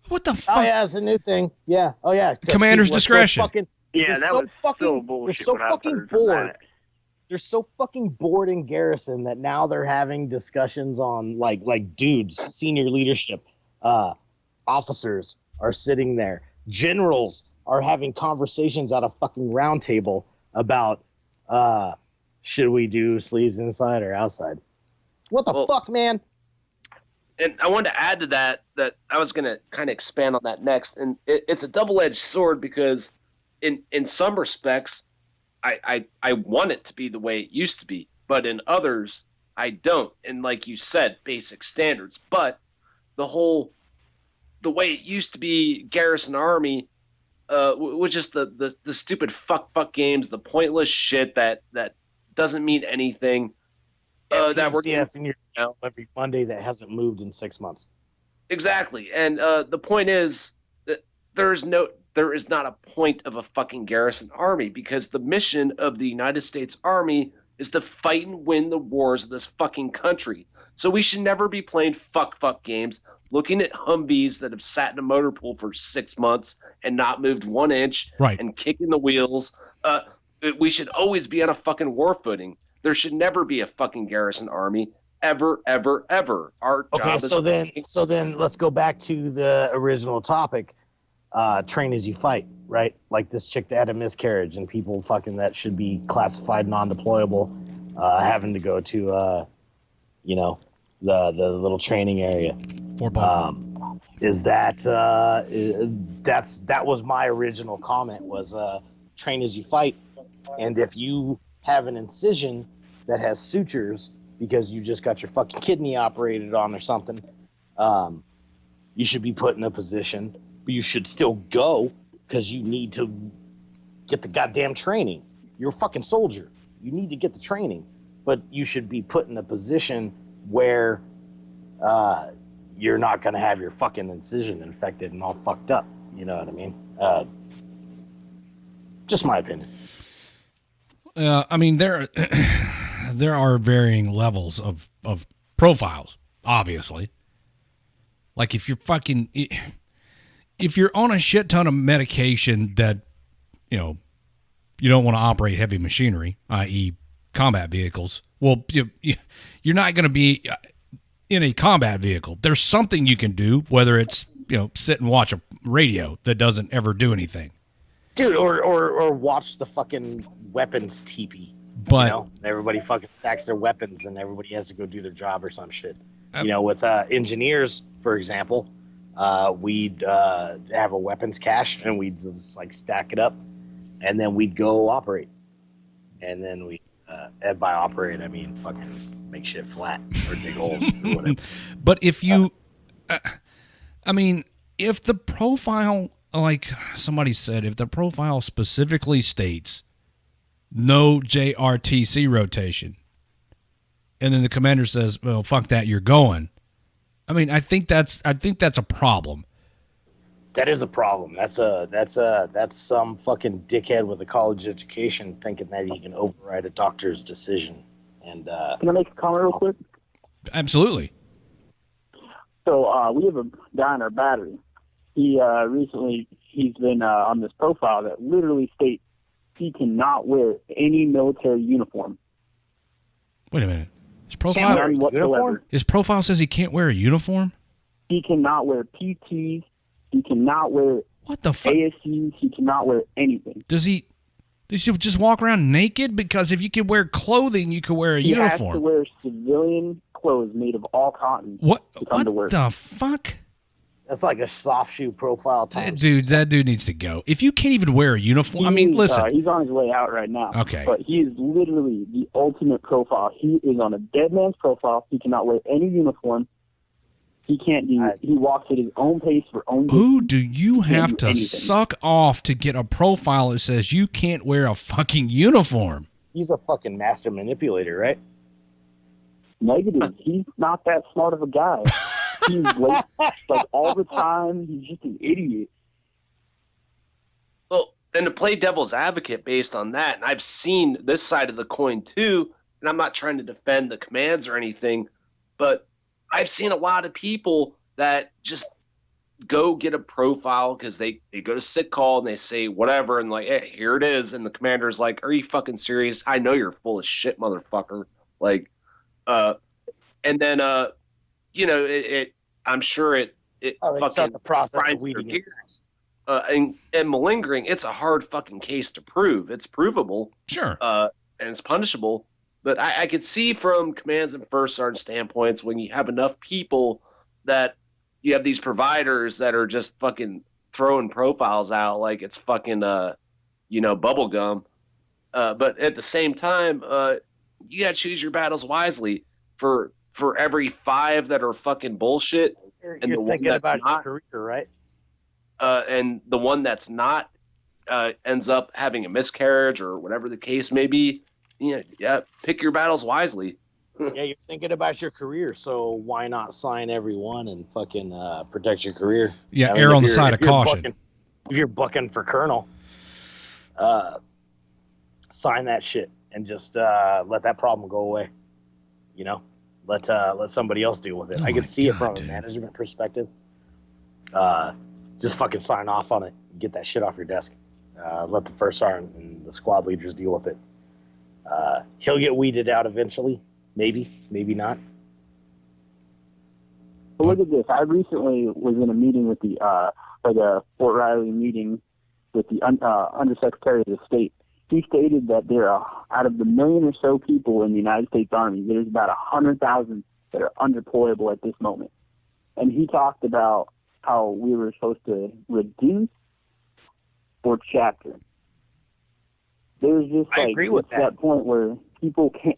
What the fuck? Oh, yeah, it's a new thing. Yeah. Oh, yeah. Commander's discretion. So bullshit. They're so fucking bored. They're so fucking bored in garrison that now they're having discussions on, like dudes, senior leadership, officers are sitting there. Generals are having conversations at a fucking round table about should we do sleeves inside or outside? What the fuck, man? And I wanted to add to that I was going to kind of expand on that next. And it's a double-edged sword because in some respects, I want it to be the way it used to be. But in others, I don't. And like you said, basic standards. But the way it used to be garrison army, was just the stupid fuck games, the pointless shit that doesn't mean anything. That we're in your every Monday that hasn't moved in 6 months. Exactly, and the point is that there is not a point of a fucking garrison army because the mission of the United States Army is to fight and win the wars of this fucking country. So we should never be playing fuck games, looking at Humvees that have sat in a motor pool for 6 months and not moved 1 inch, right, and kicking the wheels. We should always be on a fucking war footing. There should never be a fucking garrison army. ever. Our Okay, job so then let's go back to the original topic. Train as you fight, right? Like this chick that had a miscarriage and people fucking that should be classified non-deployable, having to go to, the little training area. Is that that was my original comment was train as you fight, and if you have an incision that has sutures because you just got your fucking kidney operated on or something, you should be put in a position, but you should still go because you need to get the goddamn training. You're a fucking soldier. You need to get the training, but you should be put in a position where you're not going to have your fucking incision infected and all fucked up. You know what I mean? Just my opinion. I mean, there are varying levels of profiles, obviously. Like if you're on a shit ton of medication that, you don't want to operate heavy machinery, i.e. combat vehicles, well, you're not going to be in a combat vehicle. There's something you can do, whether it's, sit and watch a radio that doesn't ever do anything. Dude, or watch the fucking weapons teepee. But everybody fucking stacks their weapons and everybody has to go do their job or some shit. With engineers, for example, we'd have a weapons cache and we'd just like stack it up and then we'd go operate. And then and by operate, I mean fucking make shit flat or dig holes or whatever. But if you, if the profile, like somebody said, if the profile specifically states no JRTC rotation, and then the commander says, well, fuck that, you're going. I think that's a problem. That is a problem. That's some fucking dickhead with a college education thinking that he can override a doctor's decision. And can I make a comment real quick? Absolutely. So we have a guy in our battery. He recently he's been on this profile that literally states he cannot wear any military uniform. Wait a minute. His profile says he can't wear a uniform? He cannot wear PTs. He cannot wear what the fuck? ASUs. He cannot wear anything. Does he just walk around naked? Because if you could wear clothing, you could wear a uniform. He has to wear civilian clothes made of all cotton. What to work. The fuck? That's like a soft shoe profile time. Dude, that dude needs to go. If you can't even wear a uniform, listen. He's on his way out right now. Okay. But he is literally the ultimate profile. He is on a dead man's profile. He cannot wear any uniform. He can't do. He walks at his own pace for own. Who do you have to suck off to get a profile that says you can't wear a fucking uniform? He's a fucking master manipulator, right? Negative. He's not that smart of a guy. He's late, like all the time. He's just an idiot. Well, and to play devil's advocate based on that, and I've seen this side of the coin too, and I'm not trying to defend the commands or anything, but I've seen a lot of people that just go get a profile because they go to sick call and they say whatever and like, hey, here it is. And the commander's like, are you fucking serious? I know you're full of shit, motherfucker. Like, and then, I'm sure it fucking start the process of weeding gears. And malingering, it's a hard fucking case to prove. It's provable. Sure. And it's punishable. But I could see from commands and first sergeant standpoints when you have enough people that you have these providers that are just fucking throwing profiles out like it's fucking, bubble gum. But at the same time, you got to choose your battles wisely. For every 5 that are fucking bullshit, and the one that's not, your career, right? And the one that's not ends up having a miscarriage or whatever the case may be. Yeah, pick your battles wisely. Yeah, you're thinking about your career, so why not sign everyone and fucking protect your career? Yeah, err on the side of caution. If you're bucking for colonel, sign that shit and just let that problem go away. Let somebody else deal with it. I can see it from a management perspective. Just fucking sign off on it. Get that shit off your desk. Let the first sergeant and the squad leaders deal with it. He'll get weeded out eventually. Maybe not. But look at this. I recently was in a meeting with the like a Fort Riley meeting with the Undersecretary of the State. He stated that there are, out of the million or so people in the United States Army, there's about 100,000 that are undeployable at this moment. And he talked about how we were supposed to reduce or chapter. There's just I agree with that point where people can't,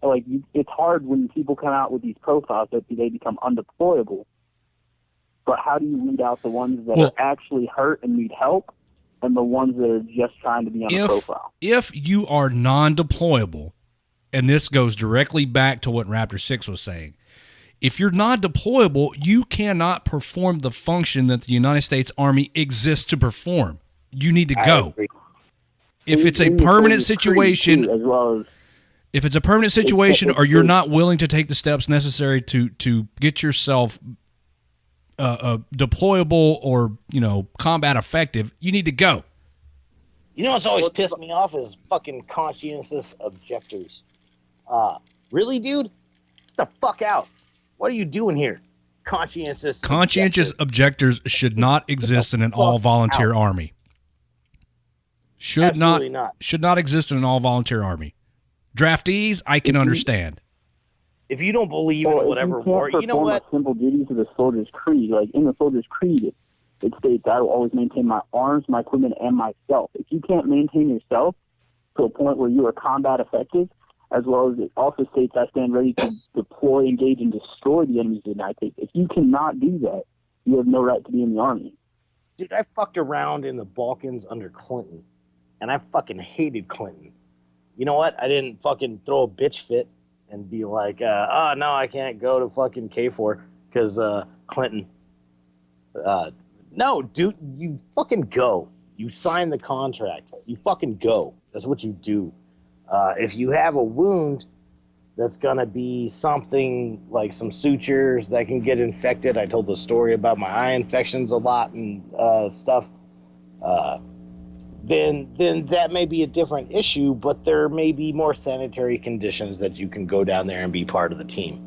it's hard when people come out with these profiles that they become undeployable. But how do you weed out the ones that are actually hurt and need help and the ones that are just trying to be on the profile? If you are non-deployable, and this goes directly back to what Raptor 6 was saying, if you're non-deployable, you cannot perform the function that the United States Army exists to perform. You need to go. If it's a permanent situation, if it's a permanent situation, or you're not willing to take the steps necessary to get yourself deployable or combat effective, you need to go. You know what's always pissed me off is fucking conscientious objectors. Really, dude? Get the fuck out. What are you doing here? Conscientious objectors should not exist in an all-volunteer army. Should not exist in an all-volunteer army. Draftees, I can understand. If you don't believe in whatever war, you know what? Simple duties of the Soldier's Creed. Like in the Soldier's Creed, it states, "I will always maintain my arms, my equipment, and myself." If you can't maintain yourself to a point where you are combat effective, as well as it also states, "I stand ready to deploy, engage, and destroy the enemies of the United States." If you cannot do that, you have no right to be in the Army. Dude, I fucked around in the Balkans under Clinton, and I fucking hated Clinton. You know what? I didn't fucking throw a bitch fit and be like, "Oh, no, I can't go to fucking KFOR because Clinton." No, dude, you fucking go. You sign the contract. You fucking go. That's what you do. If you have a wound that's going to be something like some sutures that can get infected, I told the story about my eye infections a lot and stuff, then that may be a different issue, but there may be more sanitary conditions that you can go down there and be part of the team.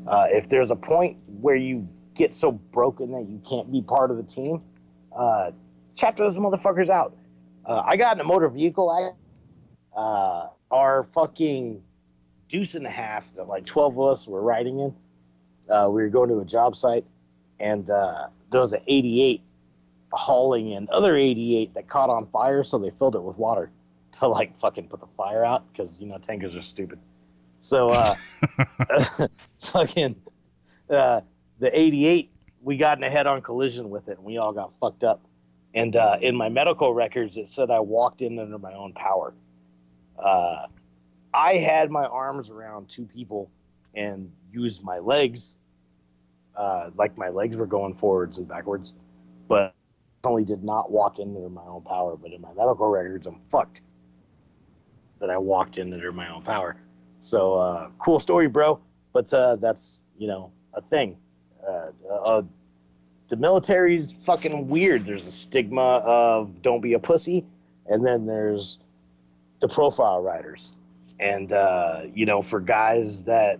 If there's a point where you get so broken that you can't be part of the team, chapter those motherfuckers out. I got in a motor vehicle accident. Our fucking deuce and a half that like 12 of us were riding in, we were going to a job site, and there was an 88 hauling in other 88 that caught on fire, so they filled it with water to like fucking put the fire out because tankers are stupid. So fucking the 88, we got in a head-on collision with it, and we all got fucked up. And in my medical records, it said I walked in under my own power. I had my arms around two people and used my legs, like my legs were going forwards and backwards, but only did not walk in under my own power. But in my medical records, I'm fucked that I walked in under my own power. So cool story, bro. But that's a thing. The military's fucking weird. There's a stigma of don't be a pussy, and then there's the profile riders. And for guys that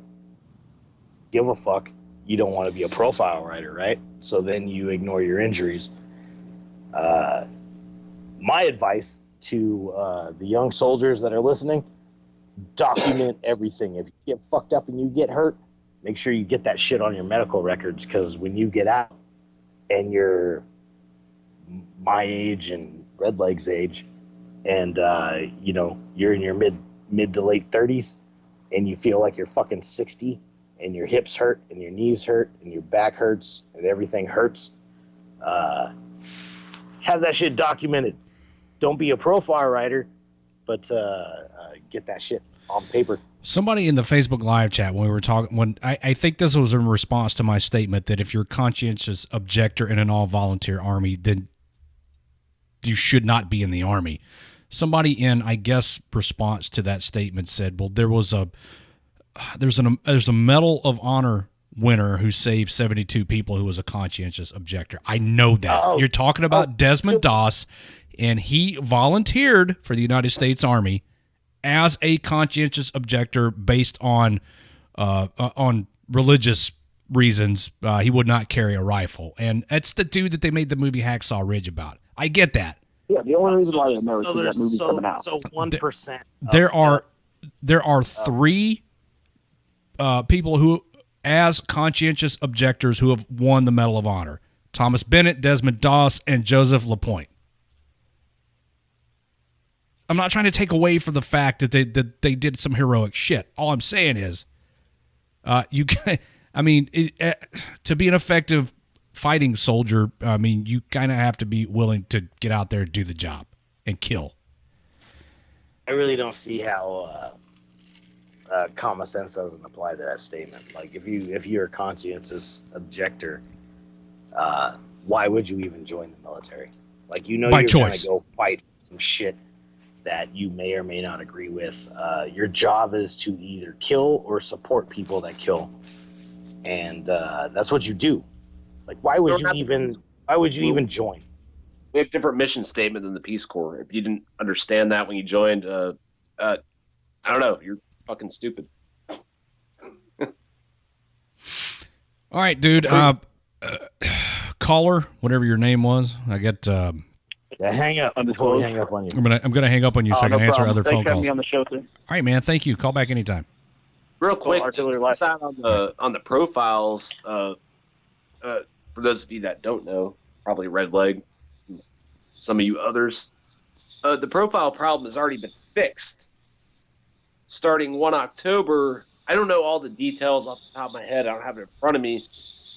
give a fuck, you don't want to be a profile rider, right? So then you ignore your injuries. My advice to the young soldiers that are listening: document everything. If you get fucked up and you get hurt, make sure you get that shit on your medical records, because when you get out and you're my age and Red Leg's age, and you're in your mid to late 30s, and you feel like you're fucking 60, and your hips hurt, and your knees hurt, and your back hurts, and everything hurts, have that shit documented. Don't be a profile writer, but get that shit on paper. Somebody in the Facebook live chat, when we were talking, I think this was in response to my statement that if you're a conscientious objector in an all-volunteer army, then you should not be in the army. Somebody in, I guess, response to that statement said, well, there's a Medal of Honor winner who saved 72 people who was a conscientious objector. I know that. You're talking about Desmond Doss, and he volunteered for the United States Army as a conscientious objector based on religious reasons, he would not carry a rifle. And that's the dude that they made the movie Hacksaw Ridge about. I get that. Yeah, the only reason why I know is that movie's coming out. So 1%. There are three people who, as conscientious objectors, who have won the Medal of Honor: Thomas Bennett, Desmond Doss, and Joseph LaPointe. I'm not trying to take away from the fact that they did some heroic shit. All I'm saying is, to be an effective fighting soldier, I mean, you kind of have to be willing to get out there and do the job and kill. I really don't see how common sense doesn't apply to that statement. Like, if you're a conscientious objector, why would you even join the military? Like, you're going to go fight some shit that you may or may not agree with. Your job is to either kill or support people that kill, and that's what you do. Like, why would you even join? We have a different mission statement than the Peace Corps. If you didn't understand that when you joined, I don't know, you're fucking stupid. All right, dude. Caller, whatever your name was, I get. Hang up before we hang up on you. I'm gonna hang up on you so I can answer other phone calls. Me on the show, sir. All right, man. Thank you. Call back anytime. Real quick, on the profiles. For those of you that don't know, probably Red Leg, some of you others, the profile problem has already been fixed. Starting 1 October, I don't know all the details off the top of my head. I don't have it in front of me,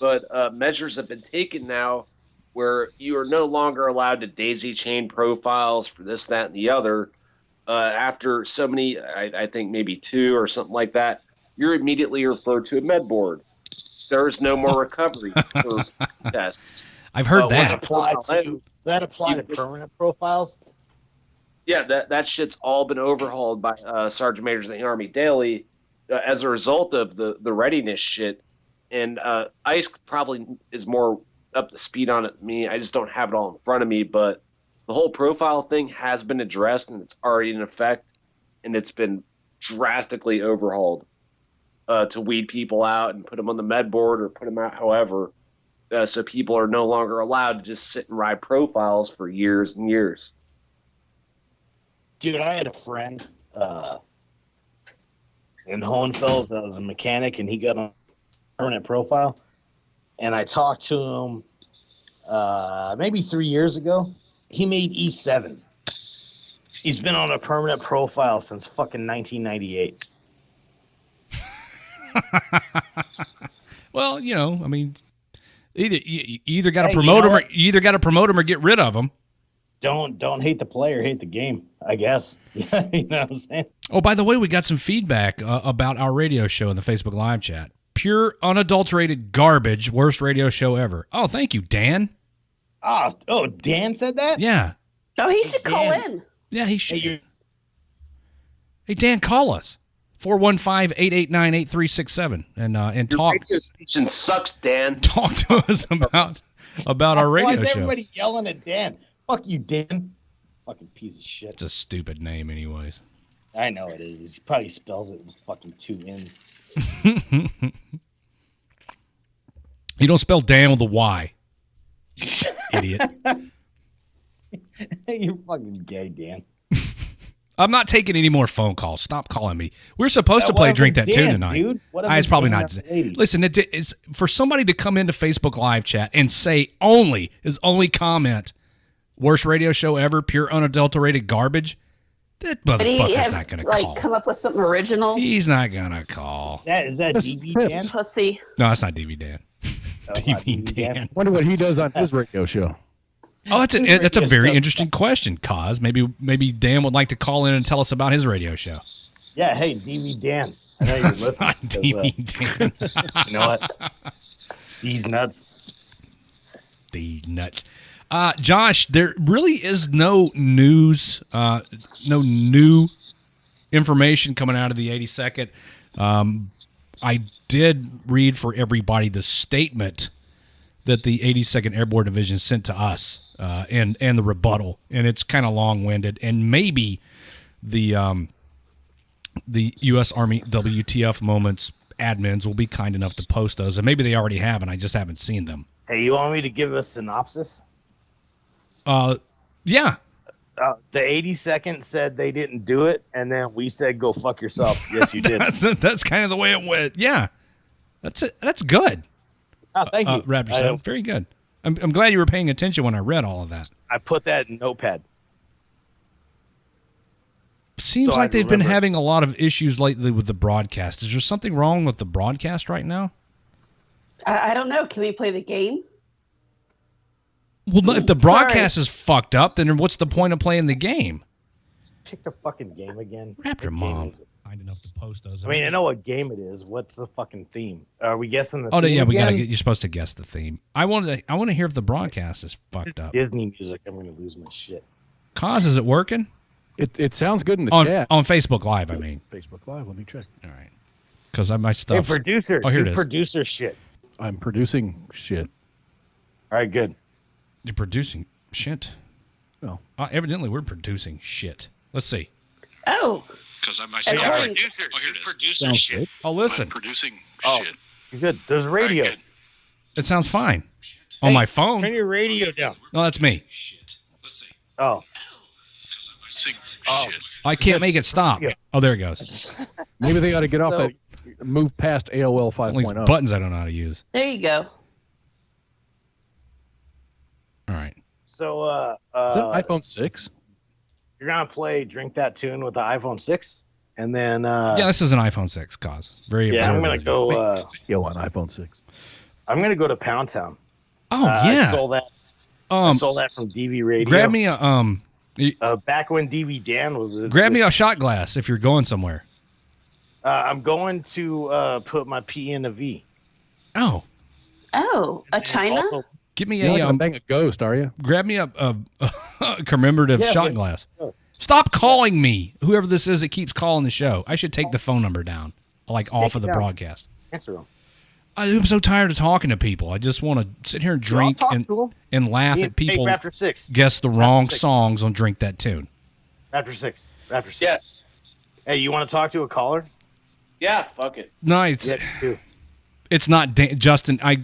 but measures have been taken now where you are no longer allowed to daisy chain profiles for this, that, and the other. After so many, I think maybe 2 or something like that, you're immediately referred to a med board. There is no more recovery for tests. I've heard that. Does that apply to permanent profiles? Yeah, that shit's all been overhauled by Sergeant Majors in the Army Daily as a result of the readiness shit. And ICE probably is more up to speed on it than me. I just don't have it all in front of me. But the whole profile thing has been addressed, and it's already in effect, and it's been drastically overhauled to weed people out and put them on the med board or put them out however. So people are no longer allowed to just sit and ride profiles for years and years. Dude, I had a friend in Hohenfels that was a mechanic, and he got on a permanent profile. And I talked to him maybe 3 years ago. He made E7. He's been on a permanent profile since fucking 1998. Well, I mean, you either got to promote him, or you either got to promote him or get rid of him. Don't hate the player, hate the game, I guess. You know what I'm saying? Oh, by the way, we got some feedback about our radio show in the Facebook Live chat. Pure, unadulterated garbage, worst radio show ever. Oh, thank you, Dan. Oh, Dan said that? Yeah. Oh, he should call in. Yeah, he should. Hey, Dan, call us. 415-889-8367 and talk. Your radio station sucks, Dan. Talk to us about our radio Why is show. everybody yelling at Dan? Fuck you, Dan. Fucking piece of shit. It's a stupid name, anyways. I know it is. He probably spells it with fucking 2 N's. You don't spell Dan with a Y. Idiot. You're fucking gay, Dan. I'm not taking any more phone calls. Stop calling me. We're supposed to play Drink That Tune tonight. Dude? It's probably not. Listen, it's for somebody to come into Facebook Live chat and say his only comment, worst radio show ever, pure unadulterated garbage. That motherfucker's not going to call. Come up with something original. He's not going to call. Is that DV Dan? Pussy. No, it's not DV Dan. DV Dan. Wonder what he does on his radio show. Oh, that's a very interesting question, Cos. Maybe Dan would like to call in and tell us about his radio show. Yeah, hey, DV Dan. I know you're listening. Not DV Dan. You know what? These nuts. These nuts. Josh, there really is no news, no new information coming out of the 82nd. I did read for everybody the statement that the 82nd Airborne Division sent to us, and the rebuttal, and it's kind of long-winded, and maybe the U.S. Army WTF moments admins will be kind enough to post those, and maybe they already have, and I just haven't seen them. Hey, you want me to give a synopsis? Yeah. The 82nd said they didn't do it, and then we said, go fuck yourself. Yes, you did. That's kind of the way it went. Yeah. That's it. That's good. Oh, thank you. Raptor 7. Very good. I'm glad you were paying attention when I read all of that. I put that in Notepad. Seems So like I they've been remember. having a lot of issues lately with the broadcast. Is there something wrong with the broadcast right now? I don't know. Can we play the game? Well, no, if the broadcast is fucked up, then what's the point of playing the game? Pick the fucking game again. Raptor What game Mom. is it? Kind enough to post those. I mean, I know what game it is. What's the fucking theme? Are we guessing the Oh, no, theme yeah, we gotta again? get. You're supposed to guess the theme. I want to hear if the broadcast is fucked up. Disney music. I'm going to lose my shit. Cause, is it working? It sounds good in the on, chat. on Facebook Live. I mean, Facebook Live. Let me check. All right. Because my Hey, stuff. producer. Oh, here do it is. producer shit. I'm producing shit. All right, good. You're producing shit. Oh, evidently we're producing shit. Let's see. Oh. Because I'm my stuff. producer. Oh, here it is. Producer shit. Oh, listen. Producing shit. You're good. There's radio. It sounds fine on my phone. Turn your radio down. No, that's me. Oh. I can't make it stop. Oh, there it goes. maybe they got to get off So- that. Move past AOL All these 5.0. buttons I don't know how to use. There you go. All right. So, Is that an iPhone 6? you're going to play Drink That Tune with the iPhone 6? And then, Yeah, this is an iPhone 6, Cause. Very yeah, I'm observant. going to go, Yo, on iPhone 6. I'm going to go to Pound Town. Oh, I yeah. stole that. I stole that from DV Radio. Grab me a back when DV Dan was. grab me a shot glass if you're going somewhere. I'm going to put my P in a V. Oh. Oh, a China? Also, Give me You're not a gonna bang a ghost, are you? grab me a commemorative Yeah, shot but- glass. oh. Stop calling me. Whoever this is that keeps calling the show. I should take the phone number down, like off of it the down. broadcast. Answer them. I'm so tired of talking to people. I just want to sit here and drink talk to 'em. and laugh Me at and- people Hey, Raptor 6. guess the wrong 6. songs on Drink That Tune. Raptor 6. Raptor 6. Yes. Hey, you want to talk to a caller? Yeah, fuck it. No, it's Yeah, too. it's not Dan. Justin. I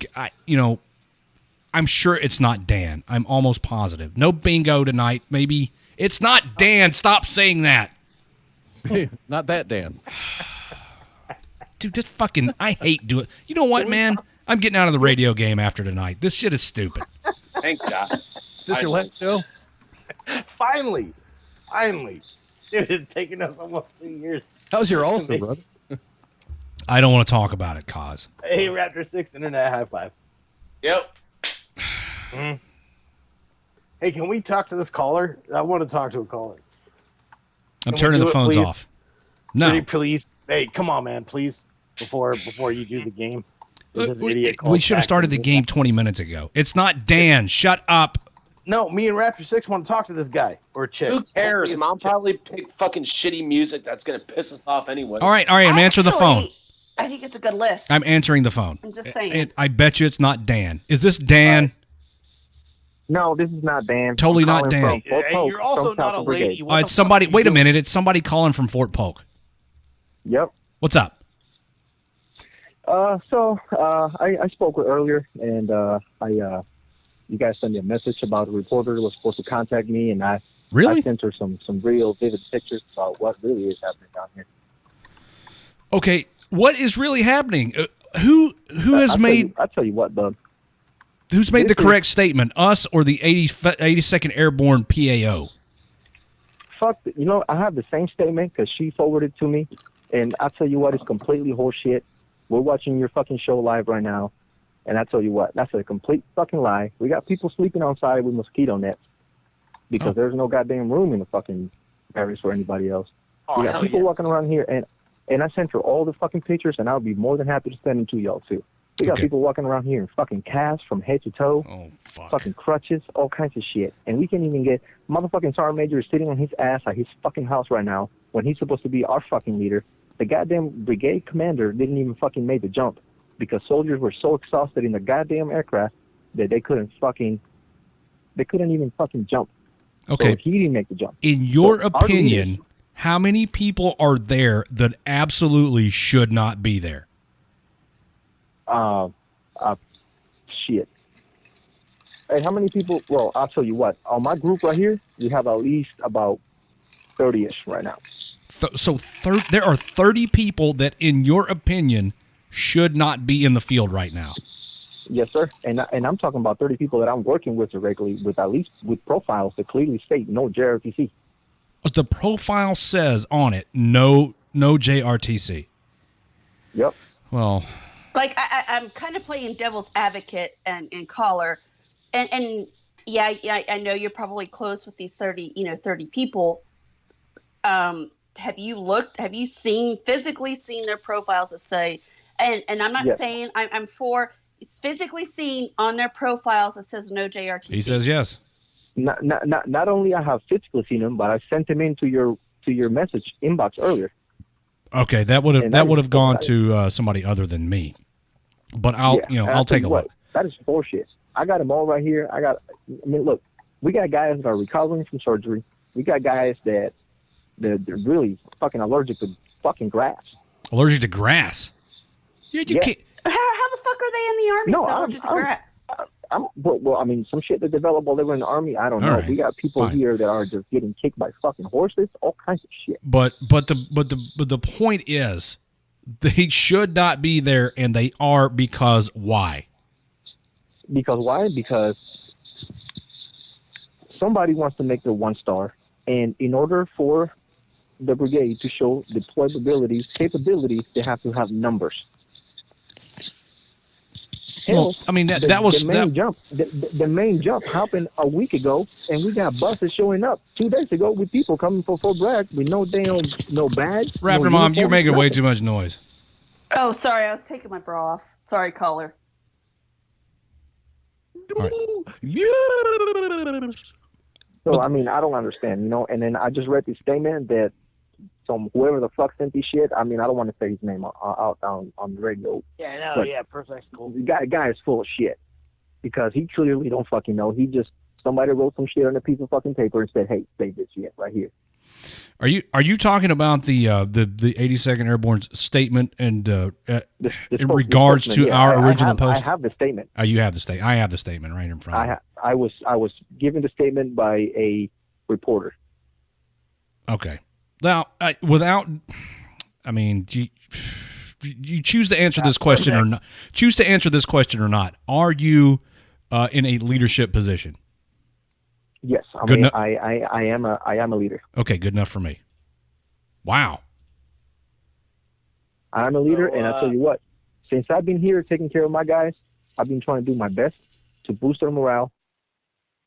I'm sure it's not Dan. I'm almost positive. No bingo tonight. Maybe it's not Dan. Stop saying that. Not that, Dan. Dude, just fucking, I hate doing. You know what, man? I'm getting out of the radio game after tonight. This shit is stupid. Thank God. Is this your last show? Finally. Dude, it's taken us almost 2 years. How's your ulcer, brother? I don't want to talk about it, Cause. Hey, Raptor 6, internet high five. Yep. Mhm. Hey, can we talk to this caller? I want to talk to a caller. I'm Can we turning do the it, phones please? off. No. Pretty please. Hey, come on, man, please. Before you do the game. This idiot We calls should have back started and the this game guy. 20 minutes ago. It's not Dan. Shut up. No, me and Raptor 6 want to talk to this guy or chick. Who cares? Mom probably picked fucking shitty music that's gonna piss us off anyway. All right. I'm answering the phone. I think it's a good list. I'm answering the phone. I'm just saying. And I bet you it's not Dan. Is this Dan? No, this is not Dan. Totally I'm not calling Dan. from Fort Polk, you're also from not a Falcon lady. Brigade. What It's the fuck somebody. are you Wait a doing? minute. It's somebody calling from Fort Polk. Yep. What's up? I spoke with earlier, and you guys sent me a message about a reporter who was supposed to contact me, and I sent her some real vivid pictures about what really is happening down here. Okay. What is really happening? Who has made? I'll tell you what, Doug. Who's made the This is- correct statement? Us or the 82nd Airborne PAO? Fuck, I have the same statement because she forwarded it to me, and I tell you what, it's completely horseshit. We're watching your fucking show live right now, and I tell you what, that's a complete fucking lie. We got people sleeping outside with mosquito nets because there's no goddamn room in the fucking barracks for anybody else. Oh, we got hell people yeah. walking around here, and I sent her all the fucking pictures, and I'll be more than happy to send them to y'all too. We got people walking around here in fucking casts from head to toe, fucking crutches, all kinds of shit. And we can't even get, motherfucking Sergeant Major is sitting on his ass at his fucking house right now when he's supposed to be our fucking leader. The goddamn brigade commander didn't even fucking make the jump because soldiers were so exhausted in the goddamn aircraft that they couldn't even fucking jump. Okay. So he didn't make the jump. In your So our opinion, leaders- how many people are there that absolutely should not be there? Shit. Hey, how many people? Well, I'll tell you what. On my group right here, we have at least about 30-ish right now. So there are 30 people that, in your opinion, should not be in the field right now. Yes, sir. And I'm talking about 30 people that I'm working with regularly, with at least with profiles that clearly state no JRTC. The profile says on it no JRTC. Yep. Well, like I'm kind of playing devil's advocate and caller, and yeah, I know you're probably close with these 30 people. Have you physically seen their profiles that say, and I'm not saying I'm for, it's physically seen on their profiles that says no JRTC. He says yes. Not only I have physically seen them, but I sent them into your message inbox earlier. Okay, that would have gone to somebody other than me. But I'll take a look. That is bullshit. I got them all right here. Look, we got guys that are recovering from surgery. We got guys that they're really fucking allergic to fucking grass. Allergic to grass? You can't. How the fuck are they in the army still allergic to grass? Some shit that developed while they were in the army, I don't know. Right. We got people here that are just getting kicked by fucking horses, all kinds of shit. But the point is, they should not be there, and they are, because why? Because why? Because somebody wants to make their 1-star, and in order for the brigade to show deployability capabilities, they have to have numbers. Hell, Well, I mean that was the main jump happened a week ago, and we got buses showing up 2 days ago with people coming for Fort Bragg with no badge. Raptor no Mom, uniform, you're making way nothing. too much noise. Oh, sorry, I was taking my bra off. Sorry, caller. All right. So I don't understand, and then I just read this statement that whoever the fuck sent this shit. I don't want to say his name out on the radio. Yeah, perfect. Cool. The guy is full of shit because he clearly don't fucking know. Somebody wrote some shit on a piece of fucking paper and said, "Hey, say this shit right here." Are you talking about the 82nd Airborne's statement and in regards to our original post? I have the statement. Oh, you have the statement. I have the statement right in front of me. I was given the statement by a reporter. Okay. Now, you choose to answer this question or not. Choose to answer this question or not. Are you in a leadership position? Yes, I am a leader. Okay, good enough for me. Wow. I'm a leader, and I'll tell you what. Since I've been here taking care of my guys, I've been trying to do my best to boost their morale.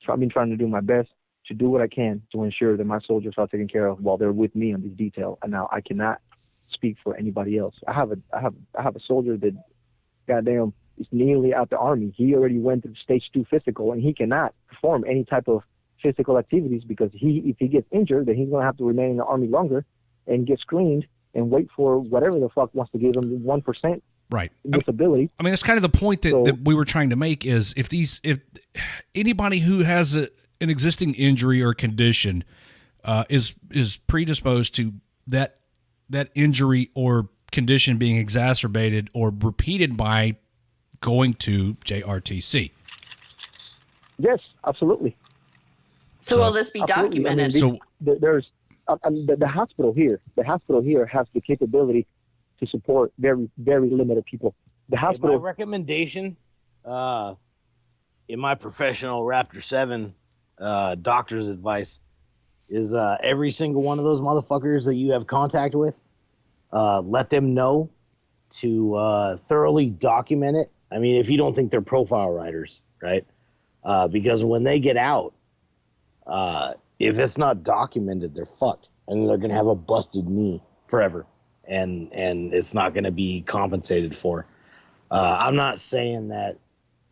So I've been trying to do my best to do what I can to ensure that my soldiers are taken care of while they're with me on this detail. And now I cannot speak for anybody else. I have a soldier that, goddamn, is nearly out the army. He already went through stage 2 physical, and he cannot perform any type of physical activities because if he gets injured, then he's going to have to remain in the army longer and get screened and wait for whatever the fuck wants to give him 1% right disability. That's kind of the point that we were trying to make is if anybody who has an existing injury or condition is predisposed to that injury or condition being exacerbated or repeated by going to JRTC. Yes, absolutely. So will this be documented? There's the hospital here. The hospital here has the capability to support very, very limited people. The hospital. My recommendation, in my professional Raptor 7 doctor's advice, is every single one of those motherfuckers that you have contact with, let them know to thoroughly document it. If you don't think they're profile writers, right? Because when they get out, if it's not documented, they're fucked, and they're gonna have a busted knee forever, and it's not gonna be compensated for. I'm not saying that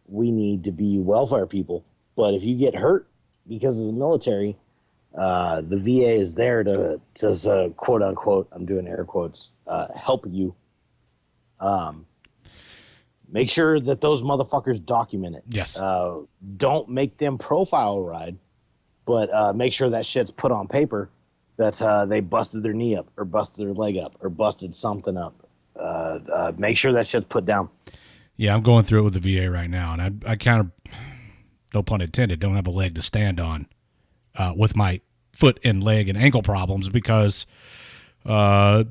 we need to be welfare people, but if you get hurt because of the military, the VA is there to quote unquote, I'm doing air quotes, help you. Make sure that those motherfuckers document it. Yes. Don't make them profile ride, but make sure that shit's put on paper that they busted their knee up or busted their leg up or busted something up. Make sure that shit's put down. Yeah, I'm going through it with the VA right now, and I kind of, no pun intended, don't have a leg to stand on with my foot and leg and ankle problems because, like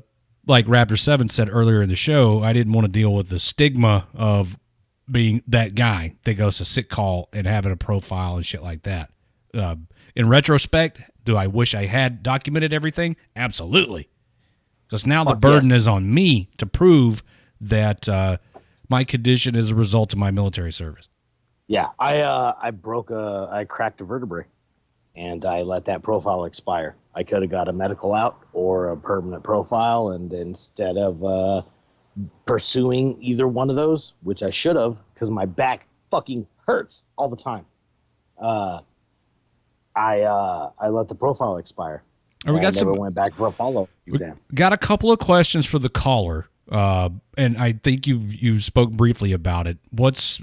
Raptor 7 said earlier in the show, I didn't want to deal with the stigma of being that guy that goes to sick call and having a profile and shit like that. In retrospect, do I wish I had documented everything? Absolutely. Because now the burden is on me to prove that my condition is a result of my military service. Yeah, I cracked a vertebrae, and I let that profile expire. I could have got a medical out or a permanent profile, and instead of pursuing either one of those, which I should have, because my back fucking hurts all the time, I let the profile expire. I never went back for a follow-up exam. Got a couple of questions for the caller, and I think you spoke briefly about it. What's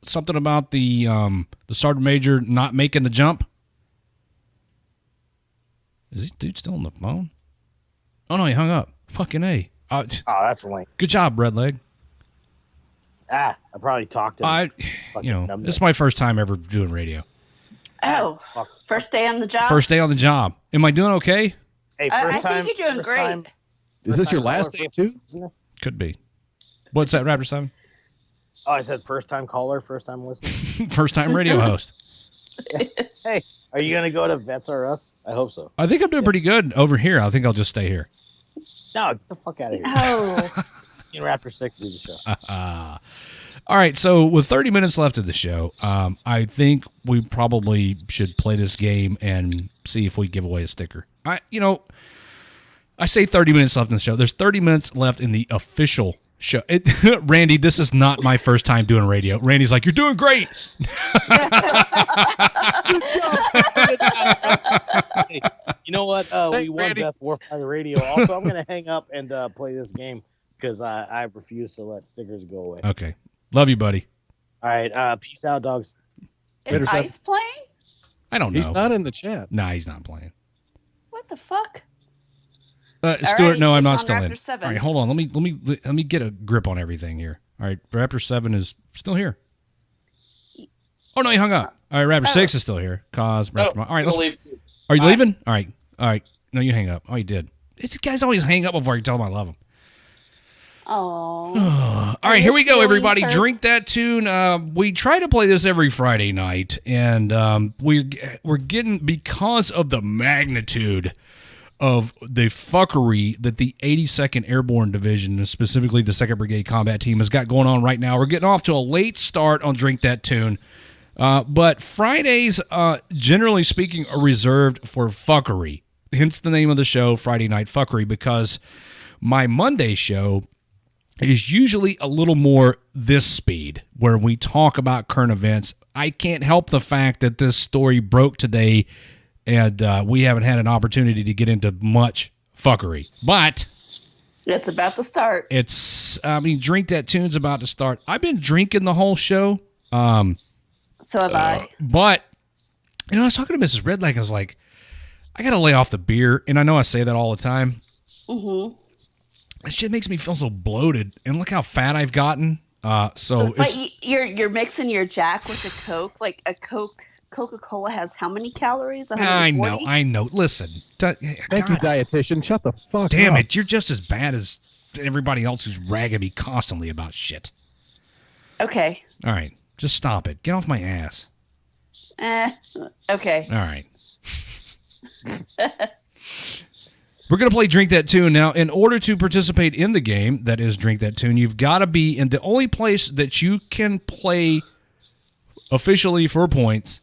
something about the sergeant major not making the jump? Is this dude still on the phone? Oh no, he hung up. Fucking A. That's lame. Good job, Red Leg. I probably talked to him. This is my first time ever doing radio. Oh, first day on the job? First day on the job. Am I doing okay? Hey, I think you're doing great. Is this your last day too? Could be. What's that, Raptor 7? Oh, I said first time caller, first time listener. First time radio host. Hey, are you going to go to Vets R Us? I hope so. I think I'm doing pretty good over here. I think I'll just stay here. No, get the fuck out of here. Oh. You and Raptor 6 do the show. All right, so with 30 minutes left of the show, I think we probably should play this game and see if we give away a sticker. I say 30 minutes left in the show. There's 30 minutes left in the official show. Randy, this is not my first time doing radio. Randy's like, you're doing great. Hey, you know what? We won Best Warfighter Radio. Also, I'm going to hang up and play this game because I refuse to let stickers go away. Okay. Love you, buddy. All right. Peace out, dogs. Is Ice playing? I don't know. He's not in the chat. Nah, he's not playing. What the fuck? Stuart, no, I'm not still in. Raptor 7. All right, hold on. Let me get a grip on everything here. All right, Raptor 7 is still here. Oh no, he hung up. All right, Raptor 6 is still here. All right, let's leave. Are you leaving? All right. No, you hang up. Oh, you did. These guys always hang up before I tell them I love them. Oh. All right, here we go, everybody. Drink that tune. We try to play this every Friday night, and we're getting, because of the magnitude of the fuckery that the 82nd Airborne Division, specifically the 2nd Brigade Combat Team, has got going on right now. We're getting off to a late start on Drink That Tune. But Fridays, generally speaking, are reserved for fuckery. Hence the name of the show, Friday Night Fuckery, because my Monday show is usually a little more this speed, where we talk about current events. I can't help the fact that this story broke today, and we haven't had an opportunity to get into much fuckery. But it's about to start. Drink That Tune's about to start. I've been drinking the whole show. So have I. But, I was talking to Mrs. Redleg. I was like, I got to lay off the beer. And I know I say that all the time. Mm-hmm. That shit makes me feel so bloated. And look how fat I've gotten. But you're mixing your Jack with a Coke. Like a Coca-Cola has how many calories? I know. Listen. Thank you, dietitian. Shut the fuck up. Damn it. You're just as bad as everybody else who's ragging me constantly about shit. Okay. All right. Just stop it. Get off my ass. Okay. All right. We're going to play Drink That Tune. Now, in order to participate in the game that is Drink That Tune, you've got to be in the only place that you can play officially for points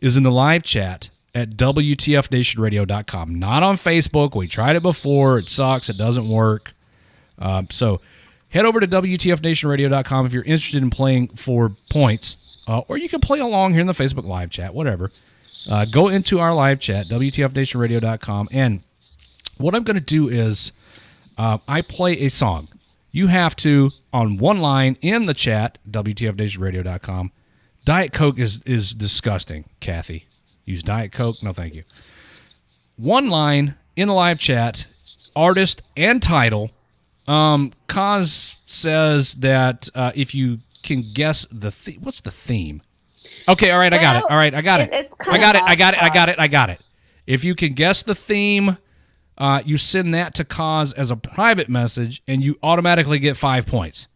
is in the live chat at WTFNationRadio.com. Not on Facebook. We tried it before. It sucks. It doesn't work. So head over to WTFNationRadio.com if you're interested in playing for points. Or you can play along here in the Facebook live chat, whatever. Go into our live chat, WTFNationRadio.com, and what I'm going to do is I play a song. You have to, on one line in the chat, WTFNationRadio.com, Diet Coke is disgusting, Kathy. Use Diet Coke? No, thank you. One line in the live chat, artist and title, Kaz says that if you can guess what's the theme? Okay, all right, I got it. All right, I got it. I got it. If you can guess the theme, you send that to Kaz as a private message, and you automatically get 5 points.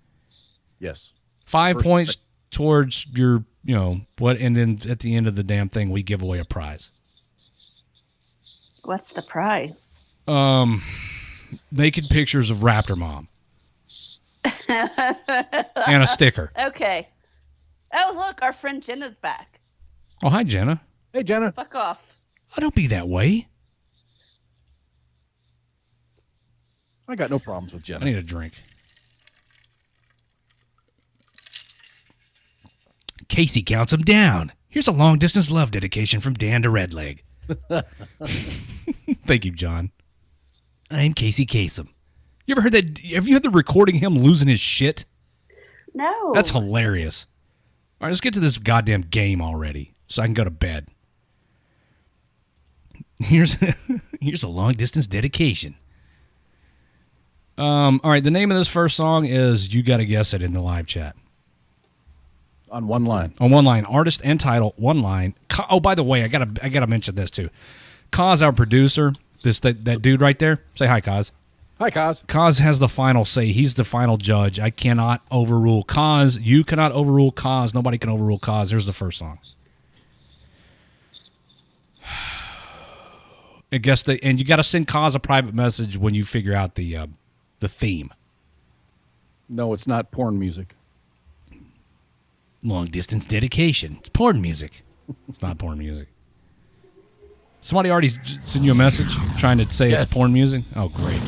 Yes. 5 points towards your, what, and then at the end of the damn thing, we give away a prize. What's the prize? Naked pictures of Raptor Mom. And a sticker. Okay. Oh, look, our friend Jenna's back. Oh, hi, Jenna. Hey, Jenna. Fuck off. Oh, don't be that way. I got no problems with Jenna. I need a drink. Casey counts them down. Here's a long-distance love dedication from Dan to Redleg. Thank you, John. I'm Casey Kasem. You ever heard that? Have you heard the recording of him losing his shit? No. That's hilarious. All right, let's get to this goddamn game already so I can go to bed. Here's a long-distance dedication. All right, the name of this first song is You Gotta Guess It in the live chat. On one line. On one line. Artist and title, one line. Oh, by the way, I gotta mention this too. Kaz, our producer, that dude right there. Say hi, Kaz. Hi, Kaz. Kaz has the final say. He's the final judge. I cannot overrule Kaz. You cannot overrule Kaz. Nobody can overrule Kaz. Here's the first song. And you got to send Kaz a private message when you figure out the theme. No, it's not porn music. Long distance dedication. It's porn music. It's not porn music. Somebody already sent you a message trying to say it's porn music? Oh, great.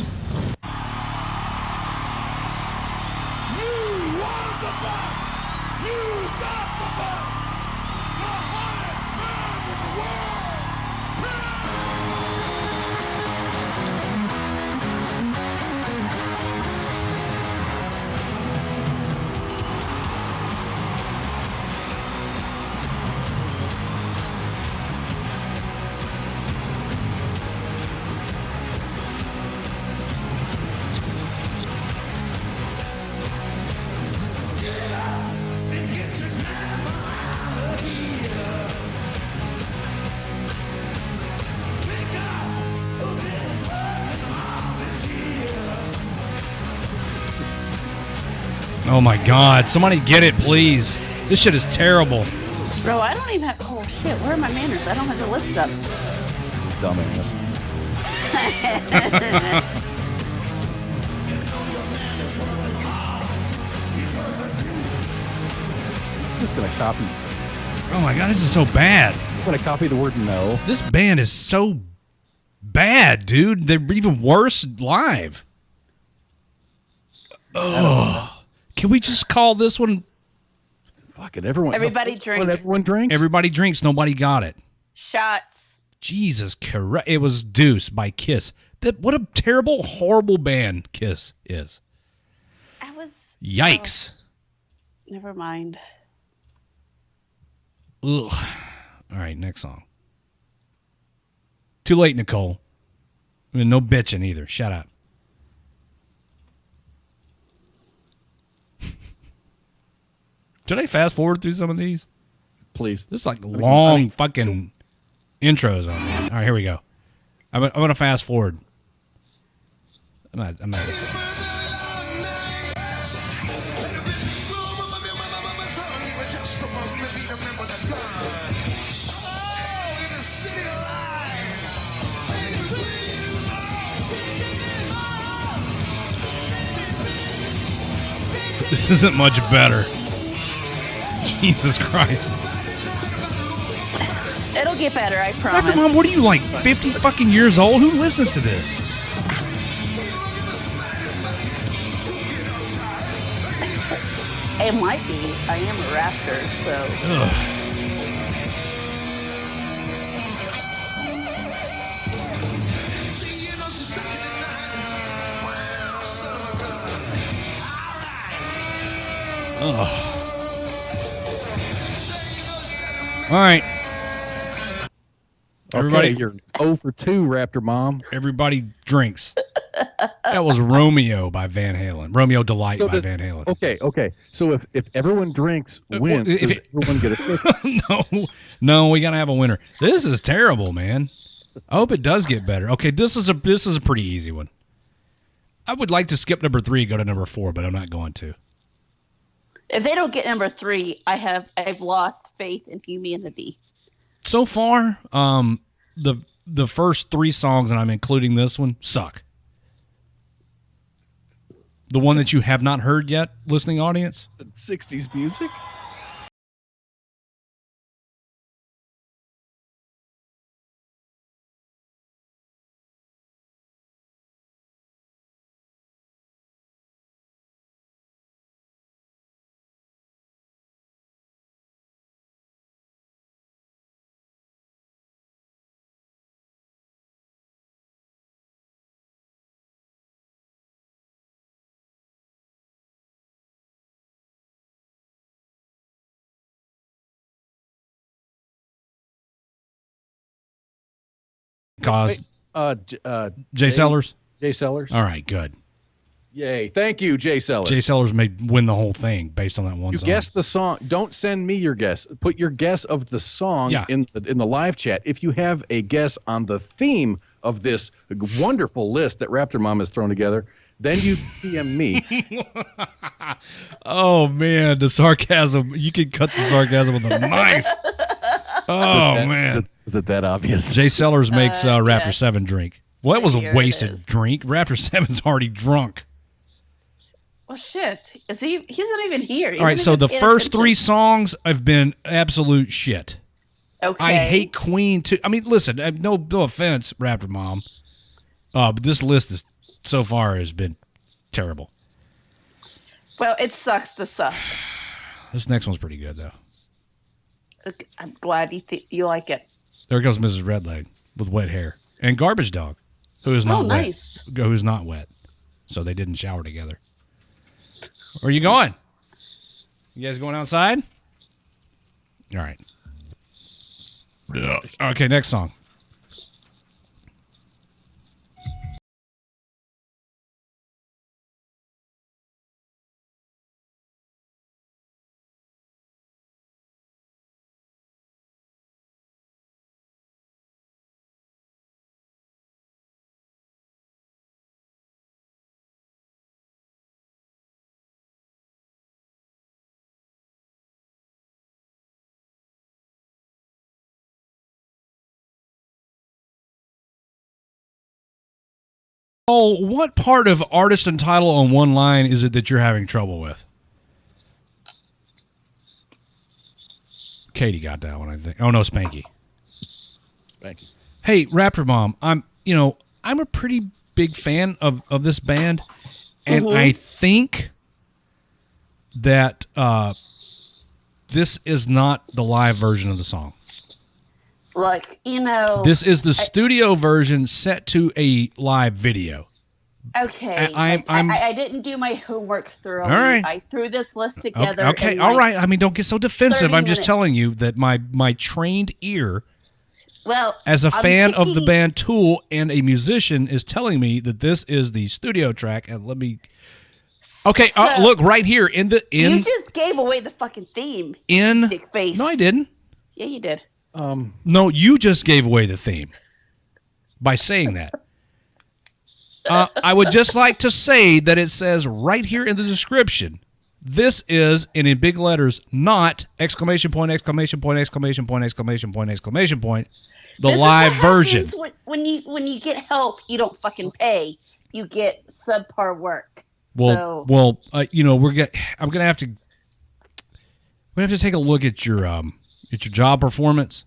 Oh my God! Somebody get it, please. This shit is terrible. Bro, I don't even have. Oh shit! Where are my manners? I don't have the list up. Dumbass. I'm just gonna copy. Oh my God! This is so bad. I'm gonna copy the word no. This band is so bad, dude. They're even worse live. Oh. Can we just call this one? Fucking everyone. Everybody drinks. Everyone drinks. Everybody drinks. Nobody got it. Shots. Jesus, correct. It was Deuce by Kiss. What a terrible, horrible band Kiss is. Yikes. Oh, never mind. Ugh. All right, next song. Too late, Nicole. I mean, no bitching either. Shut up. Should I fast forward through some of these? Please. This is like long fucking intros on these. All right, here we go. I'm going to fast forward. I'm not listening. This isn't much better. Jesus Christ. It'll get better, I promise. Raptor Mom, what are you, like 50 fucking years old? Who listens to this? It might be. I am a raptor, so. Ugh. All right. Everybody, you're 0 for 2, Raptor Mom. Everybody drinks. That was Romeo by Van Halen. Romeo Delight by Van Halen. Okay. So if everyone drinks wins, does everyone get a No, we gotta have a winner. This is terrible, man. I hope it does get better. Okay, this is a pretty easy one. I would like to skip number 3 and go to number 4, but I'm not going to. If they don't get number 3, I've lost faith in humanity. So far, the first 3 songs, and I'm including this one, suck. The one that you have not heard yet, listening audience? 60s music? Cause Jay Sellers? Jay Sellers. All right, good. Yay. Thank you, Jay Sellers. Jay Sellers may win the whole thing based on that one You song. guess the song. Don't send me your guess. Put your guess of the song in the live chat. If you have a guess on the theme of this wonderful list that Raptor Mom has thrown together, then you PM me. Oh, man, the sarcasm. You can cut the sarcasm with a knife. Oh, man. Is it that obvious? Jay Sellers makes Raptor yes. 7 drink. Well, that was a Here it wasted drink. Raptor 7's already drunk. Well, shit. He's not even here. All right, so the first 3 songs have been absolute shit. Okay. I hate Queen too. I mean, listen, no offense, Raptor Mom, but this list is so far has been terrible. Well, it sucks to suck. This next one's pretty good though. Okay, I'm glad you like it. There goes Mrs. Redleg with wet hair and Garbage Dog, who is not nice. wet. Who's not wet, so they didn't shower together. Where are you going? You guys going outside? All right. Okay, next song. Oh, what part of artist and title on one line is it that you're having trouble with? Katie got that one, I think. Oh no, Spanky. Spanky. Hey, Raptor Mom, I'm a pretty big fan of this band, and I think that this is not the live version of the song. Like, This is the studio version set to a live video. Okay. I didn't do my homework thoroughly. All right. I threw this list together. Okay, all right. I mean, don't get so defensive. I'm just telling you that my trained ear, as a fan of the band Tool and a musician, is telling me that this is the studio track. And let me. Okay, look right here You just gave away the fucking theme. Dick face. No, I didn't. Yeah, you did. No, you just gave away the theme by saying that. I would just like to say that it says right here in the description, this is, and in big letters, not ! The This live is what version. happens when you get help, you don't fucking pay. You get subpar work. I'm gonna have to take a look at your job performance.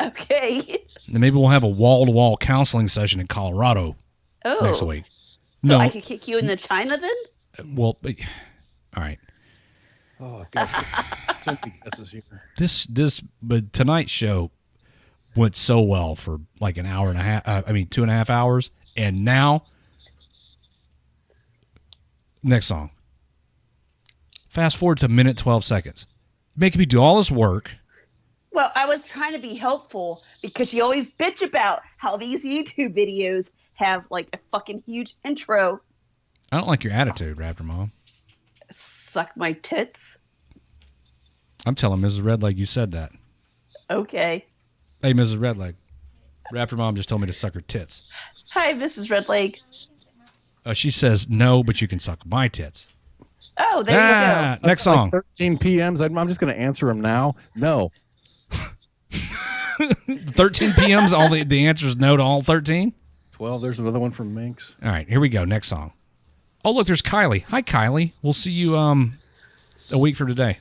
Okay. And maybe we'll have a wall-to-wall counseling session in Colorado next week. So I could kick you into China then? Well, all right. Oh, gosh. So many guesses here. But tonight's show went so well for like an hour and a half. 2.5 hours. And now, next song. Fast forward to 1:12 seconds. Making me do all this work. Well, I was trying to be helpful because you always bitch about how these YouTube videos have like a fucking huge intro. I don't like your attitude, Raptor Mom. Suck my tits. I'm telling Mrs. Redleg you said that. Okay. Hey, Mrs. Redleg. Raptor Mom just told me to suck her tits. Hi, Mrs. Redleg. She says, no, but you can suck my tits. Oh, there you go. Next song. Like 13 PMs. I'm just going to answer them now. No. 13 PMs, all the answer is no to all 13? 12, there's another one from Minx. All right, here we go. Next song. Oh, look, there's Kylie. Hi, Kylie. We'll see you a week from today.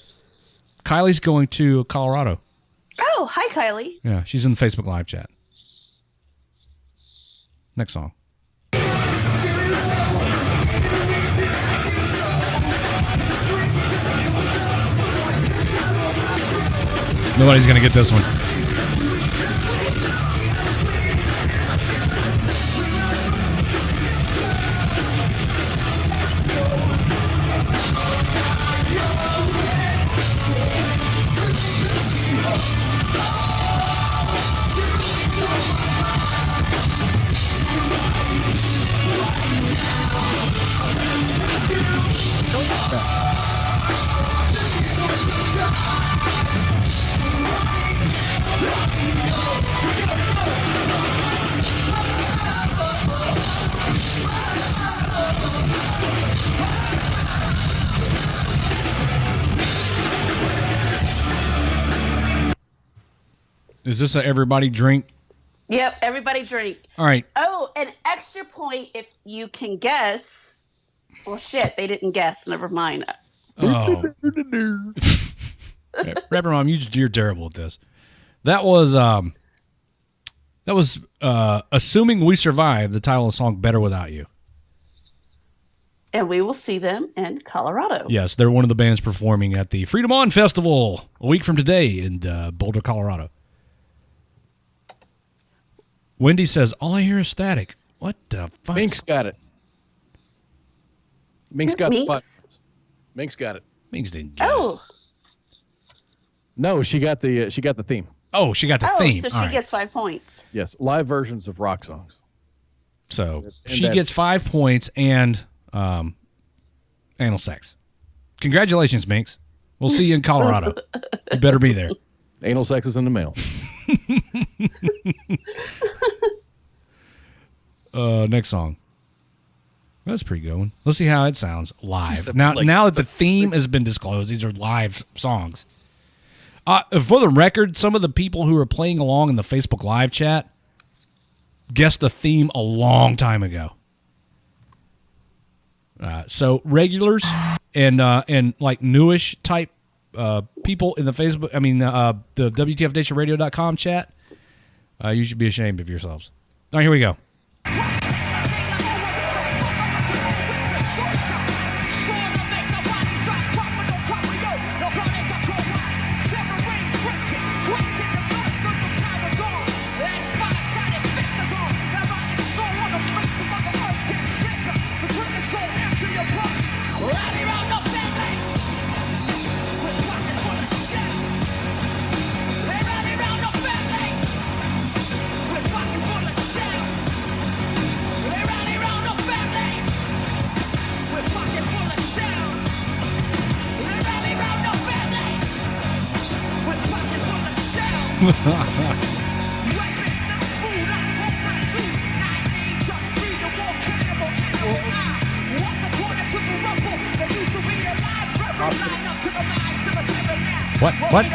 Kylie's going to Colorado. Oh, hi, Kylie. Yeah, she's in the Facebook live chat. Next song. Nobody's going to get this one. Is this a everybody drink? Yep, everybody drink. All right. Oh, an extra point if you can guess. Well, shit, they didn't guess. Never mind. Oh. Rapper Mom, you're terrible at this. That was Assuming We Survive, the title of the song Better Without You. And we will see them in Colorado. Yes, they're one of the bands performing at the Freedom On Festival a week from today in Boulder, Colorado. Wendy says, all I hear is static. What the fuck? Minx got it. Minx got the 5 points. Minx got it. Minx didn't get it. No, she got the theme. Oh, she got the theme. So she gets 5 points. Yes, live versions of rock songs. So she gets 5 points and anal sex. Congratulations, Minx. We'll see you in Colorado. You better be there. Anal sex is in the mail. Next song. That's a pretty good one. Let's see how it sounds live. Now that the theme has been disclosed, these are live songs. For the record, some of the people who are playing along in the Facebook live chat guessed the theme a long time ago. So regulars and like newish type people in the Facebook, the WTFNationRadio.com chat, you should be ashamed of yourselves. All right, here we go. What?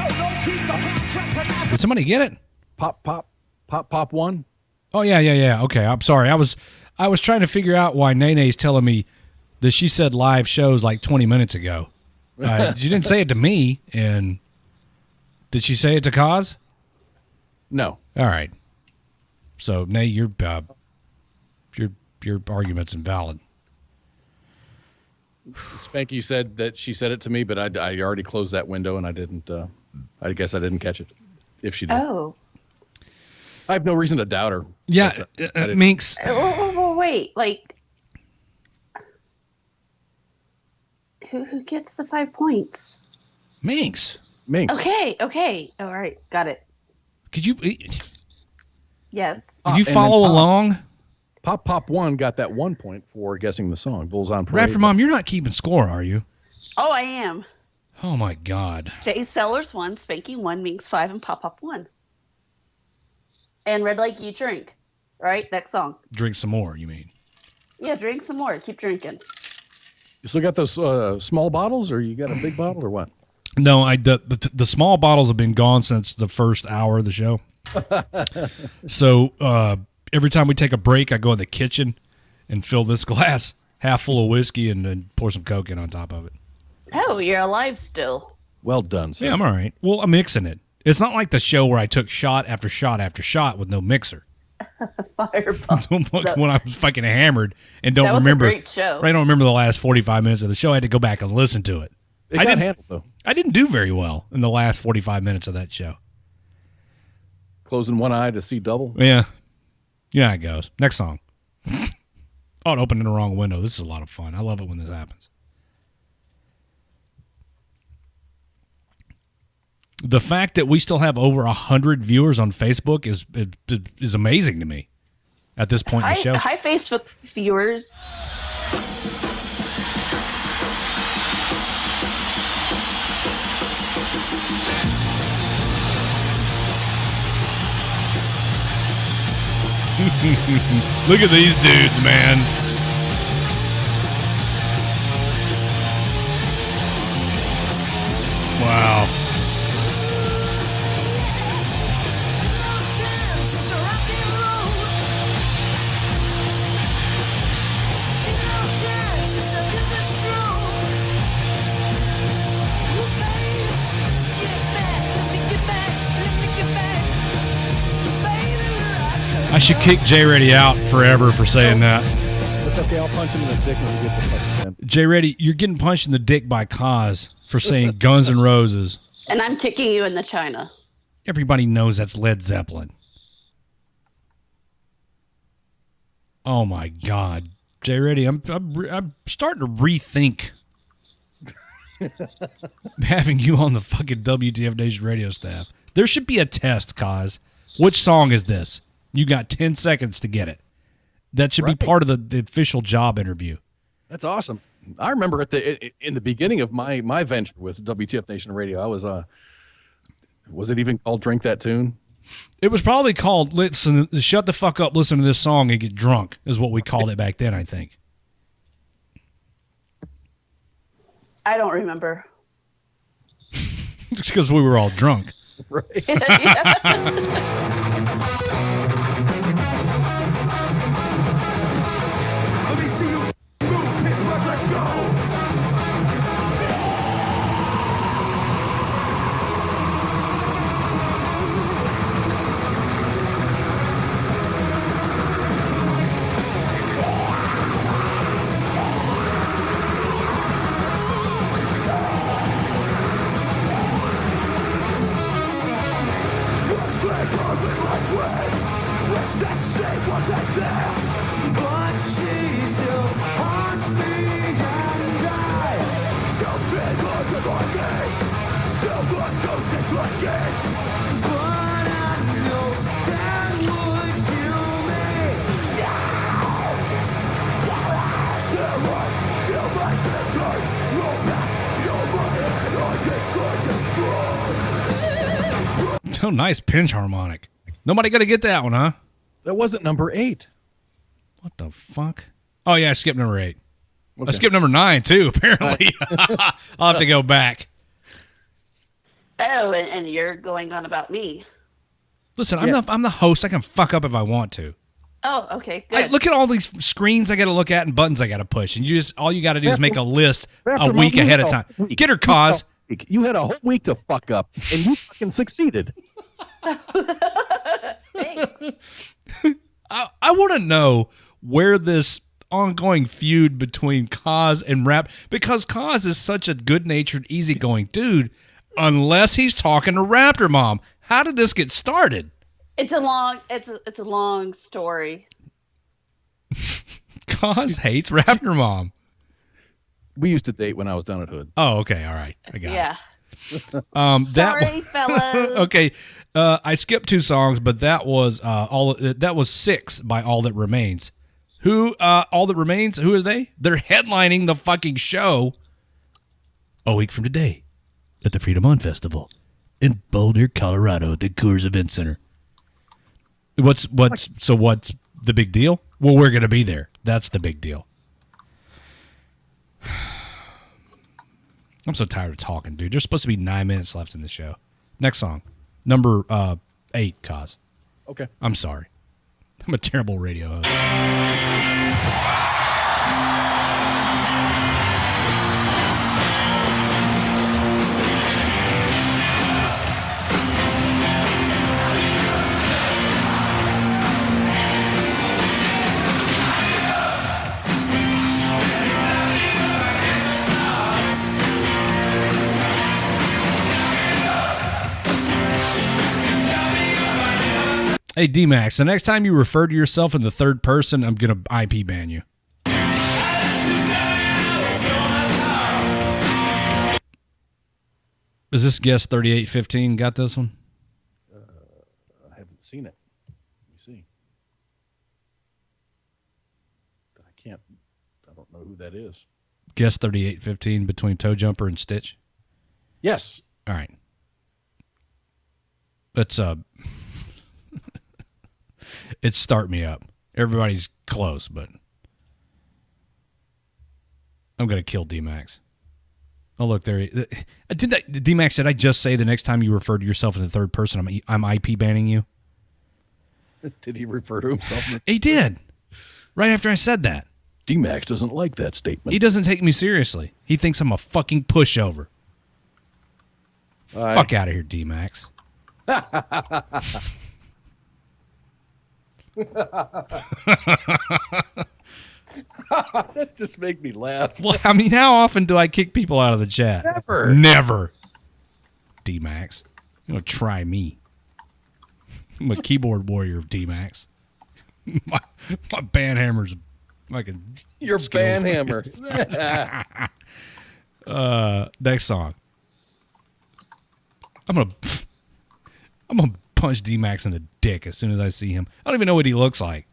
Did somebody get it? Pop one. Oh yeah. Okay, I'm sorry. I was trying to figure out why Nene's telling me that she said live shows like 20 minutes ago. She didn't say it to me, and did she say it to Kaz? No. All right. So, Nate, your argument's invalid. Spanky said that she said it to me, but I already closed that window and I didn't. I guess I didn't catch it. If she did. Oh. I have no reason to doubt her. Yeah, Minx. Wait, like, who gets the 5 points? Minx. Okay. All right, got it. Could you? Yes. Did you follow along? Pop 1 got that 1 point for guessing the song. Bulls on Parade. Raptor Mom, you're not keeping score, are you? Oh, I am. Oh my God. Jay Sellers 1, Spanking 1, Minx 5, and Pop 1. And Red Like You Drink. Right? Next song. Drink some more, you mean? Yeah, drink some more. Keep drinking. You still got those small bottles, or you got a big bottle, or what? No, the small bottles have been gone since the first hour of the show. So every time we take a break, I go in the kitchen and fill this glass half full of whiskey and then pour some Coke in on top of it. Oh, you're alive still. Well done, sir. Yeah, I'm all right. Well, I'm mixing it. It's not like the show where I took shot after shot after shot with no mixer. Fireball. When I was fucking hammered and don't That was remember. a great show. I don't remember the last 45 minutes of the show. I had to go back and listen to it. It got handled, though. I didn't do very well in the last 45 minutes of that show. Closing one eye to see double. Yeah. Yeah, it goes. Next song. Oh, it opened in the wrong window. This is a lot of fun. I love it when this happens. The fact that we still have over 100 viewers on Facebook is amazing to me at this point in the show. Hi, Facebook viewers. Look at these dudes, man. Wow. I should kick J Ready out forever for saying that. That's okay. I'll punch him in the dick when we get the fucking man. J Ready, you're getting punched in the dick by Kaz for saying Guns N' Roses. And I'm kicking you in the China. Everybody knows that's Led Zeppelin. Oh my God, J Ready, I'm starting to rethink having you on the fucking WTF Nation radio staff. There should be a test, Kaz. Which song is this? You got 10 seconds to get it. That should be part of the official job interview. That's awesome. I remember in the beginning of my venture with WTF Nation Radio, I was it even called Drink That Tune? It was probably called Listen, Shut the Fuck Up, Listen to This Song and Get Drunk is what we called it back then, I think. I don't remember. It's because we were all drunk. Right. Oh, nice pinch harmonic. Nobody gonna get that one, huh? That wasn't number 8. What the fuck? Oh yeah, I skipped number 8. Okay. I skipped number 9 too. Apparently, I'll have to go back. Oh, and you're going on about me. Listen, I'm the host. I can fuck up if I want to. Oh, okay, good. Look at all these screens I got to look at and buttons I got to push, and all you got to do is make a list a week ahead of time. Get her, Cause. You had a whole week to fuck up, and you fucking succeeded. Thanks. I want to know where this ongoing feud between Kaz and Rap, because Kaz is such a good-natured, easygoing dude, unless he's talking to Raptor Mom. How did this get started? It's a long story. Kaz hates Raptor Mom. We used to date when I was down at Hood. Oh, okay, all right, I got it. Sorry, fellas. Okay, I skipped 2 songs, but that was that was 6 by All That Remains. Who, All That Remains, who are they? They're headlining the fucking show a week from today at the Freedom On Festival in Boulder, Colorado at the Coors Event Center. What's the big deal? Well, we're going to be there. That's the big deal. I'm so tired of talking, dude. There's supposed to be 9 minutes left in the show. Next song. Number 8, Cause. Okay. I'm sorry. I'm a terrible radio host. Hey, D-Max, the next time you refer to yourself in the third person, I'm going to IP ban you. Is this guest 3815 got this one? I haven't seen it. Let me see. I don't know who that is. Guest 3815 between Toe Jumper and Stitch? Yes. All right. Let's it's Start Me Up. Everybody's close, but I'm going to kill D-Max. Oh, look, there. D-Max, did I just say the next time you refer to yourself in the third person, I'm IP banning you? Did he refer to himself? He did. Right after I said that. D-Max doesn't like that statement. He doesn't take me seriously. He thinks I'm a fucking pushover. Fuck out of here, D-Max. That just make me laugh. Well, I mean, how often do I kick people out of the chat? Never. D-Max. You know, try me. I'm a keyboard warrior of D-Max. My band hammer's like a your band hammer. Next song. I'm gonna punch D-Max in the dick as soon as I see him. I don't even know what he looks like.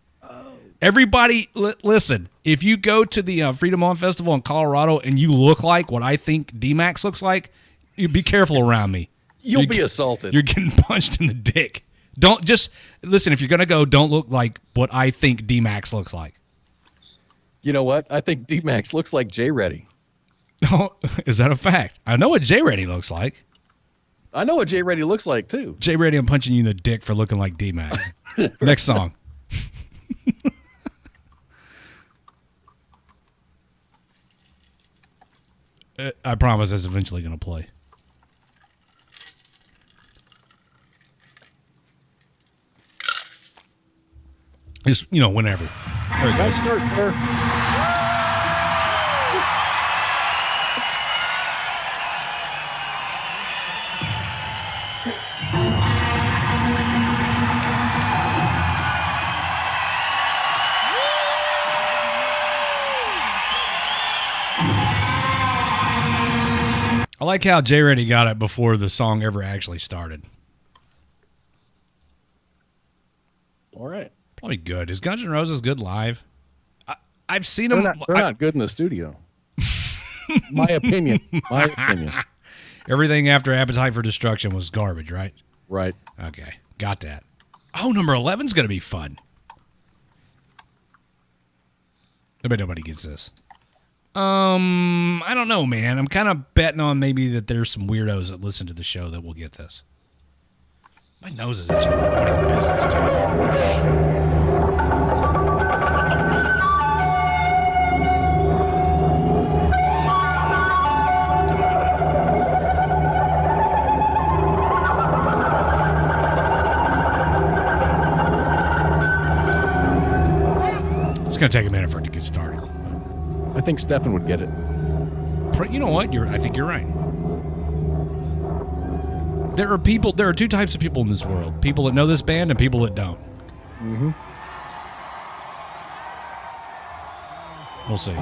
Everybody, listen, if you go to the Freedom On Festival in Colorado and you look like what I think D-Max looks like, you be careful around me. You'll be assaulted. You're getting punched in the dick. Don't just, listen, if you're going to go, don't look like what I think D-Max looks like. You know what? I think D-Max looks like J-Ready. Oh, is that a fact? I know what J-Ready looks like. I know what J-Ready looks like, too. J-Ready, I'm punching you in the dick for looking like D-Max. Next song. I promise it's eventually going to play. Just, whenever. There we go. Nice start, sir. I like how J-Ready got it before the song ever actually started. All right. Probably good. Is Guns N' Roses good live? I've seen them. They're not good in the studio. My opinion. Everything after Appetite for Destruction was garbage, right? Right. Okay. Got that. Oh, number 11's going to be fun. I bet nobody gets this. I don't know, man. I'm kind of betting on maybe that there's some weirdos that listen to the show that will get this. My nose is itching. Nobody's business, dude. It's going to take a minute for it to get started. I think Stefan would get it. You know what? I think you're right. There are two types of people in this world. People that know this band and people that don't. Mm-hmm. We'll see.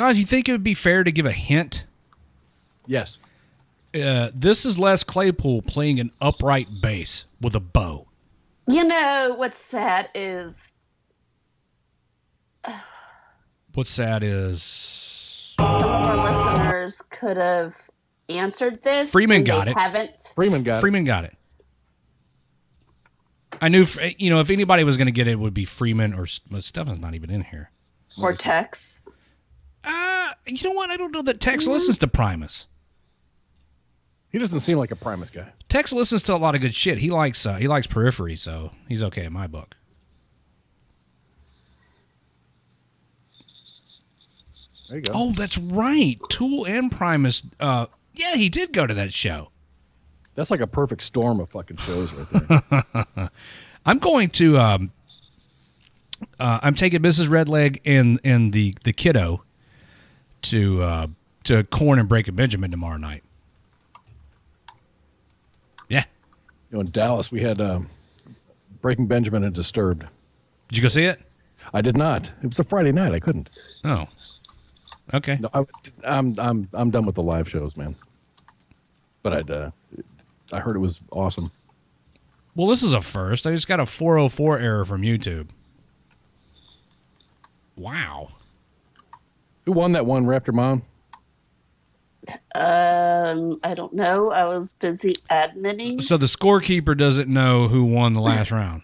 Cause you think it would be fair to give a hint? Yes. This is Les Claypool playing an upright bass with a bow. You know what's sad is some of our listeners could have answered this. Freeman got it. Haven't. Freeman got it. I knew, if anybody was going to get it, it would be Freeman or Stefan's not even in here. Or Tex. You know what? I don't know that Tex listens to Primus. He doesn't seem like a Primus guy. Tex listens to a lot of good shit. He likes Periphery, so he's okay in my book. There you go. Oh, that's right. Tool and Primus. Yeah, he did go to that show. That's like a perfect storm of fucking shows right there. I'm going to. I'm taking Mrs. Redleg and the kiddo to Corn and Breaking Benjamin tomorrow night. Yeah. In Dallas, we had Breaking Benjamin and Disturbed. Did you go see it? I did not. It was a Friday night. I couldn't. Oh. Okay. No, I'm done with the live shows, man. But I heard it was awesome. Well, this is a first. I just got a 404 error from YouTube. Wow. Who won that one, Raptor Mom? I don't know. I was busy adminning. So the scorekeeper doesn't know who won the last round.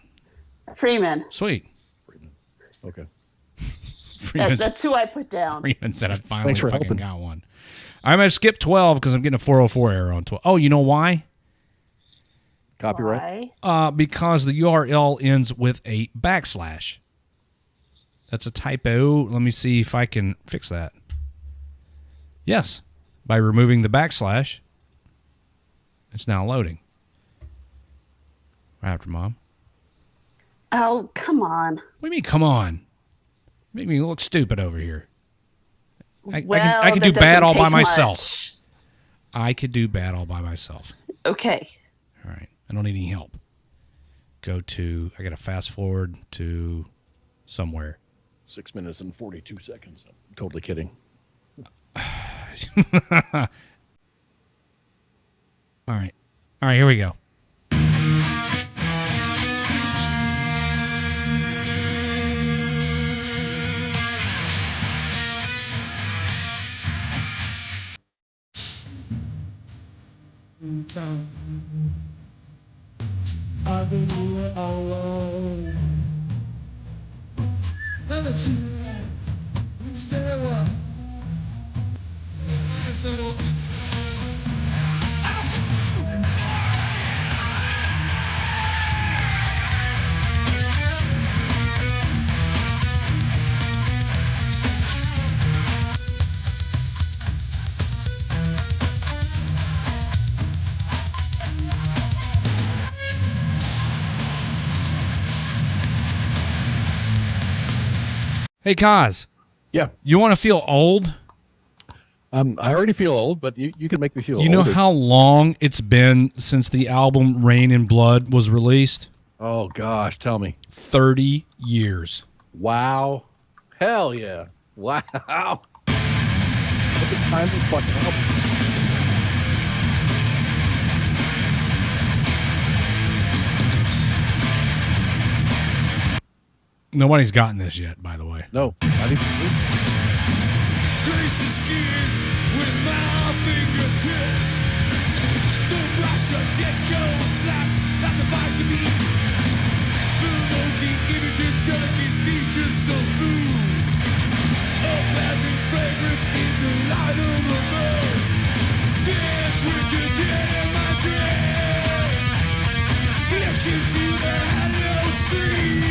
Freeman. Sweet. Okay. That's who I put down. Freeman said I finally Thanks for fucking helping. got one. I'm going to skip 12 because I'm getting a 404 error on 12. Oh, you know why? Copyright? Because the URL ends with a backslash. That's a typo. Let me see if I can fix that. Yes. By removing the backslash, it's now loading. Right after Mom. Oh, come on. What do you mean, come on? Make me look stupid over here. I can do that bad doesn't all by take myself. much. I could do bad all by myself. Okay. All right. I don't need any help. I got to fast forward to somewhere. 6 minutes and 42 seconds. I'm totally kidding. All right. All right, here we go. I've been here alone. Let's stay up. Hey, Kaz. Yeah. You want to feel old? I already feel old, but you can make me feel You know older. how long it's been since the album Rain and Blood was released? Oh, gosh. Tell me. 30 years. Wow. Hell yeah. Wow. What's a timeless fucking album? Nobody's gotten this yet, by the way. No. I think Greasy skin with my fingertips. The rush of gecko flash that divides me. Provoking images, delicate features so smooth. A pleasant fragrance in the light of the moon. Dance with the dead in my dreams. Listen to the hallowed screams.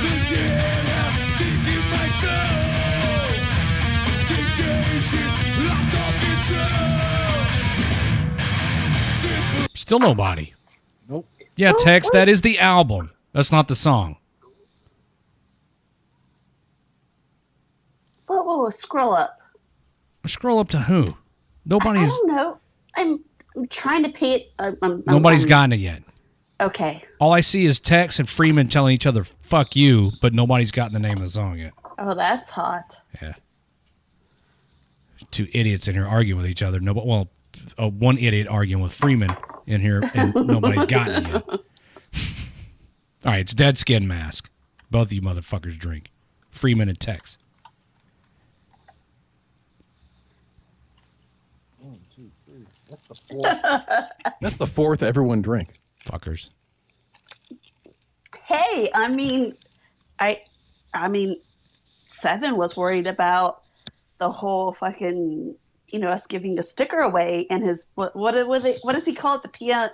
The dead have taken my soul. Locked on control. Still nobody. Nope. Yeah, Tex, that is the album. That's not the song. Whoa, scroll up. Scroll up to who? I Nobody's. don't know. I'm trying to pay it. Nobody's gotten it yet. Okay. All I see is Tex and Freeman telling each other "fuck you," but nobody's gotten the name of the song yet. Oh, that's hot. Yeah. two idiots in here arguing with each other. One idiot arguing with Freeman in here, and nobody's gotten it yet. All right, it's Dead Skin Mask. Both of you motherfuckers drink. Freeman and Tex. 1, 2, 3. That's the fourth. That's the fourth everyone drink. Fuckers. Hey, I mean, Seven was worried about the whole fucking, us giving the sticker away and his what does he call it? The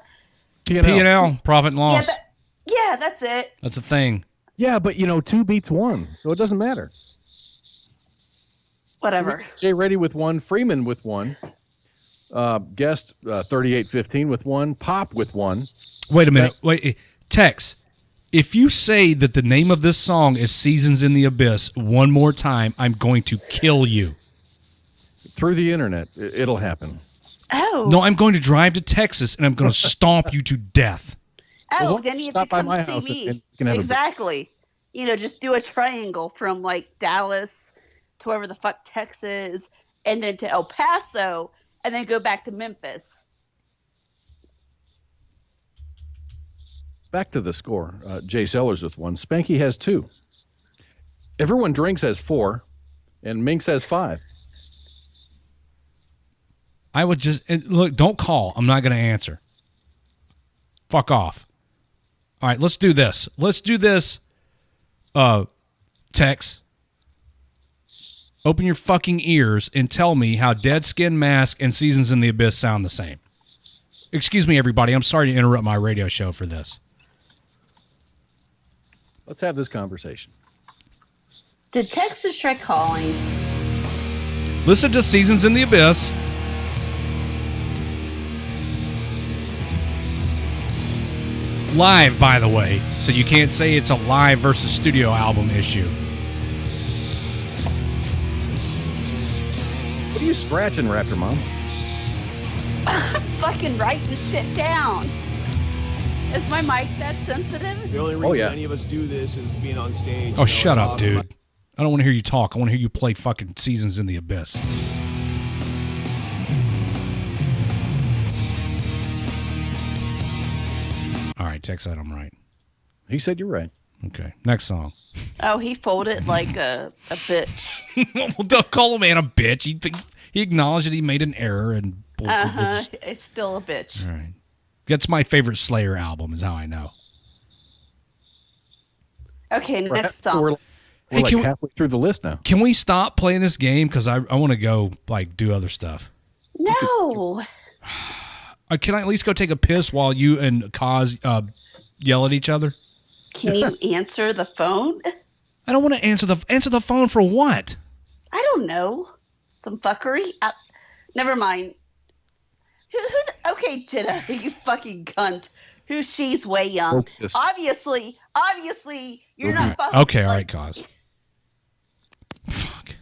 P&L, profit and loss. Yeah, that's it. That's a thing. Yeah, but 2 beats 1, so it doesn't matter. Whatever. Jay Reddy with 1, Freeman with 1, guest 3815 with 1, Pop with 1. Wait a minute. Wait, Tex. If you say that the name of this song is Seasons in the Abyss one more time, I'm going to kill you. Through the internet, it'll happen. Oh. No, I'm going to drive to Texas and I'm going to stomp you to death. Oh, then you have to come see me. Exactly. Just do a triangle from like Dallas to wherever the fuck Texas, and then to El Paso, and then go back to Memphis. Back to the score. Jay Sellers with 1. Spanky has 2. Everyone Drinks has 4, and Minx has 5. I would just look. Don't call. I'm not going to answer. Fuck off. All right, let's do this. Tex. Open your fucking ears and tell me how Dead Skin Mask and Seasons in the Abyss sound the same. Excuse me, everybody. I'm sorry to interrupt my radio show for this. Let's have this conversation. Did Tex just try calling? Listen to Seasons in the Abyss. Live, by the way, so you can't say it's a live versus studio album issue. What are you scratching, Raptor Mom? I'm fucking writing shit down. Is my mic that sensitive? The only reason any of us do this is being on stage. Oh, shut up, awesome. Dude. I don't want to hear you talk. I want to hear you play fucking Seasons in the Abyss. All right, Tex said I'm right. He said you're right. Okay, next song. Oh, he folded like a bitch. Well, don't call a man a bitch. He acknowledged that he made an error and. It's still a bitch. All right, that's my favorite Slayer album. Is how I know. Okay, next song. So we're like halfway through the list now. Can we stop playing this game? Because I want to go do other stuff. No. Can I at least go take a piss while you and Kaz yell at each other? Can you answer the phone? I don't want to answer the phone for what? I don't know. Some fuckery? Never mind. Okay, Jenna, you fucking cunt. She's way young. Focus. Obviously, you're not fucking. Okay, all right, Kaz. Fuck.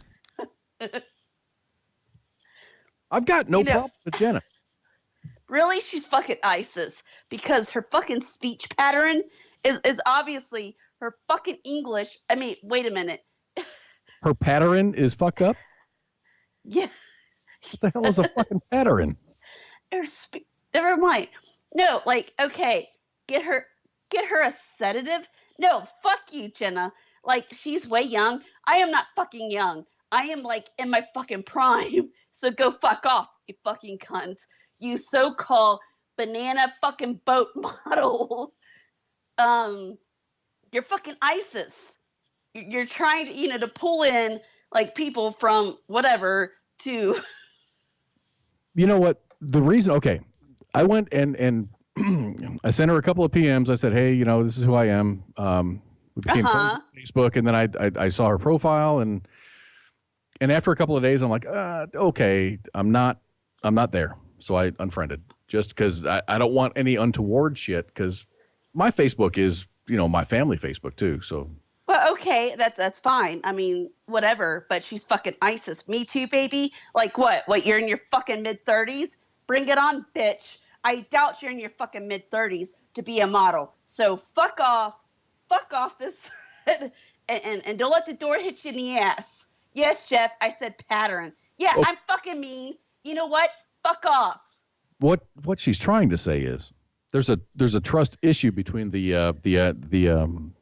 I've got no problem with Jenna. Really? She's fucking ISIS because her fucking speech pattern is obviously her fucking English. I mean, wait a minute. Her pattern is fucked up? Yeah. What the hell is a fucking pattern? Never mind. No, okay, get her a sedative. No, fuck you, Jenna. She's way young. I am not fucking young. I am in my fucking prime. So go fuck off, you fucking cunt. You so-called banana fucking boat model. You're fucking ISIS. You're trying to, to pull in people from whatever to. You know what? The reason, okay, I went and I sent her a couple of PMs. I said, hey, this is who I am. We became friends on Facebook, and then I saw her profile, and after a couple of days, I'm like, okay, I'm not there. So I unfriended just because I don't want any untoward shit, because my Facebook is, my family Facebook too. So. Well, okay, that's fine. I mean, whatever, but she's fucking ISIS. Me too, baby. What, you're in your fucking mid-30s? Bring it on, bitch. I doubt you're in your fucking mid-30s to be a model. So fuck off this, and don't let the door hit you in the ass. Yes, Jeff, I said pattern. Yeah, I'm fucking mean. You know what? Fuck off. What she's trying to say is there's a trust issue between the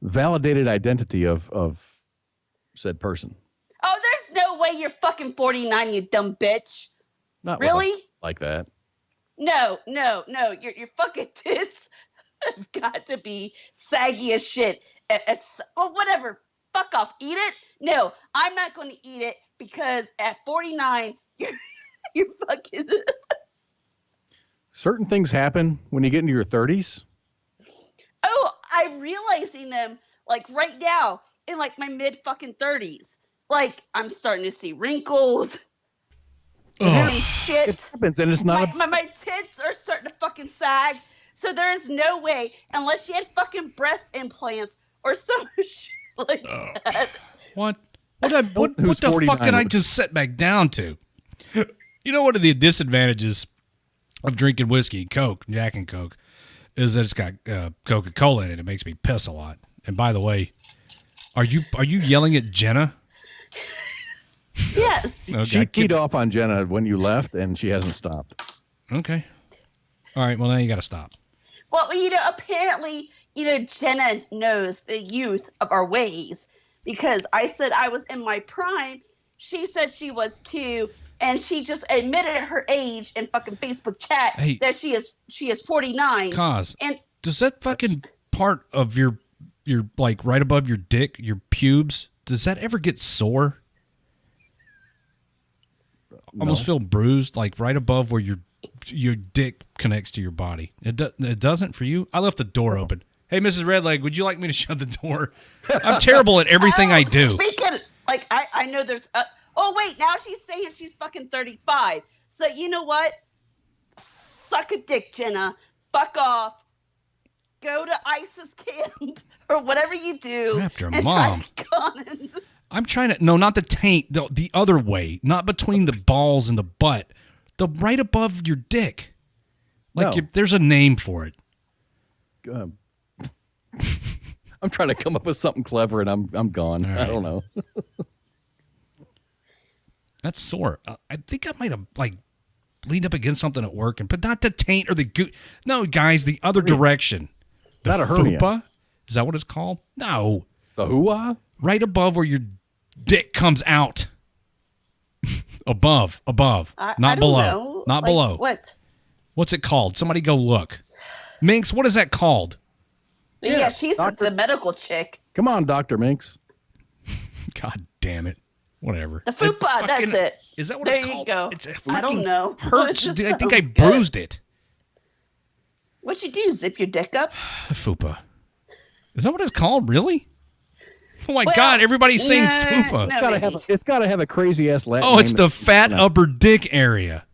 validated identity of said person. Oh, there's no way you're fucking 49, you dumb bitch. Not really like that. No. Your fucking tits have got to be saggy as shit. Well, whatever. Fuck off. Eat it? No, I'm not going to eat it because at 49, you're fucking. Certain things happen when you get into your 30s. Oh, I'm realizing them like right now in like my mid fucking 30s. Like I'm starting to see wrinkles. And shit. It happens, and it's not. My tits are starting to fucking sag. So there's no way, unless she had fucking breast implants or some shit like that. What the fuck did I just set back down to? You know, one of the disadvantages of drinking whiskey and Coke, Jack and Coke, is that it's got Coca-Cola in it. It makes me piss a lot. And by the way, are you yelling at Jenna? Yes. Okay, She keyed off on Jenna when you left, and she hasn't stopped. Okay. All right. Well, now you got to stop. Well, apparently, Jenna knows the youth of our ways because I said I was in my prime. She said she was too, and she just admitted her age in fucking Facebook chat that she is 49. Cause, and does that fucking part of your like right above your dick, your pubes, does that ever get sore? No. Almost feel bruised, like right above where your dick connects to your body. It doesn't for you? I left the door open. Hey, Mrs. Redleg, would you like me to shut the door? I'm terrible at everything I do. Speaking, like, I know there's... oh, wait, now she's saying she's fucking 35. So, you know what? Suck a dick, Jenna. Fuck off. Go to ISIS camp or whatever you do. After and mom. I'm trying to... No, not the taint. The other way. Not between the balls and the butt. The right above your dick. Like, there's a name for it. I'm trying to come up with something clever, and I'm gone. Right. I don't know. That's sore. I think I might have like leaned up against something at work, but not the taint or the goo. No, guys, the other direction. The not a hernia. fupa? Is that what it's called? No. The hoo-ah? Right above where your dick comes out. above, not I don't below, know. not Like, below. What? What's it called? Somebody go look. Minx, what is that called? Yeah, she's the medical chick. Come on, Dr. Minx. God damn it. Whatever. The fupa, that's it. Is that what there it's called? There you go. It's I don't know. Hurts. I think I Sounds good. bruised it. What'd you do? Zip your dick up? Fupa. Is that what it's called? Really? Oh my God! Everybody's saying fupa. No, It's got to have a crazy ass Latin. Oh, it's name the fat upper dick area.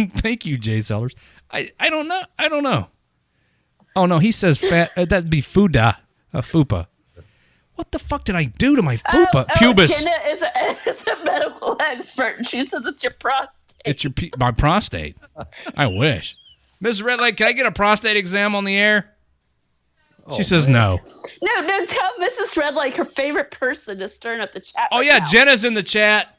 Thank you, Jay Sellers. I don't know. Oh no, he says fat. That'd be fuda, fupa. What the fuck did I do to my fupa? Pubis. Jenna is a medical expert. She says it's your prostate. It's my prostate. I wish. Mrs. Redleg, can I get a prostate exam on the air? She says no. No, tell Mrs. Red like her favorite person to stirring up the chat. Oh right yeah, now. Jenna's in the chat.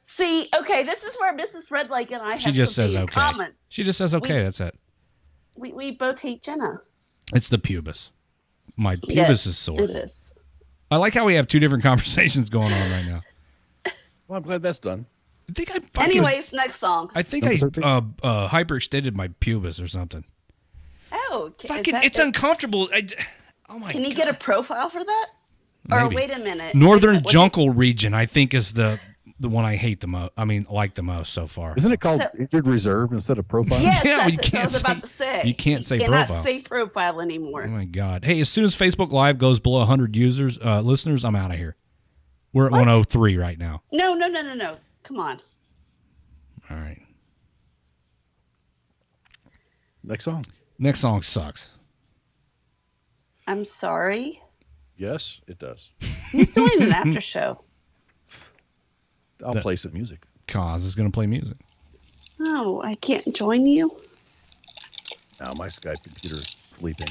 See, okay, this is where Mrs. Red Lake and I have She just says something in okay. common. She just says okay. That's it. We both hate Jenna. It's the pubis. My pubis Yes, is sore. It is. I like how we have two different conversations going on right now. Well, I'm glad that's done. I think Anyways, next song. I think I hyperextended my pubis or something. Oh, Fucking, it's uncomfortable. Oh my! Can you get a profile for that? Or Maybe. wait a minute. Northern Jungle region, I think, is the one I hate the most. I mean, like the most so far. Isn't it called injured reserve instead of profile? Yes, Yeah, that's you what I can't was about to say. you can't say cannot profile. say profile anymore. Oh my God! Hey, as soon as Facebook Live goes below 100 users, listeners, I'm out of here. We're at 103 right now. No. Come on. All right. Next song. Next song sucks. I'm sorry. Yes, it does. Who's doing an after show? I'll play some music. Kaz is going to play music. Oh, I can't join you. Now my Skype computer is sleeping.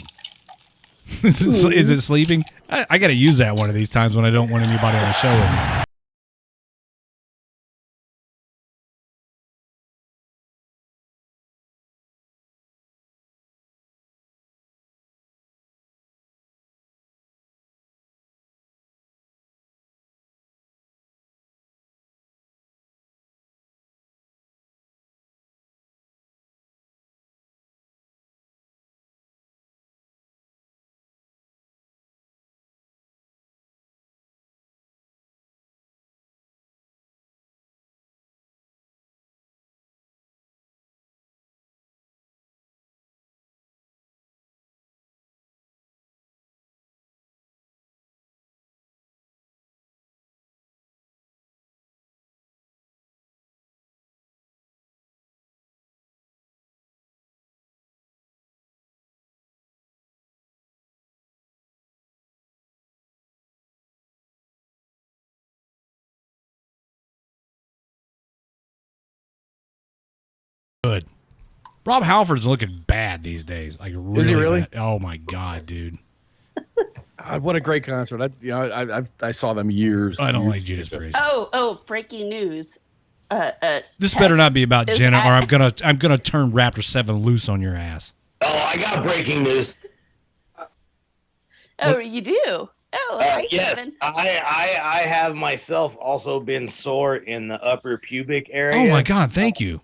Is it sleeping? I got to use that one of these times when I don't want anybody on the show with me. Good. Rob Halford's looking bad these days. Like really. Is he really? Bad. Oh my god, dude. God, what a great concert! I saw them years. I don't like Judas Priest. Oh! Breaking news. This better not be about Jenna, or I'm gonna turn Raptor 7 loose on your ass. Oh, I got breaking news. Oh, you do? Oh, hi, yes. Kevin. I have myself also been sore in the upper pubic area. Oh my god, thank you.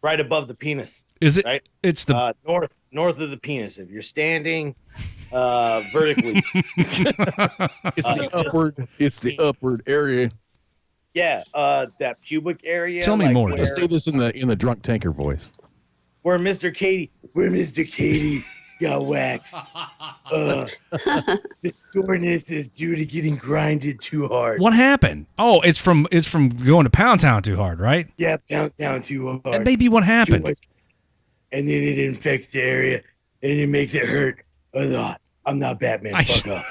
Right above the penis. Is it? Right? It's the north of the penis. If you're standing vertically, it's the upward area. Yeah, that pubic area. Tell me more. Where, Let's say this in the drunk tanker voice. Where Mr. Katie got waxed. The soreness is due to getting grinded too hard. What happened? Oh, it's from going to Pound Town too hard, right? Yeah, down too hard. That may be what happened. And then it infects the area, and it makes it hurt a lot. I'm not Batman. Fuck up.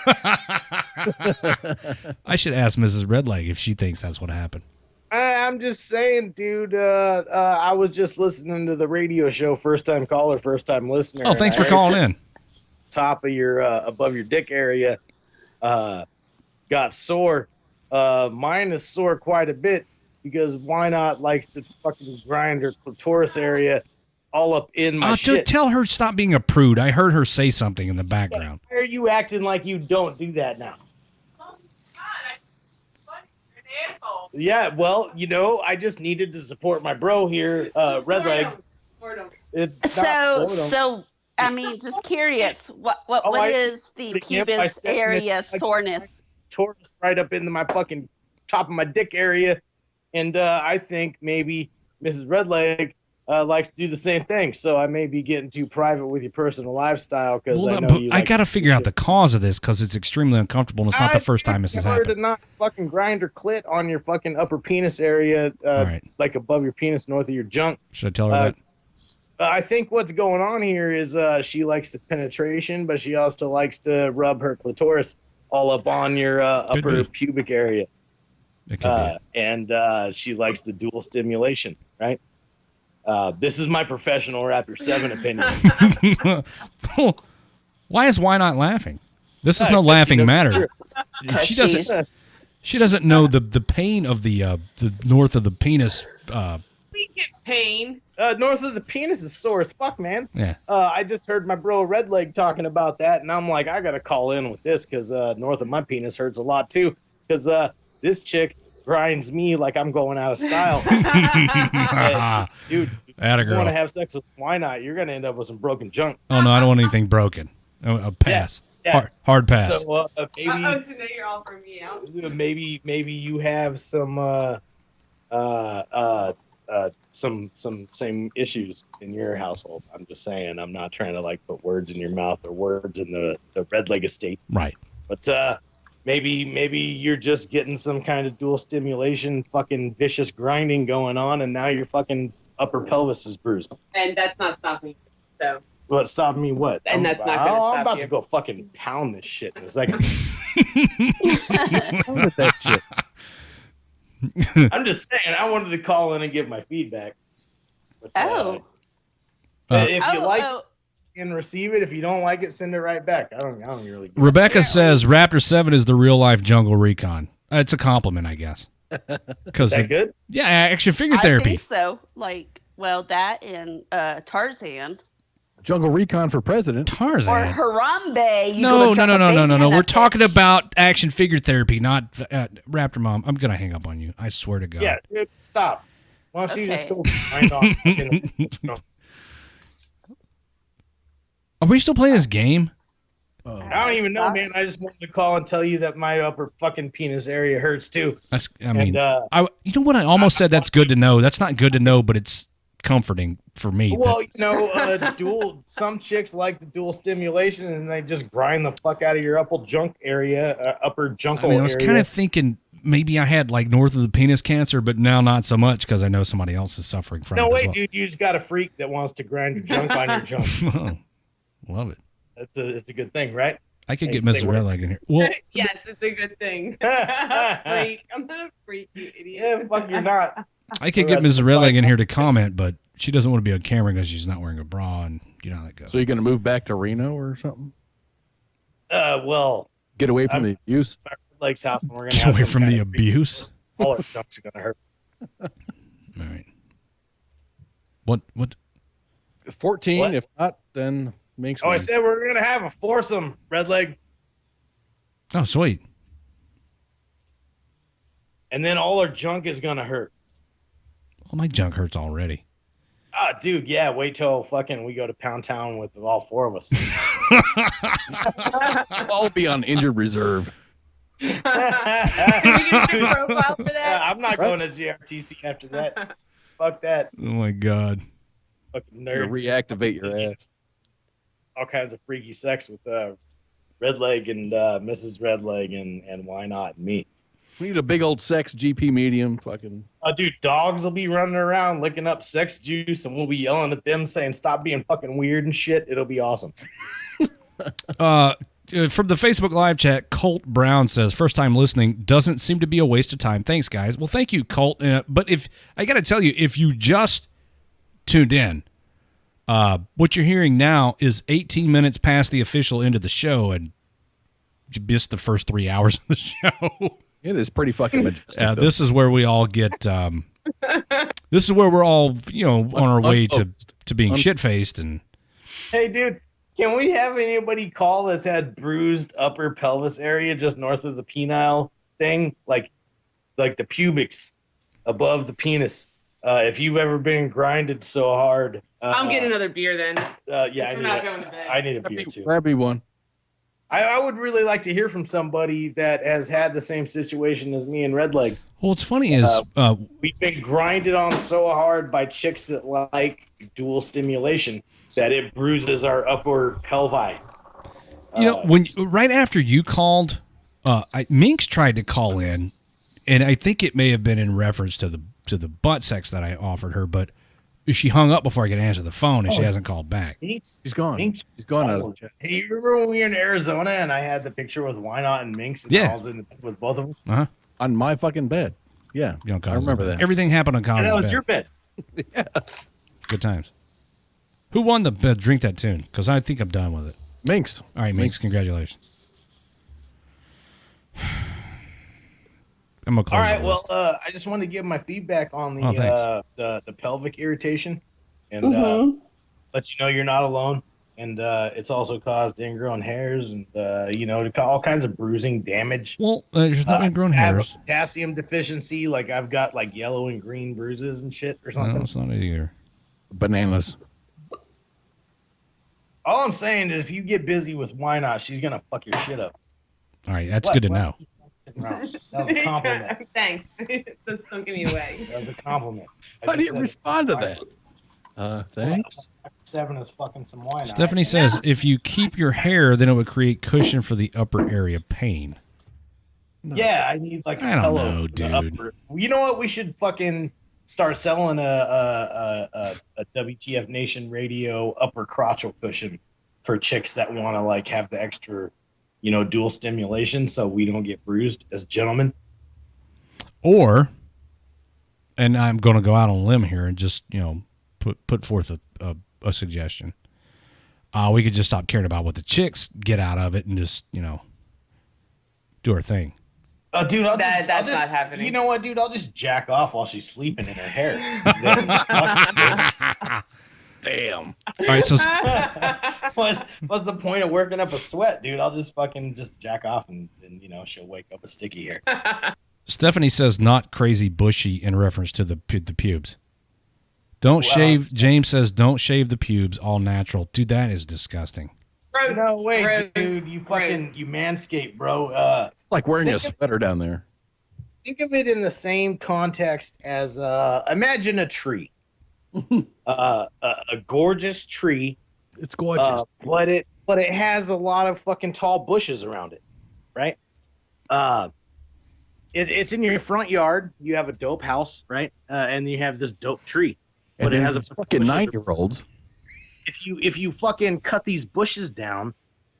I should ask Mrs. Redleg if she thinks that's what happened. I'm just saying, dude. I was just listening to the radio show. First time caller, first time listener. Oh, thanks for calling in. Top of your above your dick area got sore. Mine is sore quite a bit because why not like the fucking grind her clitoris area all up in my shit. Tell her stop being a prude. I heard her say something in the background. Why are you acting like you don't do that now? Yeah, well, I just needed to support my bro here, Redleg. It's so. I mean, just curious. What is the pubis area soreness? Taurus right up into my fucking top of my dick area, and I think maybe Mrs. Redleg likes to do the same thing. So I may be getting too private with your personal lifestyle because I got to figure out the cause of this because it's extremely uncomfortable and it's not the first time this has happened. To not fucking grind her clit on your fucking upper penis area, like above your penis, north of your junk. Should I tell her that? I think what's going on here is she likes the penetration, but she also likes to rub her clitoris all up on your upper pubic area. And she likes the dual stimulation, right? This is my professional Raptor 7 opinion. Why not laughing? This is no laughing matter. She doesn't know the pain of the north of the penis. We get pain. North of the penis is sore as fuck, man. Yeah. I just heard my bro Redleg talking about that, and I'm like, I gotta call in with this because north of my penis hurts a lot too. Because this chick grinds me like I'm going out of style. Dude, if you want to have sex with why not? You're gonna end up with some broken junk. Oh no, I don't want anything broken. A pass. Yeah. Hard pass. So maybe so now you're offering me out. Maybe you have some same issues in your household. I'm just saying. I'm not trying to like put words in your mouth or words in the Redleg estate. Right. But maybe you're just getting some kind of dual stimulation, fucking vicious grinding going on, and now your fucking upper pelvis is bruised. And that's not stopping me. So. What stopping me? What? And that's not gonna stop I'm about you. to go fucking pound this shit in a second. With that shit. I'm just saying. I wanted to call in and give my feedback. But, if you like. and receive it. If you don't like it, send it right back. I don't really. Rebecca says Raptor 7 is the real life Jungle Recon. It's a compliment, I guess. Is that good? Yeah, action figure I therapy. think so. Like, well, that and Tarzan. Jungle Recon for president. Tarzan. Or Harambe. No. We're talking about action figure therapy, not Raptor Mom. I'm gonna hang up on you. I swear to God. Yeah, dude, stop. Why don't you just go find on? Are we still playing this game? I don't even know, man. I just wanted to call and tell you that my upper fucking penis area hurts too. You know what? I almost said that's good to know. That's not good to know, but it's comforting for me. Well, some chicks like the dual stimulation, and they just grind the fuck out of your upper junk area, upper junkle area. I was kind of thinking maybe I had like north of the penis cancer, but now not so much because I know somebody else is suffering from it. No way, well. dude. You just got a freak that wants to grind your junk on your junk. Love it. It's a good thing, right? I could get Mrs. Redleg in here. Well, yes, it's a good thing. I'm not a freak. I'm not a freak, you idiot. Yeah, fuck, you're not. I could get Mrs. Redleg in here to comment, but she doesn't want to be on camera because she's not wearing a bra, and you know how that goes. So you're going to move back to Reno or something? Well, get away from the abuse. Lake's house, and we're going to get away from the abuse. All our junk's going to hurt. All right. What? 14. What? If not, then makes. I said we're going to have a foursome, Redleg. Oh, sweet. And then all our junk is going to hurt. Well, my junk hurts already. Dude, yeah. Wait till fucking we go to Pound Town with all four of us. We'll all be on injured reserve. Can we get a profile for that? I'm not going to JRTC after that. Fuck that. Oh my God. Fucking nerds. Reactivate your ass. All kinds of freaky sex with Redleg and Mrs. Redleg and why not me. We need a big old sex GP medium. Fucking. Dude, dogs will be running around licking up sex juice, and we'll be yelling at them saying, "Stop being fucking weird and shit." It'll be awesome. From the Facebook live chat, Colt Brown says, first time listening, doesn't seem to be a waste of time. Thanks, guys. Well, thank you, Colt. But if I got to tell you, if you just tuned in, what you're hearing now is 18 minutes past the official end of the show, and you missed the first 3 hours of the show. It is pretty fucking majestic. This is where we all get. This is where we're all, on our way to being shit-faced. And hey, dude, can we have anybody call that's had bruised upper pelvis area just north of the penile thing, like the pubics above the penis? If you've ever been grinded so hard, I'm getting another beer then. Yeah, we're not going to bed. I need a beer too. Grab me one. I would really like to hear from somebody that has had the same situation as me and Redleg. Well, what's funny is we've been grinded on so hard by chicks that like dual stimulation that it bruises our upper pelvi. When right after you called, Minx tried to call in, and I think it may have been in reference to the butt sex that I offered her, but she hung up before I could answer the phone, and she hasn't called back. She's gone. She's gone out of the chat. Hey, you remember when we were in Arizona and I had the picture with Why Not and Minx? And I was in with both of us? Uh-huh. On my fucking bed. Yeah. I remember that. Everything happened on Cos's And that was bed. your bed. Yeah. Good times. Who won the Drink That Tune? Because I think I'm done with it. Minx. All right, Minx, congratulations. I'm gonna close. All right, well, I just wanted to give my feedback on the pelvic irritation, and let you know you're not alone. And it's also caused ingrown hairs and all kinds of bruising, damage. Well, there's no ingrown hairs. I have a potassium deficiency, like I've got like yellow and green bruises and shit or something. No, it's not either. Bananas. All I'm saying is, if you get busy with Why Not, she's gonna fuck your shit up. All right, that's good to know. That was a compliment. Thanks. Just don't give me away. That was a compliment. How do you respond to that? Thanks. 7 is fucking some Why Not. Stephanie says, if you keep your hair, then it would create cushion for the upper area pain. No. Yeah, I need like a I don't pillow. know, dude. You know what? We should fucking start selling a WTF Nation radio upper crotchal cushion for chicks that want to like have the extra, dual stimulation, so we don't get bruised as gentlemen. Or, and I'm going to go out on a limb here and just put forth a suggestion. we could just stop caring about what the chicks get out of it and just, you know, do our thing. Dude, That's not happening. You know what, dude? I'll just jack off while she's sleeping in her hair. Damn. All right, so what's the point of working up a sweat, dude? I'll just fucking just jack off and you know, she'll wake up with sticky hair. Stephanie says not crazy bushy in reference to the pubes. Don't shave. James says don't shave the pubes, all natural. Dude, that is disgusting. Gross, no way, gross, dude. You fucking you manscape, bro. It's like wearing a sweater down there. Think of it in the same context as imagine a tree. A gorgeous tree. It's gorgeous. But it has a lot of fucking tall bushes around it, right? It's in your front yard. You have a dope house, right? And you have this dope tree. And But it has a fucking 9-year-olds. If you fucking cut these bushes down,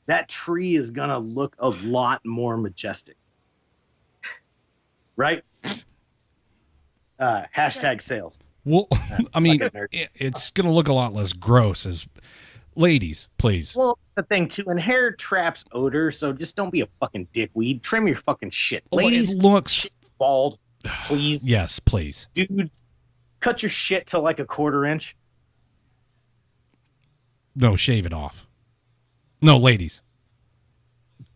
that tree is gonna look a lot more majestic, right? Hashtag sales. Well, I mean, it's gonna look a lot less gross. As ladies, please. Well, that's the thing too, and hair traps odor, so just don't be a fucking dickweed. Trim your fucking shit, ladies. It looks bald, please. Yes, please, dudes. Cut your shit to like a 1/4 inch. No, shave it off. No, ladies.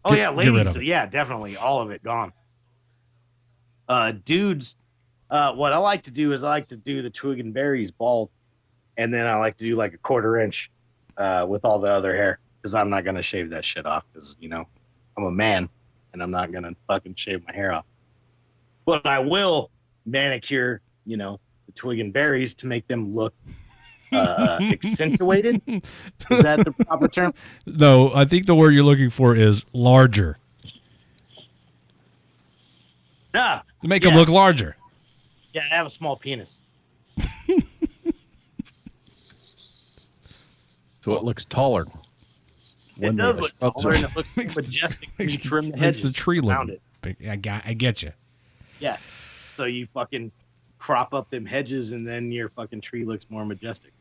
Oh yeah, ladies. Yeah, definitely, all of it gone. Dudes. What I like to do is I like to do the twig and berries bald, and then I like to do like a 1/4 inch with all the other hair, because I'm not gonna shave that shit off, because you know I'm a man and I'm not gonna fucking shave my hair off. But I will manicure, you know, the twig and berries to make them look accentuated. Is that the proper term? No, I think the word you're looking for is larger. To make them look larger. Yeah, I have a small penis. So it looks taller. It does look taller, and it looks majestic when you trim the hedges the tree around look. it. I get you. Yeah. So you fucking crop up them hedges, and then your fucking tree looks more majestic.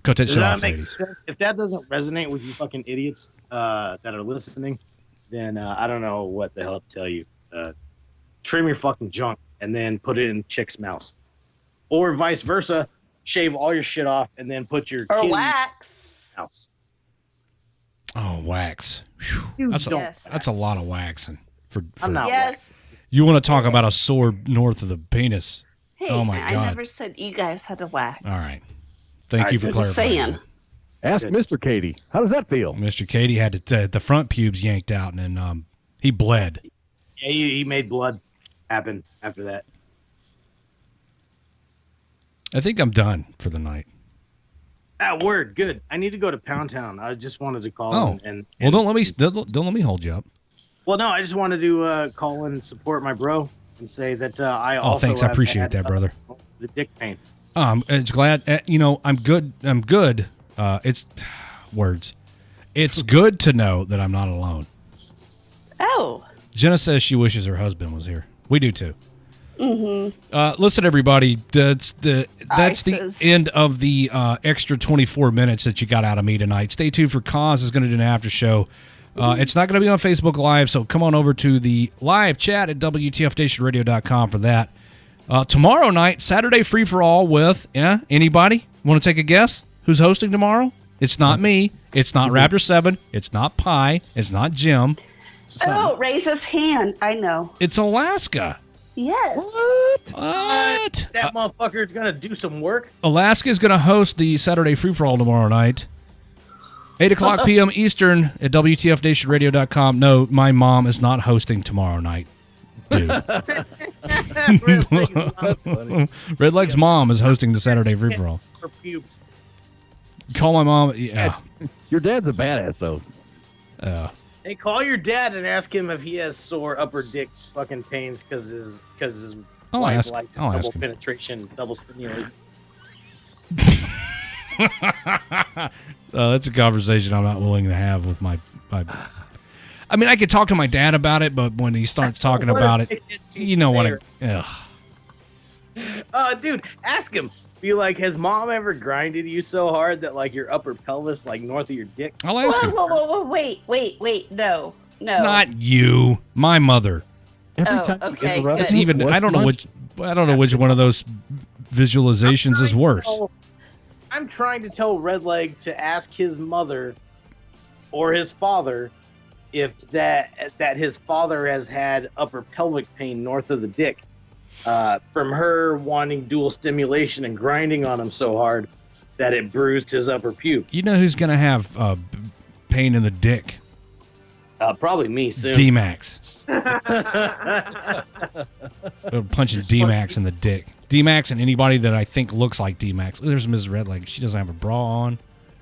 Cut that Does shit that off, make ladies. sense? If that doesn't resonate with you fucking idiots that are listening, then I don't know what the hell to tell you. Trim your fucking junk and then put it in chick's mouth. Or vice versa, shave all your shit off and then put your Or kitty wax. House. Oh, wax. Whew. That's a lot of waxing. For I'm not waxing. You want to talk about a sore north of the penis? Hey, oh my I god! never said you guys had to wax. All right. Thank you for clarifying. Saying. Ask Mr. Katie. How does that feel? Mr. Katie had the front pubes yanked out, and then he bled. Yeah, he made blood happen after that. I think I'm done for the night. Word, good. I need to go to Pound Town. I just wanted to call and well, don't let me hold you up. Well, no, I just wanted to call and support my bro and say that I also. Thanks, I appreciate that, brother. The dick pain. It's glad I'm good. I'm good. It's words. It's good to know that I'm not alone. Oh. Jenna says she wishes her husband was here. We do too. Mm-hmm. Listen, everybody. That's the end of the extra 24 minutes that you got out of me tonight. Stay tuned for Cause is going to do an after show. It's not going to be on Facebook Live, so come on over to the live chat at WTFStationRadio.com for that. Tomorrow night, Saturday Free for All with anybody? Want to take a guess? Who's hosting tomorrow? It's not me. It's not Raptor 7. It's not Pi. It's not Jim. Raise his hand. I know. It's Alaska. Yes. What? That motherfucker's gonna do some work. Alaska is going to host the Saturday Free for All tomorrow night. 8 o'clock p.m. Eastern at WTFStationRadio.com. No, my mom is not hosting tomorrow night. Dude. That's funny. Redleg's mom is hosting the Saturday Free for All. Call my mom. Yeah. Your dad's a badass, though. Hey, call your dad and ask him if he has sore upper dick fucking pains because his wife likes double penetration, double stimulation. That's a conversation I'm not willing to have with my. I mean, I could talk to my dad about it, but when he starts talking about it, you know what? Dude, ask him. Be like, has mom ever grinded you so hard that like your upper pelvis, like north of your dick? I'll ask him. Whoa, wait. No. Not you, my mother. Every time okay, you interrupt, It's even. I don't know which one of those visualizations is worse. I'm trying to tell Redleg to ask his mother or his father if that his father has had upper pelvic pain north of the dick from her wanting dual stimulation and grinding on him so hard that it bruised his upper puke. You know who's gonna have pain in the dick? Probably me soon. D-Max. Punching D-Max in the dick. D-Max and anybody that I think looks like D-Max. There's Mrs. Redleg. She doesn't have a bra on.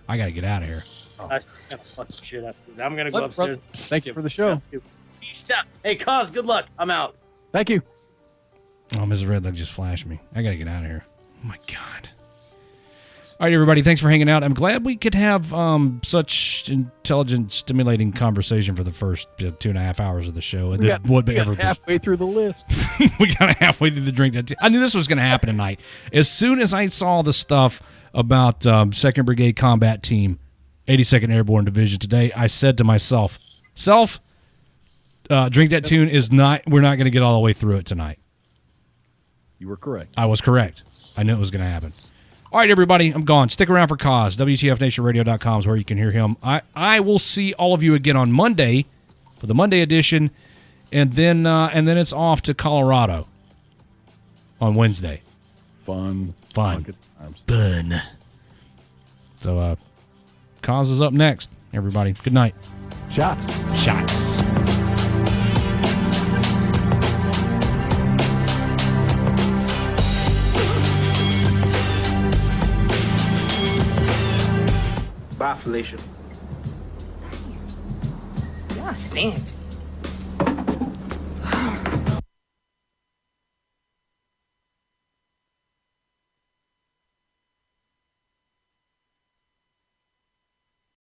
I gotta get out of here. I'm gonna fuck shit up. I'm gonna go upstairs. Thank you for the show. Peace out. Hey, Cos, good luck. I'm out. Thank you. Oh, Mrs. Redleg just flashed me. I gotta get out of here. Oh my God. All right, everybody. Thanks for hanging out. I'm glad we could have such intelligent, stimulating conversation for the first 2.5 hours of the show. And then we got halfway through the list. We got halfway through the drink. I knew this was going to happen tonight. As soon as I saw the stuff about 2nd Brigade Combat Team, 82nd Airborne Division today, I said to myself, Drink That Tune is not. We're not going to get all the way through it tonight. You were correct. I was correct. I knew it was going to happen. All right, everybody, I'm gone. Stick around for Cause. WTFNationRadio.com is where you can hear him. I will see all of you again on Monday for the Monday edition, and then it's off to Colorado on Wednesday. Fun. Fun. So, Cause is up next, everybody. Good night. Shots. Bye, Felicia. Y'all fancy.